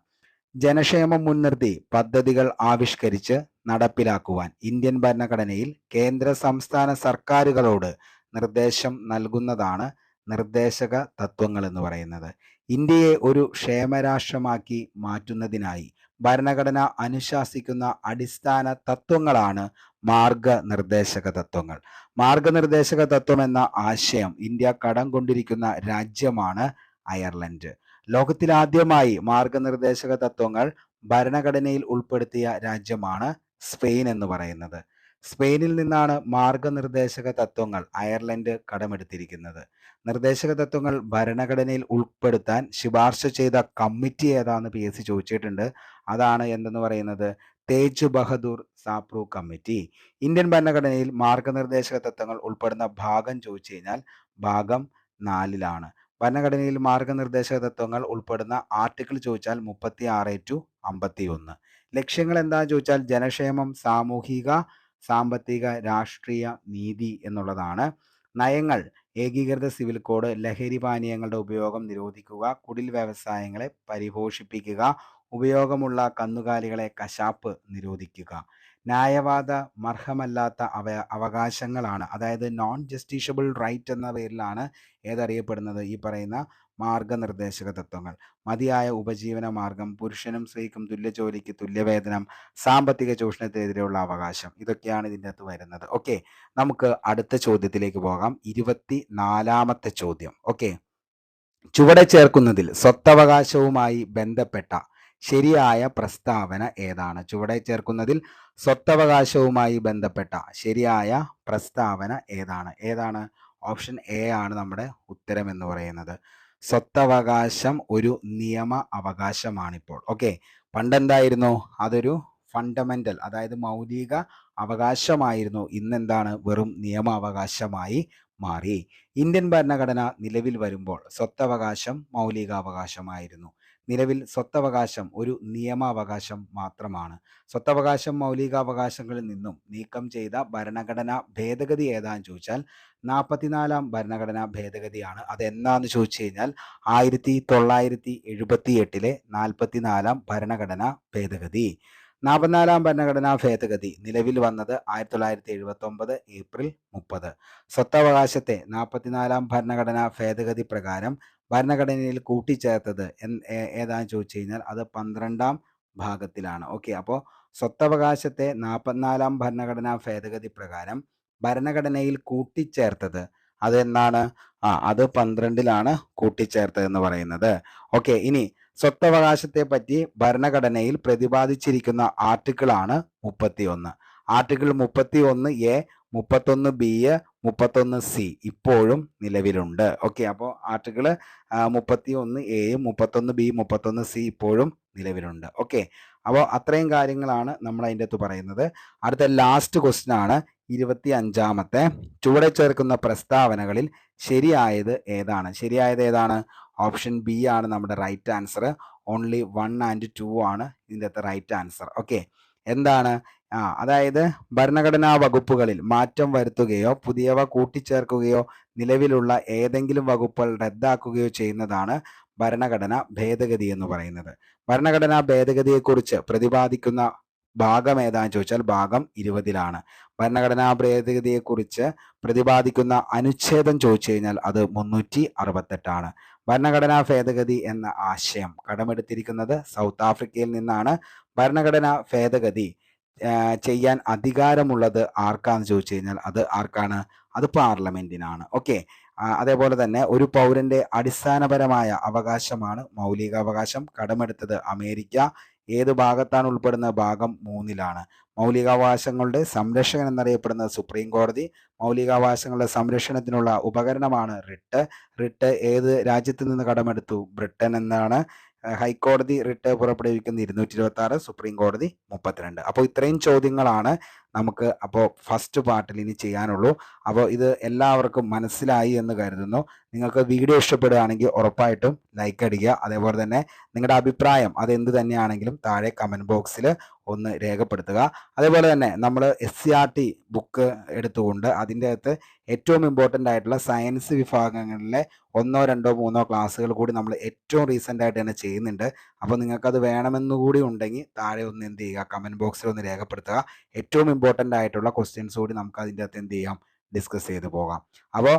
ജനക്ഷേമം മുൻനിർത്തി പദ്ധതികൾ ആവിഷ്കരിച്ച് നടപ്പിലാക്കുവാൻ ഇന്ത്യൻ ഭരണഘടനയിൽ കേന്ദ്ര സംസ്ഥാന സർക്കാരുകളോട് നിർദ്ദേശം നൽകുന്നതാണ് നിർദ്ദേശക തത്വങ്ങൾ എന്ന് പറയുന്നത്. ഇന്ത്യയെ ഒരു ക്ഷേമരാഷ്ട്രമാക്കി മാറ്റുന്നതിനായി ഭരണഘടന അനുശാസിക്കുന്ന അടിസ്ഥാന തത്വങ്ങളാണ് മാർഗനിർദ്ദേശക തത്വങ്ങൾ. മാർഗനിർദ്ദേശക തത്വം എന്ന ആശയം ഇന്ത്യ കടം കൊണ്ടിരിക്കുന്ന രാജ്യമാണ് അയർലൻഡ്. ലോകത്തിലാദ്യമായി മാർഗനിർദ്ദേശക തത്വങ്ങൾ ഭരണഘടനയിൽ ഉൾപ്പെടുത്തിയ രാജ്യമാണ് സ്പെയിൻ എന്ന് പറയുന്നത്. സ്പെയിനിൽ നിന്നാണ് മാർഗനിർദ്ദേശക തത്വങ്ങൾ അയർലൻഡ് കടമെടുത്തിരിക്കുന്നത്. നിർദ്ദേശക തത്വങ്ങൾ ഭരണഘടനയിൽ ഉൾപ്പെടുത്താൻ ശുപാർശ ചെയ്ത കമ്മിറ്റി ഏതാന്ന് PSC ചോദിച്ചിട്ടുണ്ട്. അതാണ് എന്തെന്ന് പറയുന്നത്? തേജ് ബഹദൂർ സാപ്രു കമ്മിറ്റി. ഇന്ത്യൻ ഭരണഘടനയിൽ മാർഗനിർദ്ദേശക തത്വങ്ങൾ ഉൾപ്പെടുന്ന ഭാഗം ചോദിച്ചു കഴിഞ്ഞാൽ ഭാഗം 4 ഭരണഘടനയിൽ മാർഗനിർദ്ദേശക തത്വങ്ങൾ ഉൾപ്പെടുന്ന ആർട്ടിക്കിൾ ചോദിച്ചാൽ 36-51. ലക്ഷ്യങ്ങൾ എന്താണെന്ന് ചോദിച്ചാൽ ജനക്ഷേമം, സാമൂഹിക, സാമ്പത്തിക, രാഷ്ട്രീയ നീതി എന്നുള്ളതാണ്. നയങ്ങൾ ഏകീകൃത സിവിൽ കോഡ്, ലഹരി പാനീയങ്ങളുടെ ഉപയോഗം നിരോധിക്കുക, കുടിൽ വ്യവസായങ്ങളെ പരിപോഷിപ്പിക്കുക, ഉപയോഗമുള്ള കന്നുകാലികളെ കശാപ്പ് നിരോധിക്കുക. ന്യായവാദ മർഹമല്ലാത്ത അവകാശങ്ങളാണ്, അതായത് നോൺ ജസ്റ്റിഷ്യബിൾ റൈറ്റ് എന്ന പേരിലാണ് ഏതറിയപ്പെടുന്നത്? ഈ പറയുന്ന മാർഗനിർദ്ദേശക തത്വങ്ങൾ. മതിയായ ഉപജീവന മാർഗം, പുരുഷനും സ്ത്രീക്കും തുല്യ ജോലിക്ക് തുല്യവേതനം, സാമ്പത്തിക ചൂഷണത്തിനെതിരെയുള്ള അവകാശം, ഇതൊക്കെയാണ് ഇതിൻ്റെ അകത്ത് വരുന്നത്. ഓക്കെ, നമുക്ക് അടുത്ത ചോദ്യത്തിലേക്ക് പോകാം. 24ാമത്തെ ചോദ്യം. ഓക്കെ, ചുവടെ ചേർക്കുന്നതിൽ സ്വത്തവകാശവുമായി ബന്ധപ്പെട്ട ശരിയായ പ്രസ്താവന ഏതാണ്? ചുവടെ ചേർക്കുന്നതിൽ സ്വത്തവകാശവുമായി ബന്ധപ്പെട്ട ശരിയായ പ്രസ്താവന ഏതാണ്? ഓപ്ഷൻ എ ആണ് നമ്മുടെ ഉത്തരം എന്ന് പറയുന്നത്. സ്വത്തവകാശം ഒരു നിയമ അവകാശമാണിപ്പോൾ. ഓക്കെ, പണ്ടെന്തായിരുന്നു? അതൊരു ഫണ്ടമെന്റൽ, അതായത് മൗലിക അവകാശമായിരുന്നു. ഇന്നെന്താണ്? വെറും നിയമ അവകാശമായി മാറി. ഇന്ത്യൻ ഭരണഘടന നിലവിൽ വരുമ്പോൾ സ്വത്തവകാശം മൗലികാവകാശമായിരുന്നു. നിലവിൽ സ്വത്തവകാശം ഒരു നിയമാവകാശം മാത്രമാണ്. സ്വത്തവകാശം മൗലികാവകാശങ്ങളിൽ നിന്നും നീക്കം ചെയ്ത ഭരണഘടനാ ഭേദഗതി ഏതാന്ന് ചോദിച്ചാൽ 44ാം ഭരണഘടനാ ഭേദഗതിയാണ്. അതെന്നാന്ന് ചോദിച്ചു കഴിഞ്ഞാൽ 1978 44ാം ഭരണഘടനാ ഭേദഗതി. 44ാം ഭരണഘടനാ ഭേദഗതി നിലവിൽ വന്നത് 1979 ഏപ്രിൽ 30. സ്വത്തവകാശത്തെ 44ാം ഭരണഘടനാ ഭേദഗതി പ്രകാരം ഭരണഘടനയിൽ കൂട്ടിച്ചേർത്തത് ഏതാന്ന് ചോദിച്ചു കഴിഞ്ഞാൽ അത് 12ാം ഭാഗത്തിലാണ്. ഓക്കെ, അപ്പോൾ സ്വത്തവകാശത്തെ 44ാം ഭരണഘടനാ ഭേദഗതി പ്രകാരം ഭരണഘടനയിൽ കൂട്ടിച്ചേർത്തത് അതെന്നാണ്? അത് 12ലാണ് കൂട്ടിച്ചേർത്തത് എന്ന് പറയുന്നത്. ഓക്കെ, ഇനി സ്വത്തവകാശത്തെ പറ്റി ഭരണഘടനയിൽ പ്രതിപാദിച്ചിരിക്കുന്ന ആർട്ടിക്കിളാണ് 31. ആർട്ടിക്കിൾ 31A, 31B, 31C ഇപ്പോഴും നിലവിലുണ്ട്. ഓക്കെ, അപ്പോൾ ആർട്ടിക്കിൾ 31A, 31B, 31C ഇപ്പോഴും നിലവിലുണ്ട്. ഓക്കെ, അപ്പോൾ അത്രയും കാര്യങ്ങളാണ് നമ്മൾ അതിൻ്റെ അകത്ത് പറയുന്നത്. അടുത്ത ലാസ്റ്റ് ക്വസ്റ്റ്യൻ ആണ് 25ാമത്തെ. ചുവടെ ചേർക്കുന്ന പ്രസ്താവനകളിൽ ശരിയായത് ഏതാണ്? ഓപ്ഷൻ ബി ആണ് നമ്മുടെ റൈറ്റ് ആൻസർ. ഓൺലി 1 and 2 ആണ് ഇതിൻ്റെ അകത്ത് റൈറ്റ് ആൻസർ. ഓക്കെ, എന്താണ്? അതായത് ഭരണഘടനാ വകുപ്പുകളിൽ മാറ്റം വരുത്തുകയോ പുതിയവ കൂട്ടിച്ചേർക്കുകയോ നിലവിലുള്ള ഏതെങ്കിലും വകുപ്പുകൾ റദ്ദാക്കുകയോ ചെയ്യുന്നതാണ് ഭരണഘടനാ ഭേദഗതി എന്ന് പറയുന്നത്. ഭരണഘടനാ ഭേദഗതിയെക്കുറിച്ച് പ്രതിപാദിക്കുന്ന ഭാഗം ഏതാന്ന് ചോദിച്ചാൽ ഭാഗം 20ലാണ്. ഭരണഘടനാ ഭേദഗതിയെക്കുറിച്ച് പ്രതിപാദിക്കുന്ന അനുച്ഛേദം ചോദിച്ചു കഴിഞ്ഞാൽ അത് 368ആണ്. ഭരണഘടനാ ഭേദഗതി എന്ന ആശയം കടമെടുത്തിരിക്കുന്നത് സൗത്ത് ആഫ്രിക്കയിൽ നിന്നാണ്. ഭരണഘടനാ ഭേദഗതി ചെയ്യാൻ അധികാരമുള്ളത് ആർക്കാന്ന് ചോദിച്ചു കഴിഞ്ഞാൽ അത് ആർക്കാണ്? അത് പാർലമെന്റിനാണ്. ഓക്കെ, അതേപോലെ തന്നെ ഒരു പൗരന്റെ അടിസ്ഥാനപരമായ അവകാശമാണ് മൗലികാവകാശം. കടമെടുത്തത് അമേരിക്ക, ഏത് ഭാഗത്താണ് ഉൾപ്പെടുന്നത്? ഭാഗം 3-ലാണ്. മൗലികാവകാശങ്ങളുടെ സംരക്ഷകൻ എന്നറിയപ്പെടുന്നത് സുപ്രീം കോടതി. മൗലികാവകാശങ്ങളുടെ സംരക്ഷണത്തിനുള്ള ഉപകരണമാണ് റിട്ട്. റിട്ട് ഏത് രാജ്യത്ത് നിന്ന് കടമെടുത്തു? ബ്രിട്ടൻ എന്നാണ്. ഹൈക്കോടതി റിട്ട് പുറപ്പെടുവിക്കുന്ന 226, സുപ്രീം കോടതി 32. അപ്പോൾ ഇത്രയും ചോദ്യങ്ങളാണ് നമുക്ക് ഫസ്റ്റ് പാർട്ടിൽ ഇനി ചെയ്യാനുള്ളൂ. അപ്പോൾ ഇത് എല്ലാവർക്കും മനസ്സിലായി എന്ന് കരുതുന്നു. നിങ്ങൾക്ക് വീഡിയോ ഇഷ്ടപ്പെടുകയാണെങ്കിൽ ഉറപ്പായിട്ടും ലൈക്ക് അടിക്കുക. അതേപോലെ തന്നെ നിങ്ങളുടെ അഭിപ്രായം അതെന്ത് തന്നെയാണെങ്കിലും താഴെ കമൻറ്റ് ബോക്സിൽ ഒന്ന് രേഖപ്പെടുത്തുക. അതേപോലെ തന്നെ നമ്മൾ SCERT ബുക്ക് എടുത്തുകൊണ്ട് അതിൻ്റെ അകത്ത് ഏറ്റവും ഇമ്പോർട്ടൻ്റ് ആയിട്ടുള്ള സയൻസ് വിഭാഗങ്ങളിലെ 1, 2, 3 ക്ലാസ്സുകൾ കൂടി നമ്മൾ ഏറ്റവും റീസെൻ്റ് ആയിട്ട് തന്നെ ചെയ്യുന്നുണ്ട്. അപ്പോൾ നിങ്ങൾക്കത് വേണമെന്നുകൂടി ഉണ്ടെങ്കിൽ താഴെ ഒന്ന് എന്ത് ചെയ്യുക, കമൻറ്റ് ബോക്സിൽ ഒന്ന് രേഖപ്പെടുത്തുക. ഏറ്റവും ഇമ്പോർട്ടൻ്റ് ആയിട്ടുള്ള ക്വസ്റ്റ്യൻസ് കൂടി നമുക്ക് അതിൻ്റെ അകത്ത് എന്ത് ചെയ്യാം, ഡിസ്കസ് ചെയ്ത് പോകാം. അപ്പോൾ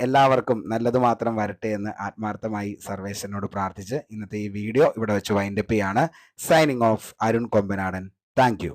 എല്ലാവർക്കും നല്ലത് മാത്രം വരട്ടെ എന്ന് ആത്മാർത്ഥമായി സർവേശ്വരനോട് പ്രാർത്ഥിച്ച് ഇന്നത്തെ ഈ വീഡിയോ ഇവിടെ വെച്ച് വൈൻഡപ്പ് ചെയ്യാണ്. Signing off, Arun Kombanadan. Thank you.